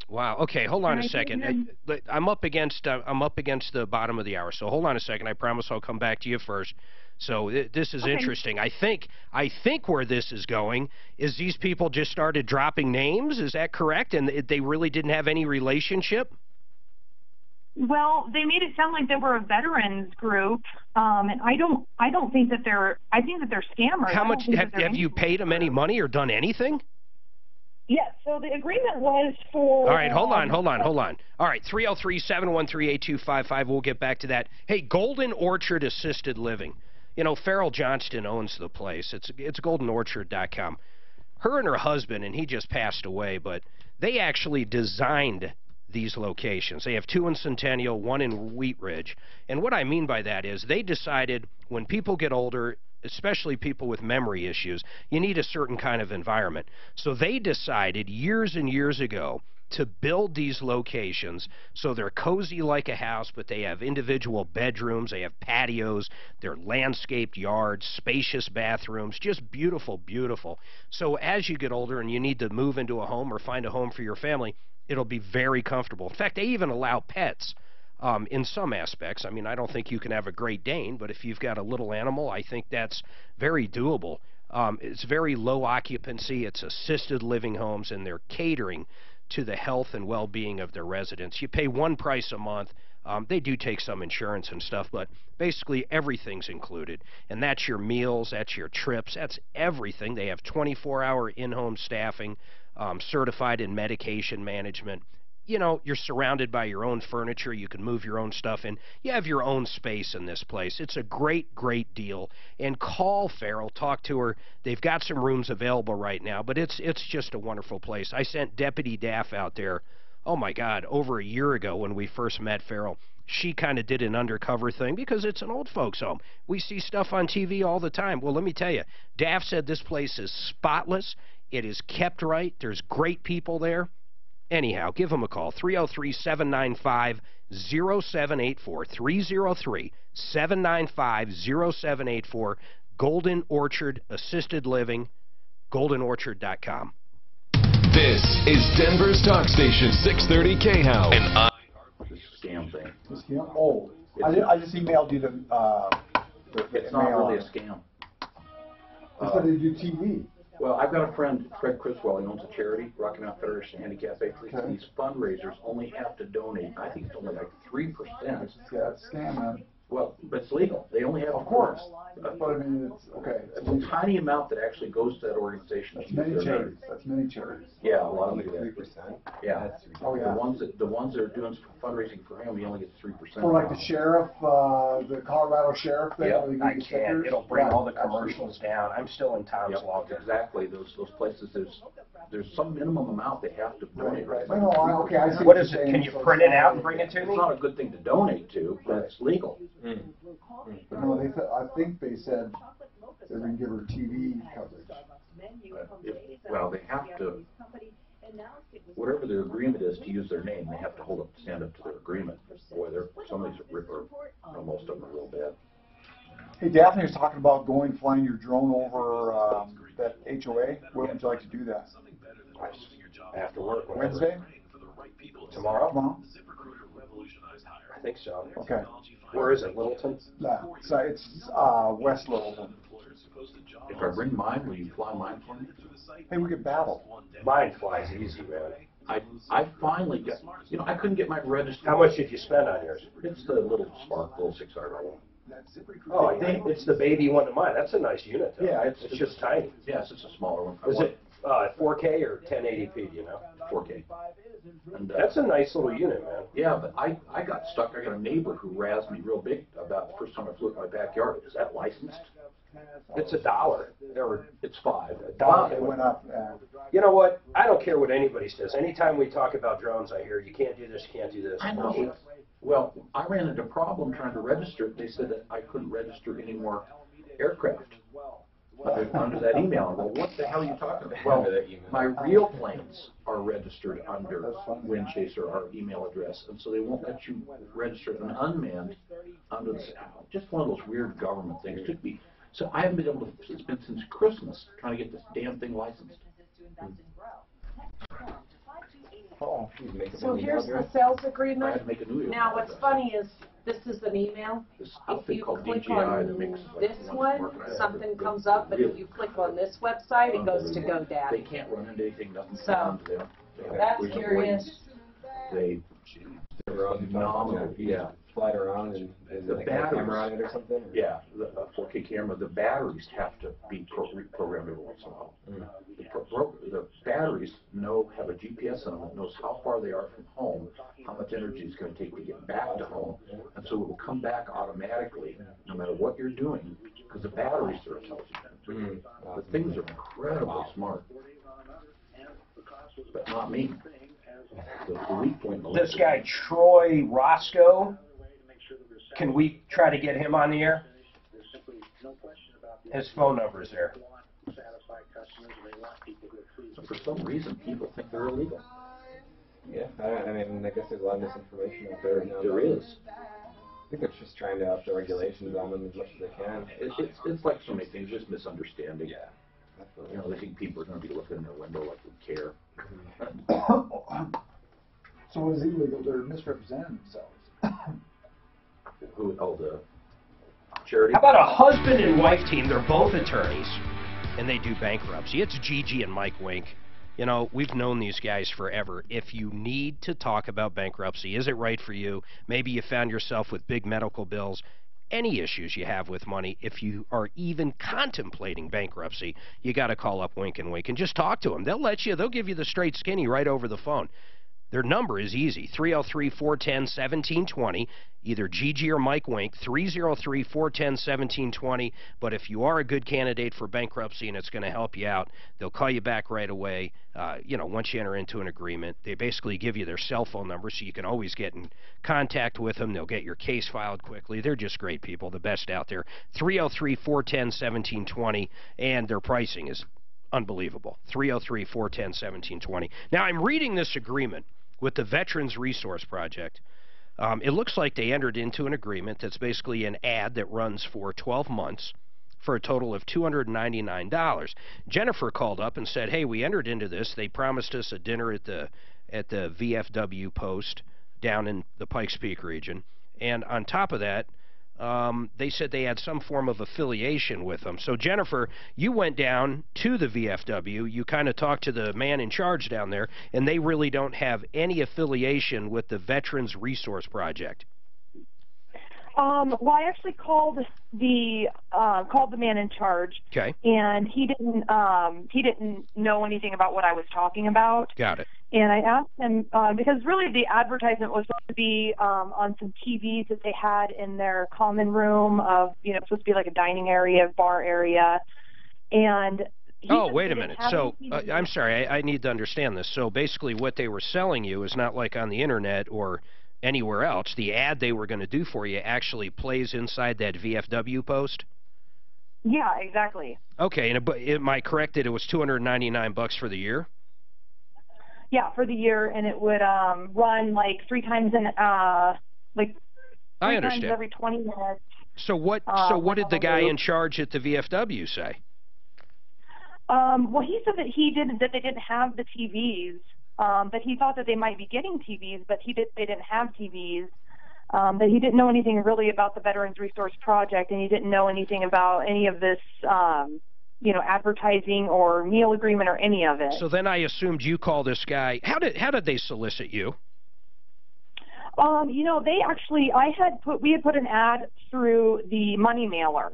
[SPEAKER 8] Wow. Okay, hold on a second. I'm up against the bottom of the hour, so hold on a second. I promise I'll come back to you first. So this is interesting. I think where this is going is these people just started dropping names. Is that correct? And they really didn't have any relationship?
[SPEAKER 3] Well, they made it sound like they were a veterans group, and I don't think that they're. I think that they're scammers.
[SPEAKER 8] How much have you paid them any money or done anything?
[SPEAKER 3] Yes. So the agreement was for.
[SPEAKER 8] All right, hold on. All right, 303-713-8255. We'll get back to that. Hey, Golden Orchard Assisted Living. You know, Farrell Johnston owns the place. It's goldenorchard.com. Her and her husband, and he just passed away, but they actually designed these locations. They have 2 in Centennial, 1 in Wheat Ridge. And what I mean by that is they decided when people get older, especially people with memory issues, you need a certain kind of environment. So they decided years and years ago to build these locations so they're cozy like a house, but they have individual bedrooms, they have patios, they're landscaped yards, spacious bathrooms, just beautiful, beautiful. So as you get older and you need to move into a home or find a home for your family, it'll be very comfortable. In fact, they even allow pets in some aspects. I mean, I don't think you can have a Great Dane, but if you've got a little animal, I think that's very doable. It's very low occupancy. It's assisted living homes, and they're catering to the health and well-being of their residents. You pay one price a month. They do take some insurance and stuff, but basically everything's included. And that's your meals, that's your trips, that's everything. They have 24-hour in-home staffing, certified in medication management. You know, you're surrounded by your own furniture. You can move your own stuff in. You have your own space in this place. It's a great, great deal. And call Farrell, talk to her. They've got some rooms available right now, but it's just a wonderful place. I sent Deputy Daff out there, oh my God, over a year ago when we first met Farrell. She kind of did an undercover thing because it's an old folks home. We see stuff on TV all the time. Well, let me tell you, Daff said this place is spotless. It is kept right. There's great people there. Anyhow, give them a call, 303-795-0784, 303-795-0784, Golden Orchard Assisted Living, goldenorchard.com.
[SPEAKER 18] This is Denver's talk station, 630 KHOW. And
[SPEAKER 1] This scam thing.
[SPEAKER 12] The scam? Oh, I just emailed you the
[SPEAKER 1] it's not really a scam.
[SPEAKER 12] They said they do TV.
[SPEAKER 1] Well, I've got a friend, Fred Criswell. He owns a charity, Rocky Mountain Federation of Handicap Athletes.
[SPEAKER 12] Okay.
[SPEAKER 1] These fundraisers only have to donate. I think it's only like 3%.
[SPEAKER 12] Yeah, it's scam, man.
[SPEAKER 1] Well, but it's legal. They only have
[SPEAKER 12] Of course.
[SPEAKER 1] But
[SPEAKER 12] I mean, it's okay.
[SPEAKER 1] It's a tiny amount that actually goes to that organization.
[SPEAKER 12] That's many charities. That's many charities.
[SPEAKER 1] Yeah, a lot of them do that.
[SPEAKER 16] 3%?
[SPEAKER 1] Yeah.
[SPEAKER 12] Oh, yeah.
[SPEAKER 1] The ones that are doing fundraising for him, he only gets 3%.
[SPEAKER 12] For like the sheriff, the Colorado sheriff thing.
[SPEAKER 1] Yep.
[SPEAKER 12] where they
[SPEAKER 8] I
[SPEAKER 12] give the
[SPEAKER 8] can't.
[SPEAKER 12] stickers?
[SPEAKER 8] It'll bring
[SPEAKER 12] Yeah,
[SPEAKER 8] all the commercials down. I'm still in Tom's
[SPEAKER 1] Yep,
[SPEAKER 8] log.
[SPEAKER 1] exactly. Those places, there's some minimum amount they have to donate.
[SPEAKER 12] Right. No, okay, I see
[SPEAKER 8] What
[SPEAKER 12] you're
[SPEAKER 8] is it?
[SPEAKER 12] saying.
[SPEAKER 8] Can you
[SPEAKER 12] So
[SPEAKER 8] print
[SPEAKER 12] it's
[SPEAKER 8] it out
[SPEAKER 12] not-
[SPEAKER 8] and bring it to
[SPEAKER 1] It's
[SPEAKER 8] me?
[SPEAKER 1] not a good thing to donate to, but it's legal.
[SPEAKER 12] No, I think they said they're going to give her TV coverage.
[SPEAKER 1] Well, they have to, whatever their agreement is to use their name, they have to stand up to their agreement. Boy, some of these are, most of them are real bad.
[SPEAKER 12] Hey, Daphne was talking about flying your drone over that HOA. When would you like to do that?
[SPEAKER 8] After work. whenever.
[SPEAKER 12] Wednesday?
[SPEAKER 8] Tomorrow?
[SPEAKER 12] Tomorrow?
[SPEAKER 8] I think so.
[SPEAKER 12] Okay.
[SPEAKER 8] Where is it? Littleton?
[SPEAKER 12] No, it's West Littleton.
[SPEAKER 1] If I bring mine, will you fly mine for me?
[SPEAKER 12] Hey, we could battle.
[SPEAKER 8] Mine flies easy, man.
[SPEAKER 1] I finally got, I couldn't get my register.
[SPEAKER 8] How much did you spend on yours?
[SPEAKER 1] It's the little Spark, little $600 one.
[SPEAKER 8] Oh, I think it's the baby one of mine. That's a nice unit, though.
[SPEAKER 1] Yeah,
[SPEAKER 8] it's just tiny.
[SPEAKER 1] Yeah, it's just a smaller one.
[SPEAKER 8] Is it 4K or 1080p, do you know?
[SPEAKER 1] 4K. And,
[SPEAKER 8] That's a nice little unit, man.
[SPEAKER 1] Yeah, but I got stuck. I got a neighbor who razzed me real big about the first time I flew at my backyard. Is that licensed?
[SPEAKER 8] It's $1.
[SPEAKER 1] It's $5.
[SPEAKER 12] It went up.
[SPEAKER 8] You know what? I don't care what anybody says. Anytime we talk about drones, I hear you can't do this, you can't do this.
[SPEAKER 1] I know. Well, I ran into a problem trying to register it. They said that I couldn't register any more aircraft under that email. Well, what the hell are you talking about? Well, my real planes are registered under Windchaser, our email address, and so they won't let you register an unmanned under the, just one of those weird government things. It took me, so I haven't been able to, it's been since Christmas trying to get this damn thing licensed.
[SPEAKER 12] Oh,
[SPEAKER 17] So here's the sales
[SPEAKER 1] I had
[SPEAKER 17] agreement.
[SPEAKER 1] to make a new email
[SPEAKER 17] Now, what's
[SPEAKER 1] address.
[SPEAKER 17] funny is, this is an email.
[SPEAKER 1] This
[SPEAKER 17] If
[SPEAKER 1] outfit
[SPEAKER 17] you
[SPEAKER 1] called
[SPEAKER 17] click
[SPEAKER 1] DJI
[SPEAKER 17] on
[SPEAKER 1] that makes
[SPEAKER 17] this one, something comes up, but if you click on this website, it goes to
[SPEAKER 1] They
[SPEAKER 17] GoDaddy.
[SPEAKER 1] can't run into anything, nothing's
[SPEAKER 17] So,
[SPEAKER 1] going to them.
[SPEAKER 17] That's curious.
[SPEAKER 1] They're phenomenal, yeah.
[SPEAKER 16] Slide around and
[SPEAKER 1] The
[SPEAKER 16] like
[SPEAKER 1] batteries,
[SPEAKER 16] a camera on it or something? Or?
[SPEAKER 1] yeah, the 4K camera, the batteries have to be reprogrammed every once in a while. The batteries have a GPS on them that knows how far they are from home, how much energy it's going to take to get back to home, and so it will come back automatically no matter what you're doing, because the batteries are intelligent. The things are incredibly smart, but not me. The weak point.
[SPEAKER 8] This guy, Troy Roscoe, can we try to get him on the air? His phone number is there.
[SPEAKER 1] So for some reason, people think they're illegal.
[SPEAKER 16] Yeah, I mean, I guess there's a lot of misinformation out there.
[SPEAKER 1] There is.
[SPEAKER 16] I think they're just trying to up the regulations on them as much as they can.
[SPEAKER 1] It's like so many things, just misunderstanding. Yeah. They think people are going to be looking in their window like we care.
[SPEAKER 12] So it's illegal. They're misrepresenting themselves.
[SPEAKER 1] Who? Oh, the charity.
[SPEAKER 8] How about a husband and wife team? They're both attorneys, and they do bankruptcy. It's Gigi and Mike Wink. You know, we've known these guys forever. If you need to talk about bankruptcy, is it right for you? Maybe you found yourself with big medical bills. Any issues you have with money, if you are even contemplating bankruptcy, you got to call up Wink and Wink and just talk to them. They'll give you the straight skinny right over the phone. Their number is easy, 303-410-1720, either Gigi or Mike Wink, 303-410-1720. But if you are a good candidate for bankruptcy and it's going to help you out, they'll call you back right away. You know, once you enter into an agreement, they basically give you their cell phone number so you can always get in contact with them. They'll get your case filed quickly. They're just great people, the best out there. 303-410-1720, and their pricing is unbelievable. 303-410-1720. Now, I'm reading this agreement with the Veterans Resource Project. It looks like they entered into an agreement that's basically an ad that runs for 12 months for a total of $299. Jennifer called up and said, hey, we entered into this. They promised us a dinner at the VFW post down in the Pikes Peak region. And on top of that, they said they had some form of affiliation with them. So, Jennifer, you went down to the VFW. You kind of talked to the man in charge down there, and they really don't have any affiliation with the Veterans Resource Project.
[SPEAKER 3] Well, I actually called the man in charge.
[SPEAKER 8] Okay.
[SPEAKER 3] And he didn't know anything about what I was talking about.
[SPEAKER 8] Got it.
[SPEAKER 3] And I asked him, because really the advertisement was supposed to be on some TVs that they had in their common room of, you know, it's supposed to be like a dining area, bar area. And
[SPEAKER 8] wait a minute. So, I'm sorry, I need to understand this. So basically what they were selling you is not like on the internet or anywhere else. The ad they were going to do for you actually plays inside that VFW post?
[SPEAKER 3] Yeah, exactly.
[SPEAKER 8] Okay, and am I correct that it was $299 for the year?
[SPEAKER 3] Yeah, for the year, and it would run like three times every 20 minutes.
[SPEAKER 8] So what did the guy in charge at the VFW say?
[SPEAKER 3] Well, he said that they didn't have the TVs. That he thought that they might be getting TVs, but they didn't have TVs. That he didn't know anything really about the Veterans Resource Project, and he didn't know anything about any of this, you know, advertising or meal agreement or any of it.
[SPEAKER 8] So then I assumed you called this guy. How did they solicit you?
[SPEAKER 3] You know, we had put an ad through the money mailer,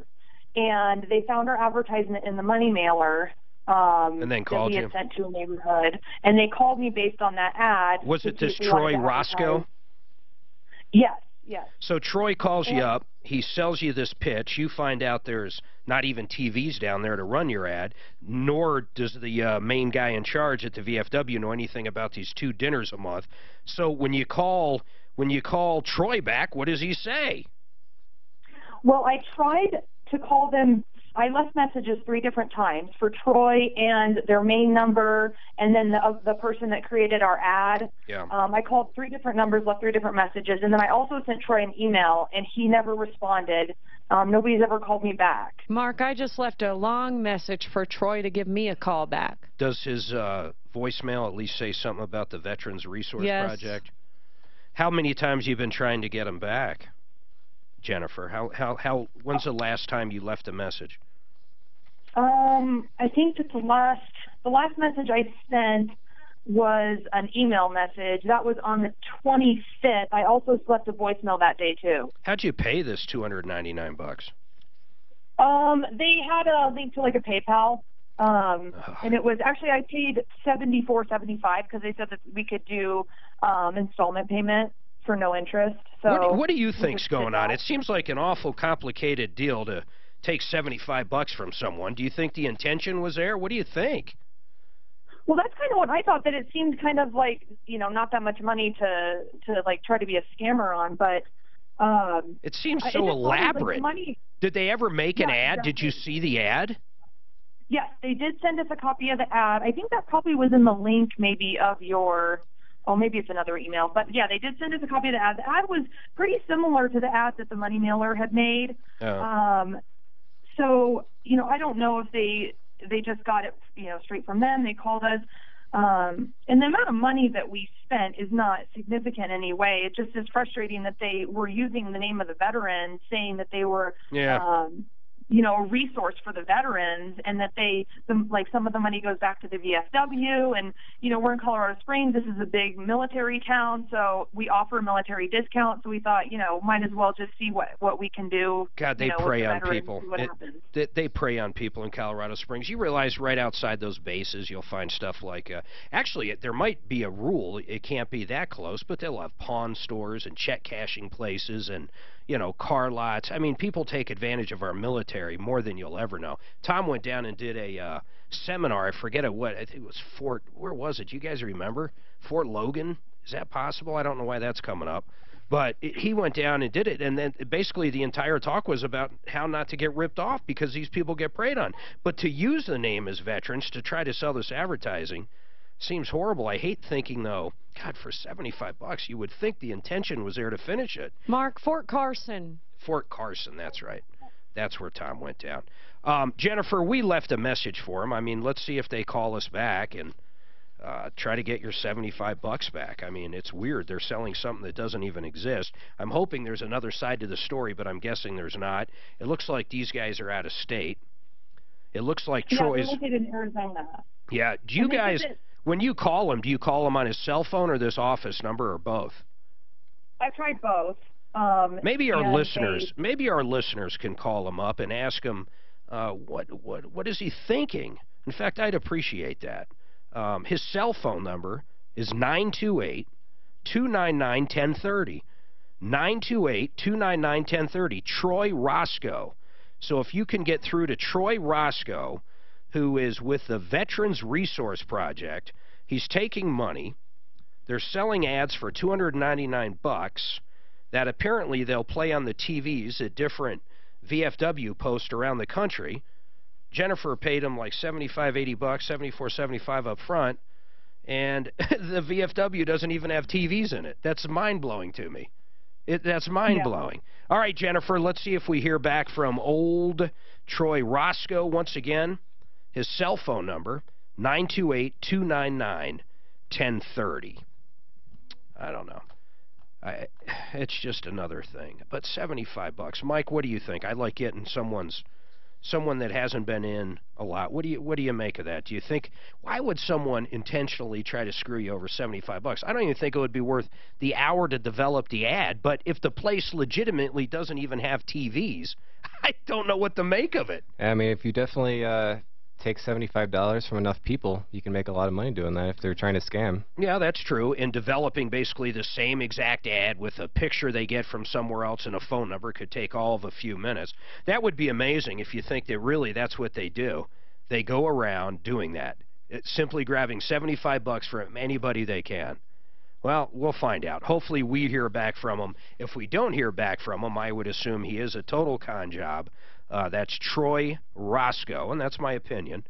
[SPEAKER 3] and they found our advertisement in the money mailer.
[SPEAKER 8] And then called
[SPEAKER 3] that we had sent to a neighborhood, and they called me based on that ad.
[SPEAKER 8] Was it this Troy Roscoe?
[SPEAKER 3] Yes, yes.
[SPEAKER 8] So Troy calls you up. He sells you this pitch. You find out there's not even TVs down there to run your ad, nor does the main guy in charge at the VFW know anything about these 2 dinners a month. So when you call Troy back, what does he say?
[SPEAKER 3] Well, I tried to call them. I left messages 3 different times for Troy and their main number, and then the person that created our ad.
[SPEAKER 8] Yeah.
[SPEAKER 3] I called 3 different numbers, left 3 different messages, and then I also sent Troy an email, and he never responded. Nobody's ever called me back.
[SPEAKER 10] Mark, I just left a long message for Troy to give me a call back.
[SPEAKER 8] Does his voicemail at least say something about the Veterans Resource Project? How many times have you been trying to get him back, Jennifer? When's the last time you left a message?
[SPEAKER 3] I think that the last message I sent was an email message. That was on the 25th. I also left a voicemail that day too.
[SPEAKER 8] How'd you pay this $299?
[SPEAKER 3] They had a link to like a PayPal. And it was actually, I paid $74.75 because they said that we could do installment payment for no interest. So
[SPEAKER 8] what do you think's going on? It seems like an awful complicated deal to take $75 from someone. Do you think the intention was there? What do you think?
[SPEAKER 3] Well, that's kind of what I thought, that it seemed kind of like, you know, not that much money to like try to be a scammer on, but
[SPEAKER 8] it seems so elaborate. Did they ever make an ad?
[SPEAKER 3] Exactly.
[SPEAKER 8] Did you see the ad?
[SPEAKER 3] Yes, they did send us a copy of the ad. I think that probably was in the link maybe of your, oh, maybe it's another email. But yeah, they did send us a copy of the ad. The ad was pretty similar to the ad that the money mailer had made.
[SPEAKER 8] Oh.
[SPEAKER 3] So, you know, I don't know if they just got it, you know, straight from them. They called us. And the amount of money that we spent is not significant anyway. It just is frustrating that they were using the name of the veteran, saying that they were a resource for the veterans, and that some of the money goes back to the VFW, and, we're in Colorado Springs. This is a big military town, so we offer military discounts. So we thought, might as well just see what we can do.
[SPEAKER 8] God, they prey on people.
[SPEAKER 3] What happens.
[SPEAKER 8] They prey on people in Colorado Springs. You realize right outside those bases, you'll find stuff like, actually, there might be a rule. It can't be that close, but they'll have pawn stores and check cashing places and, car lots. I mean, people take advantage of our military more than you'll ever know. Tom went down and did a seminar. I forget I think it was where was it? You guys remember? Fort Logan? Is that possible? I don't know why that's coming up. But he went down and did it, and then basically the entire talk was about how not to get ripped off because these people get preyed on. But to use the name as veterans to try to sell this advertising seems horrible. I hate thinking, though, God, for $75, you would think the intention was there to finish it.
[SPEAKER 10] Mark, Fort Carson.
[SPEAKER 8] Fort Carson, that's right. That's where Tom went down. Jennifer, we left a message for him. I mean, let's see if they call us back and try to get your $75 back. I mean, it's weird. They're selling something that doesn't even exist. I'm hoping there's another side to the story, but I'm guessing there's not. It looks like these guys are out of state. It looks like Troy's...
[SPEAKER 3] Yeah, they're located in Arizona.
[SPEAKER 8] Yeah. Do you guys, when you call him, do you call him on his cell phone or this office number or both?
[SPEAKER 3] I've tried both.
[SPEAKER 8] Maybe our listeners can call him up and ask him what is he thinking. In fact, I'd appreciate that. His cell phone number is 928-299-1030. 928-299-1030. Troy Roscoe. So if you can get through to Troy Roscoe, who is with the Veterans Resource Project, he's taking money. They're selling ads for $299 that apparently they'll play on the TVs at different VFW posts around the country. Jennifer paid him like $75, $80, $74.75 up front, and the VFW doesn't even have TVs in it. That's mind-blowing to me. That's mind-blowing. Yeah. All right, Jennifer, let's see if we hear back from old Troy Roscoe once again. His cell phone number, 928-299-1030. I don't know. It's just another thing. But $75. Mike, what do you think? I like getting someone that hasn't been in a lot. What do you make of that? Do you think, why would someone intentionally try to screw you over $75? I don't even think it would be worth the hour to develop the ad, but if the place legitimately doesn't even have TVs, I don't know what to make of it.
[SPEAKER 16] I mean, if you definitely take $75 from enough people, you can make a lot of money doing that if they're trying to scam.
[SPEAKER 8] Yeah, that's true. And developing basically the same exact ad with a picture they get from somewhere else and a phone number could take all of a few minutes. That would be amazing if you think that really that's what they do. They go around doing that. It's simply grabbing $75 from anybody they can. Well, we'll find out. Hopefully we hear back from him. If we don't hear back from him, I would assume he is a total con job. That's Troy Roscoe, and that's my opinion.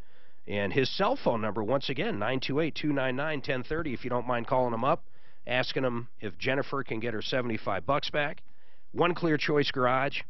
[SPEAKER 8] And his cell phone number, once again, 928-299-1030. If you don't mind calling him up, asking him if Jennifer can get her $75 back. One Clear Choice Garage.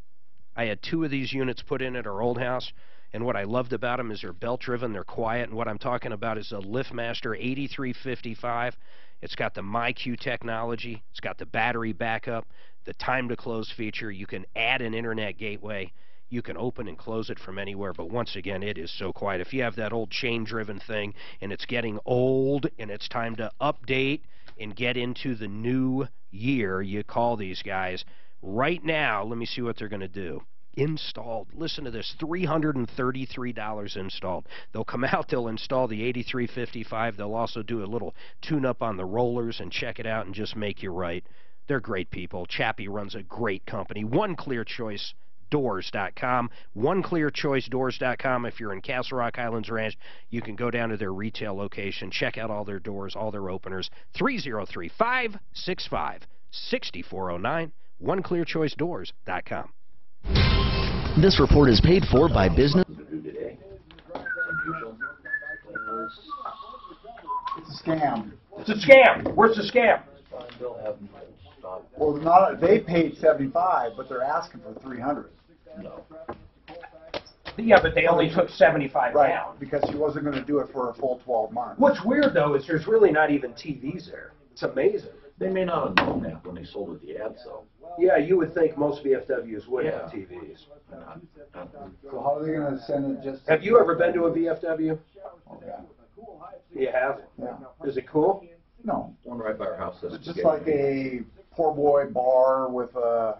[SPEAKER 8] I had 2 of these units put in at our old house, and what I loved about them is they're belt-driven, they're quiet, and what I'm talking about is a LiftMaster 8355. It's got the MyQ technology. It's got the battery backup, the time-to-close feature. You can add an internet gateway. You can open and close it from anywhere, but once again, it is so quiet. If you have that old chain-driven thing and it's getting old and it's time to update and get into the new year, you call these guys. Right now, let me see what they're going to do. Installed. Listen to this, $333 installed. They'll come out, they'll install the 8355. They'll also do a little tune-up on the rollers and check it out and just make you right. They're great people. Chappie runs a great company. OneClearChoiceDoors.com. OneClearChoiceDoors.com. If you're in Castle Rock Highlands Ranch, you can go down to their retail location, check out all their doors, all their openers. 303-565-6409. OneClearChoiceDoors.com.
[SPEAKER 5] This report is paid for by business.
[SPEAKER 12] It's a scam.
[SPEAKER 8] It's a scam. Where's the scam?
[SPEAKER 12] Well, they paid $75, but they're asking for $300.
[SPEAKER 8] No. Yeah, but they only took $75 down.
[SPEAKER 12] Because she wasn't going to do it for a full 12 months.
[SPEAKER 8] What's weird, though, is there's really not even TVs there. It's amazing.
[SPEAKER 1] They may not have known that when they sold it the ad, though.
[SPEAKER 4] Yeah, you would think most VFWs would
[SPEAKER 1] Yeah.
[SPEAKER 4] have TVs.
[SPEAKER 12] So how are they gonna send it just?
[SPEAKER 4] Have you ever been to a VFW?
[SPEAKER 12] Oh, yeah.
[SPEAKER 4] You have?
[SPEAKER 12] Yeah.
[SPEAKER 4] Is it cool?
[SPEAKER 12] No.
[SPEAKER 1] One right by our house.
[SPEAKER 12] It's just like a poor boy bar with a,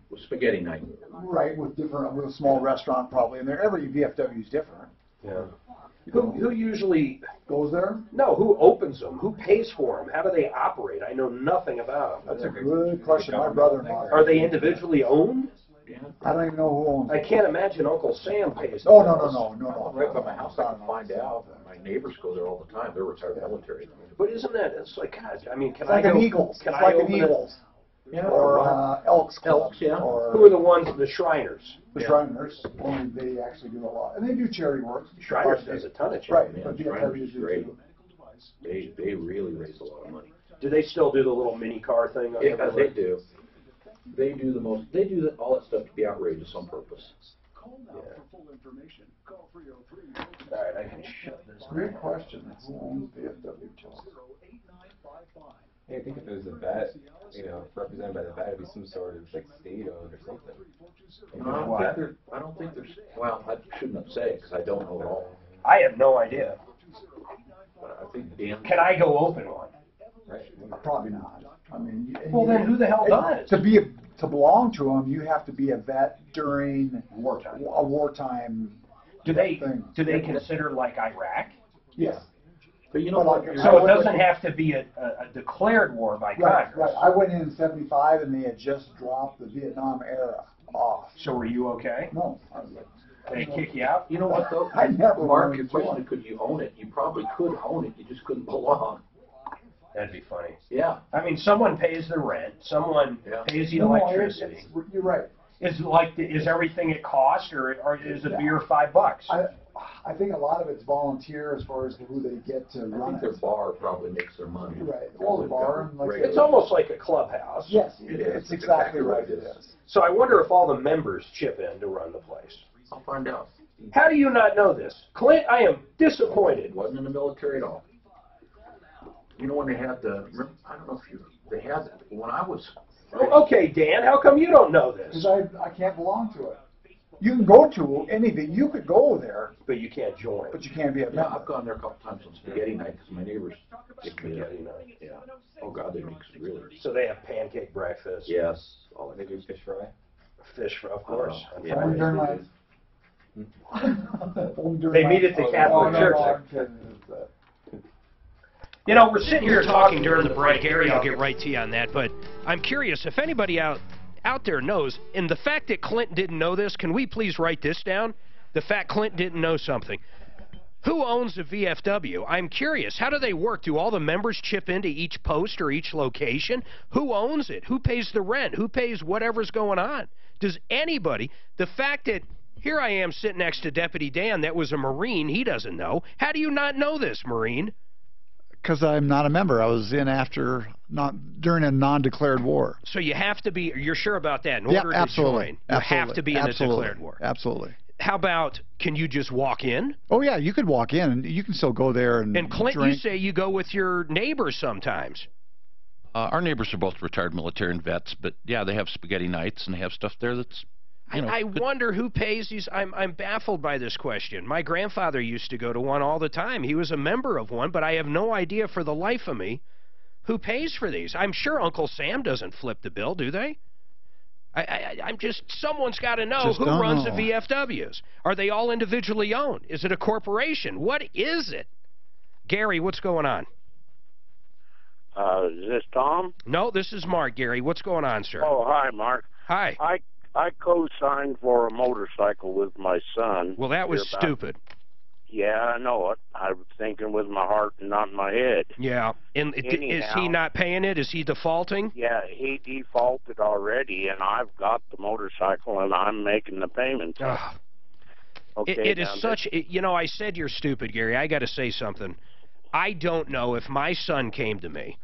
[SPEAKER 1] With spaghetti night.
[SPEAKER 12] right, with a small restaurant probably, and every VFW is different.
[SPEAKER 4] Yeah. Who usually
[SPEAKER 12] goes there?
[SPEAKER 4] No, who opens them? Who pays for them? How do they operate? I know nothing about them.
[SPEAKER 12] That's a good question. My brother-in-law.
[SPEAKER 4] Are they individually owned?
[SPEAKER 12] I don't even know who owns
[SPEAKER 4] I
[SPEAKER 12] it.
[SPEAKER 4] can't imagine Uncle Sam pays.
[SPEAKER 12] Oh,
[SPEAKER 4] the
[SPEAKER 12] no,
[SPEAKER 4] bills.
[SPEAKER 12] no.
[SPEAKER 1] Right by my house, I can find out. My neighbors go there all the time. They're retired military.
[SPEAKER 4] But isn't that? It's like, God. I mean, can
[SPEAKER 12] It's
[SPEAKER 4] I
[SPEAKER 12] like
[SPEAKER 4] go?
[SPEAKER 12] an Eagles.
[SPEAKER 4] Can
[SPEAKER 12] It's
[SPEAKER 4] I
[SPEAKER 12] like an
[SPEAKER 4] open
[SPEAKER 12] Eagles.
[SPEAKER 1] Yeah.
[SPEAKER 12] Or Elks Club.
[SPEAKER 1] Elks, yeah.
[SPEAKER 12] Or
[SPEAKER 4] Who are the ones? The Shriners.
[SPEAKER 12] the Shriners. Only they actually do a lot, and they do charity work.
[SPEAKER 4] Shriners does a ton of
[SPEAKER 12] Right,
[SPEAKER 4] charity.
[SPEAKER 12] but
[SPEAKER 1] Shriners
[SPEAKER 12] VFWs do
[SPEAKER 1] great.
[SPEAKER 12] too.
[SPEAKER 1] They really raise a lot of money.
[SPEAKER 4] Do they still do the little mini car thing?
[SPEAKER 1] Yeah, they do. They do the most. They do all that stuff to be outrageous on purpose.
[SPEAKER 4] All right, I can shut this.
[SPEAKER 12] Great question. Who owns VFW Plus?
[SPEAKER 16] Hey, I think if it was a vet, represented by the vet, it'd be some sort of like state-owned or something.
[SPEAKER 1] I don't think there's. Well, I shouldn't say it because I don't know at all.
[SPEAKER 4] I have no idea.
[SPEAKER 1] But I think Dan.
[SPEAKER 4] Can I go open one?
[SPEAKER 16] Right.
[SPEAKER 12] Probably not. I mean,
[SPEAKER 4] Well, then who the hell does?
[SPEAKER 12] To belong to them, you have to be a vet during
[SPEAKER 4] Wartime.
[SPEAKER 12] a wartime.
[SPEAKER 4] Do they
[SPEAKER 12] thing.
[SPEAKER 4] consider like Iraq?
[SPEAKER 12] Yes.
[SPEAKER 1] But you know
[SPEAKER 12] But
[SPEAKER 1] what?
[SPEAKER 12] like,
[SPEAKER 4] So it doesn't have to be a declared war by
[SPEAKER 12] Right,
[SPEAKER 4] Congress.
[SPEAKER 12] right. I went in '75 and they had just dropped the Vietnam era off.
[SPEAKER 4] So were you okay?
[SPEAKER 12] No. I was like,
[SPEAKER 4] They kick you out?
[SPEAKER 1] You know what though?
[SPEAKER 12] I never
[SPEAKER 1] Mark,
[SPEAKER 12] wanted
[SPEAKER 1] your
[SPEAKER 12] to
[SPEAKER 1] question
[SPEAKER 12] join.
[SPEAKER 1] could you own it? You probably could own it. You just couldn't belong.
[SPEAKER 4] That'd be funny.
[SPEAKER 1] Yeah.
[SPEAKER 4] I mean, someone pays the rent, someone pays the
[SPEAKER 12] No,
[SPEAKER 4] electricity.
[SPEAKER 12] You're right.
[SPEAKER 4] Is everything at cost, or is a beer $5?
[SPEAKER 12] I think a lot of it's volunteer as far as who they get to
[SPEAKER 1] I
[SPEAKER 12] run
[SPEAKER 1] think
[SPEAKER 12] it.
[SPEAKER 1] their bar probably makes their money.
[SPEAKER 12] Right. Well, the bar and like
[SPEAKER 4] It's almost like a clubhouse.
[SPEAKER 12] yes,
[SPEAKER 1] It is.
[SPEAKER 12] it's exactly right. It is.
[SPEAKER 4] So I wonder if all the members chip in to run the place.
[SPEAKER 1] I'll find out.
[SPEAKER 4] How do you not know this? Clint, I am disappointed.
[SPEAKER 1] Wasn't in the military at all. You know when they had I don't know if they had it when I was.
[SPEAKER 4] Oh, okay, Dan, how come you don't know this?
[SPEAKER 12] Because I can't belong to it. You can go to anything. You could go there,
[SPEAKER 4] But you can't join.
[SPEAKER 12] but you can't be a
[SPEAKER 1] Yeah,
[SPEAKER 12] member.
[SPEAKER 1] I've gone there a couple times on spaghetti night because my neighbors give me
[SPEAKER 4] Spaghetti night.
[SPEAKER 1] Yeah. Oh God, they make really.
[SPEAKER 4] So they have pancake breakfast.
[SPEAKER 1] Yes.
[SPEAKER 16] Oh, they do fish fry.
[SPEAKER 4] Fish, for, of course. on
[SPEAKER 1] yeah.
[SPEAKER 12] Only
[SPEAKER 4] Fridays.
[SPEAKER 12] during Only during
[SPEAKER 4] They meet at the Catholic Church.
[SPEAKER 12] I'm kidding.
[SPEAKER 8] You know, we're sitting here talking during the break. Gary, I'll get right to you on that. But I'm curious if anybody out there knows, and the fact that Clinton didn't know this, can we please write this down? The fact Clinton didn't know something. Who owns the VFW? I'm curious. How do they work? Do all the members chip into each post or each location? Who owns it? Who pays the rent? Who pays whatever's going on? Does anybody? The fact that here I am sitting next to Deputy Dan, that was a Marine, he doesn't know. How do you not know this, Marine?
[SPEAKER 6] Because I'm not a member. I was in during a non-declared war.
[SPEAKER 8] So you have to be, you're sure about that in
[SPEAKER 6] Yeah,
[SPEAKER 8] order
[SPEAKER 6] absolutely.
[SPEAKER 8] to join? You have to be in a declared war.
[SPEAKER 6] Absolutely.
[SPEAKER 8] How about, can you just walk in?
[SPEAKER 6] Oh, yeah, you could walk in, and you can still go there and
[SPEAKER 8] Clint,
[SPEAKER 6] drink.
[SPEAKER 8] you say you go with your neighbors sometimes.
[SPEAKER 21] Our neighbors are both retired military and vets, but yeah, they have spaghetti nights and they have stuff there that's,
[SPEAKER 8] I wonder who pays these. I'm baffled by this question. My grandfather used to go to one all the time. He was a member of one, but I have no idea for the life of me who pays for these. I'm sure Uncle Sam doesn't flip the bill, do they? I'm just, someone's got to know who runs the VFWs. Are they all individually owned? Is it a corporation? What is it? Gary, what's going on?
[SPEAKER 20] Is this Tom?
[SPEAKER 8] No, this is Mark, Gary. What's going on, sir?
[SPEAKER 20] Oh, hi, Mark.
[SPEAKER 8] Hi.
[SPEAKER 20] I co-signed for a motorcycle with my son.
[SPEAKER 8] Well, that was stupid.
[SPEAKER 20] Yeah, I know it. I was thinking with my heart and not my head.
[SPEAKER 8] Yeah. And is he not paying it? Is he defaulting?
[SPEAKER 20] Yeah, he defaulted already, and I've got the motorcycle, and I'm making the payments. Okay,
[SPEAKER 8] it is such, you know, I said you're stupid, Gary. I got to say something. I don't know if my son came to me.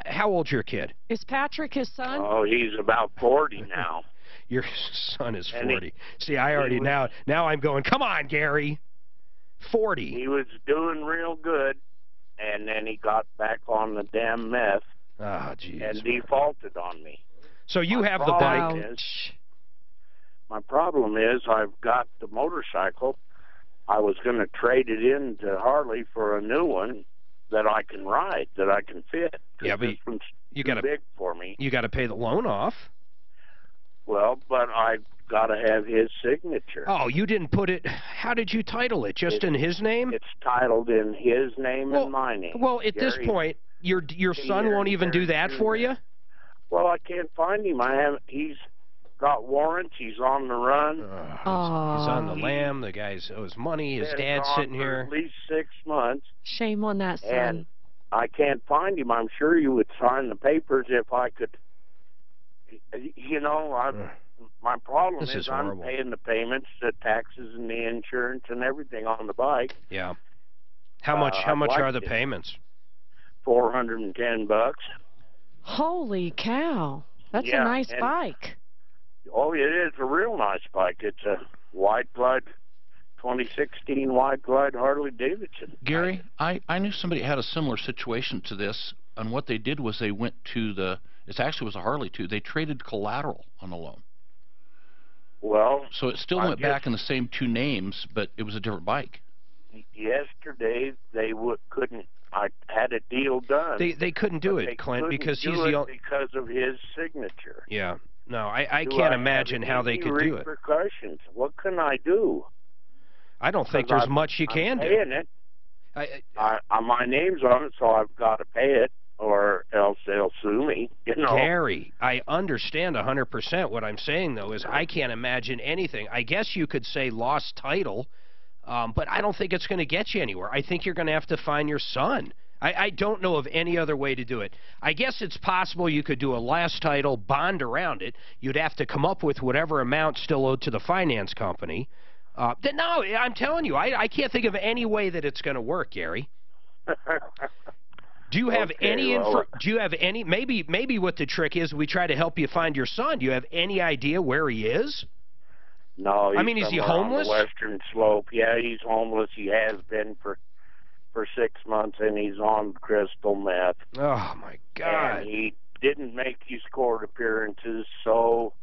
[SPEAKER 8] How old's your kid?
[SPEAKER 10] Is Patrick his son?
[SPEAKER 20] Oh, he's about 40 now.
[SPEAKER 8] Your son is 40. See, I already now I'm going, come on, Gary. 40.
[SPEAKER 20] He was doing real good, and then he got back on the damn meth.
[SPEAKER 8] Ah, jeez.
[SPEAKER 20] And defaulted on me.
[SPEAKER 8] So you have the bike.
[SPEAKER 20] My problem is I've got the motorcycle. I was going to trade it in to Harley for a new one that I can ride, that I can fit.
[SPEAKER 8] Yeah, but
[SPEAKER 20] this one's
[SPEAKER 8] you
[SPEAKER 20] too
[SPEAKER 8] got to
[SPEAKER 20] big for me.
[SPEAKER 8] You got to pay the loan off.
[SPEAKER 20] Well, but I got to have his signature.
[SPEAKER 8] Oh, you didn't put it. How did you title it? Just in his name?
[SPEAKER 20] It's titled in his name and my name.
[SPEAKER 8] Well, at this point, your son won't even do that for you?
[SPEAKER 20] Well, I can't find him. He's got warrants. He's on the run.
[SPEAKER 8] He's on the lam. The guy owes money. His dad's sitting here.
[SPEAKER 20] For at least 6 months.
[SPEAKER 10] Shame on that son.
[SPEAKER 20] And I can't find him. I'm sure you would sign the papers if I could. You know, my problem is I'm paying the payments, the taxes, and the insurance and everything on the bike.
[SPEAKER 8] Yeah. How much are the payments?
[SPEAKER 20] $410.
[SPEAKER 10] Holy cow! That's a nice bike.
[SPEAKER 20] Oh, it is a real nice bike. It's a White Glide 2016 White Glide Harley Davidson.
[SPEAKER 21] Gary, I knew somebody had a similar situation to this, and what they did was they went to it actually was a Harley too. They traded collateral on the loan.
[SPEAKER 20] Well,
[SPEAKER 21] so it still went back in the same two names, but it was a different bike.
[SPEAKER 20] Yesterday they couldn't. I had a deal done.
[SPEAKER 8] They couldn't do it, Clint, because he's the
[SPEAKER 20] because of his signature.
[SPEAKER 8] Yeah. No, I can't imagine how they could do it.
[SPEAKER 20] Repercussions. What can I do?
[SPEAKER 8] I don't think there's much you can do.
[SPEAKER 20] I'm paying it. My name's on it, so I've got to pay it, or else they'll sue me. You know.
[SPEAKER 8] Gary, I understand 100%. What I'm saying, though, is I can't imagine anything. I guess you could say lost title, but I don't think it's going to get you anywhere. I think you're going to have to find your son. I don't know of any other way to do it. I guess it's possible you could do a last title, bond around it. You'd have to come up with whatever amount still owed to the finance company. No, I'm telling you, I can't think of any way that it's going to work, Gary. Do you have do you have any, maybe what the trick is, we try to help you find your son. Do you have any idea where he is?
[SPEAKER 20] No,
[SPEAKER 8] is he homeless?
[SPEAKER 20] On the Western Slope. Yeah, he's homeless. He has been for 6 months, and he's on crystal meth.
[SPEAKER 8] Oh, my God.
[SPEAKER 20] And he didn't make his court appearances, so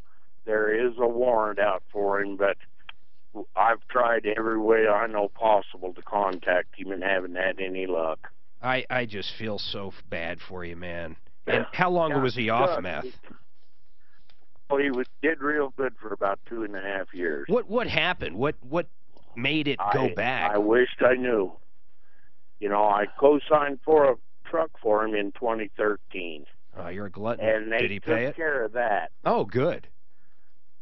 [SPEAKER 20] there is a warrant out for him, but I've tried every way I know possible to contact him and haven't had any luck.
[SPEAKER 8] I just feel so bad for you, man. And how long was he off meth?
[SPEAKER 20] Well, he did real good for about 2.5 years.
[SPEAKER 8] What happened? What made it go back?
[SPEAKER 20] I wished I knew. You know, I co-signed for a truck for him in 2013.
[SPEAKER 8] Oh, you're a glutton.
[SPEAKER 20] And they
[SPEAKER 8] Did he pay
[SPEAKER 20] took
[SPEAKER 8] it?
[SPEAKER 20] care of that.
[SPEAKER 8] Oh, good.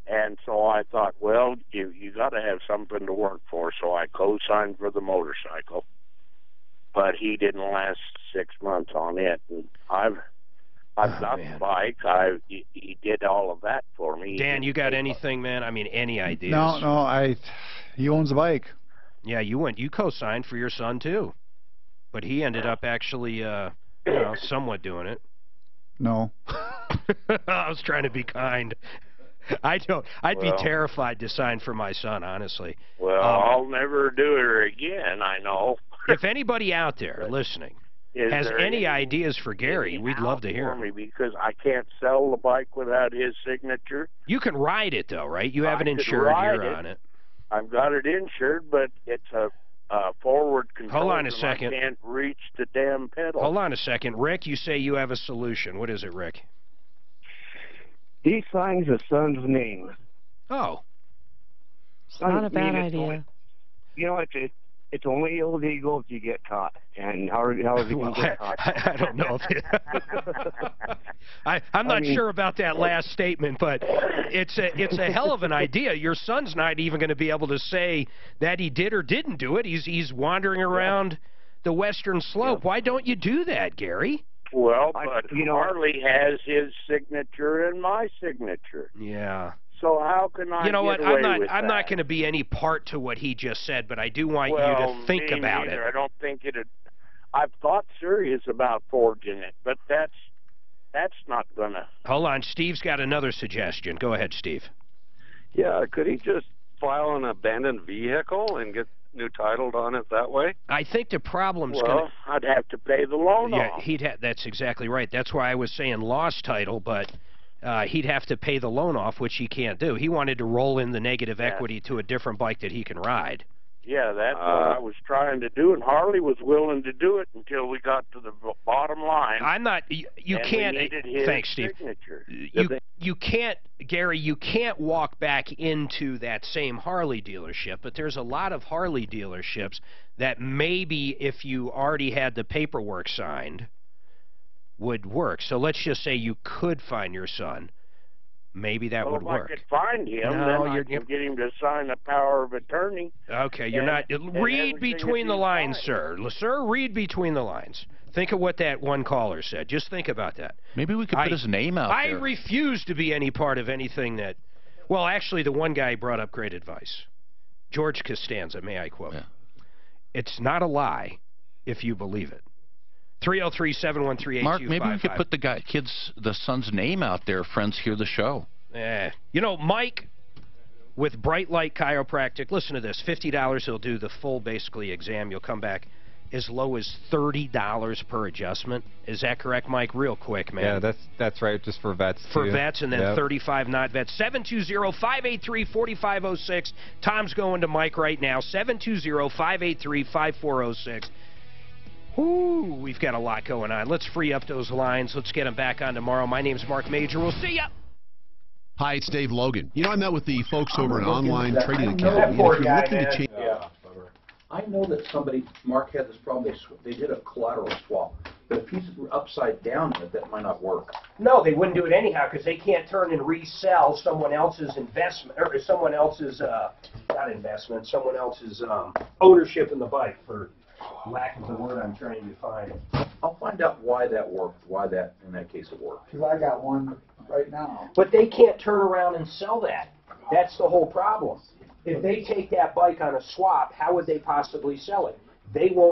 [SPEAKER 20] And so I thought, well, you got to have something to work for. So I co-signed for the motorcycle, but he didn't last 6 months on it. And I've got the bike. He did all of that for me.
[SPEAKER 8] Dan, you got anything, man? I mean, any ideas?
[SPEAKER 6] No. He owns a bike.
[SPEAKER 8] Yeah, you co-signed for your son too, but he ended up actually, somewhat doing it.
[SPEAKER 6] No.
[SPEAKER 8] I was trying to be kind. I'd be terrified to sign for my son, honestly.
[SPEAKER 20] Well, I'll never do it again, I know.
[SPEAKER 8] If anybody out there listening has any ideas for Gary, we'd love to hear them.
[SPEAKER 20] Because I can't sell the bike without his signature.
[SPEAKER 8] You can ride it, though, right? You have an insured year on it.
[SPEAKER 20] I've got it insured, but it's a forward control.
[SPEAKER 8] Hold on a second.
[SPEAKER 20] I can't reach the damn pedal.
[SPEAKER 8] Hold on a second. Rick, you say you have a solution. What is it, Rick?
[SPEAKER 7] He signs his son's name.
[SPEAKER 8] Oh.
[SPEAKER 10] It's not a bad idea.
[SPEAKER 7] It's only illegal if you get caught. And how is he going to get caught?
[SPEAKER 8] I don't know. I'm not sure about that last statement, but it's a hell of an idea. Your son's not even going to be able to say that he did or didn't do it. He's wandering around the Western Slope. Why don't you do that, Gary?
[SPEAKER 20] Well, but Harley has his signature and my signature.
[SPEAKER 8] Yeah.
[SPEAKER 20] So how can I?
[SPEAKER 8] You know what?
[SPEAKER 20] I'm
[SPEAKER 8] not going to be any part to what he just said, but I do want you to think about it.
[SPEAKER 20] I don't think it. I've thought serious about forging it, but that's not gonna.
[SPEAKER 8] Hold on, Steve's got another suggestion. Go ahead, Steve.
[SPEAKER 9] Yeah, could he just file an abandoned vehicle and get new title on it that way?
[SPEAKER 8] I think the problem's
[SPEAKER 20] Well, I'd have to pay the loan off.
[SPEAKER 8] That's exactly right. That's why I was saying lost title, but he'd have to pay the loan off, which he can't do. He wanted to roll in the negative equity to a different bike that he can ride.
[SPEAKER 20] Yeah, that's what I was trying to do, and Harley was willing to do it until we got to the bottom line.
[SPEAKER 8] I'm not. You can't. Thanks, Steve. You can't, Gary. You can't walk back into that same Harley dealership. But there's a lot of Harley dealerships that maybe if you already had the paperwork signed, would work. So let's just say you could find your son. Maybe that would work.
[SPEAKER 20] If I could find him, then I can get him to sign a power of attorney.
[SPEAKER 8] Okay, you're not. Read between the lines, sir. Sir, read between the lines. Think of what that one caller said. Just think about that.
[SPEAKER 21] Maybe we could put his name out there.
[SPEAKER 8] I refuse to be any part of anything that... Well, actually, the one guy brought up great advice. George Costanza, may I quote?
[SPEAKER 21] Yeah.
[SPEAKER 8] It's not a lie if you believe it. 303-713-8255.
[SPEAKER 21] Mark, maybe we could put the son's name out there. Friends hear the show.
[SPEAKER 8] You know, Mike with Bright Light Chiropractic. Listen to this: $50. He'll do the full, basically, exam. You'll come back as low as $30 per adjustment. Is that correct, Mike? Real quick, man.
[SPEAKER 16] Yeah, that's right. Just for vets.
[SPEAKER 8] For vets, and then 35 not vets. 720-583-4506. Tom's going to Mike right now. 720-583-5406. Ooh, we've got a lot going on. Let's free up those lines. Let's get them back on tomorrow. My name's Mark Major. We'll see ya.
[SPEAKER 13] Hi, it's Dave Logan. You know, I met with the folks over at Online Trading Academy. And if you're looking to change...
[SPEAKER 1] I know that somebody, Mark had this problem. They did a collateral swap. But if pieces were upside down, that might not work.
[SPEAKER 8] No, they wouldn't do it anyhow because they can't turn and resell someone else's investment, or someone else's, not investment, someone else's ownership in the bike, for lack of the word I'm trying to find.
[SPEAKER 1] I'll find out why that worked, why that, in that case, it worked.
[SPEAKER 12] Because I got one right now.
[SPEAKER 8] But they can't turn around and sell that. That's the whole problem. If they take that bike on a swap, how would they possibly sell it? They won't.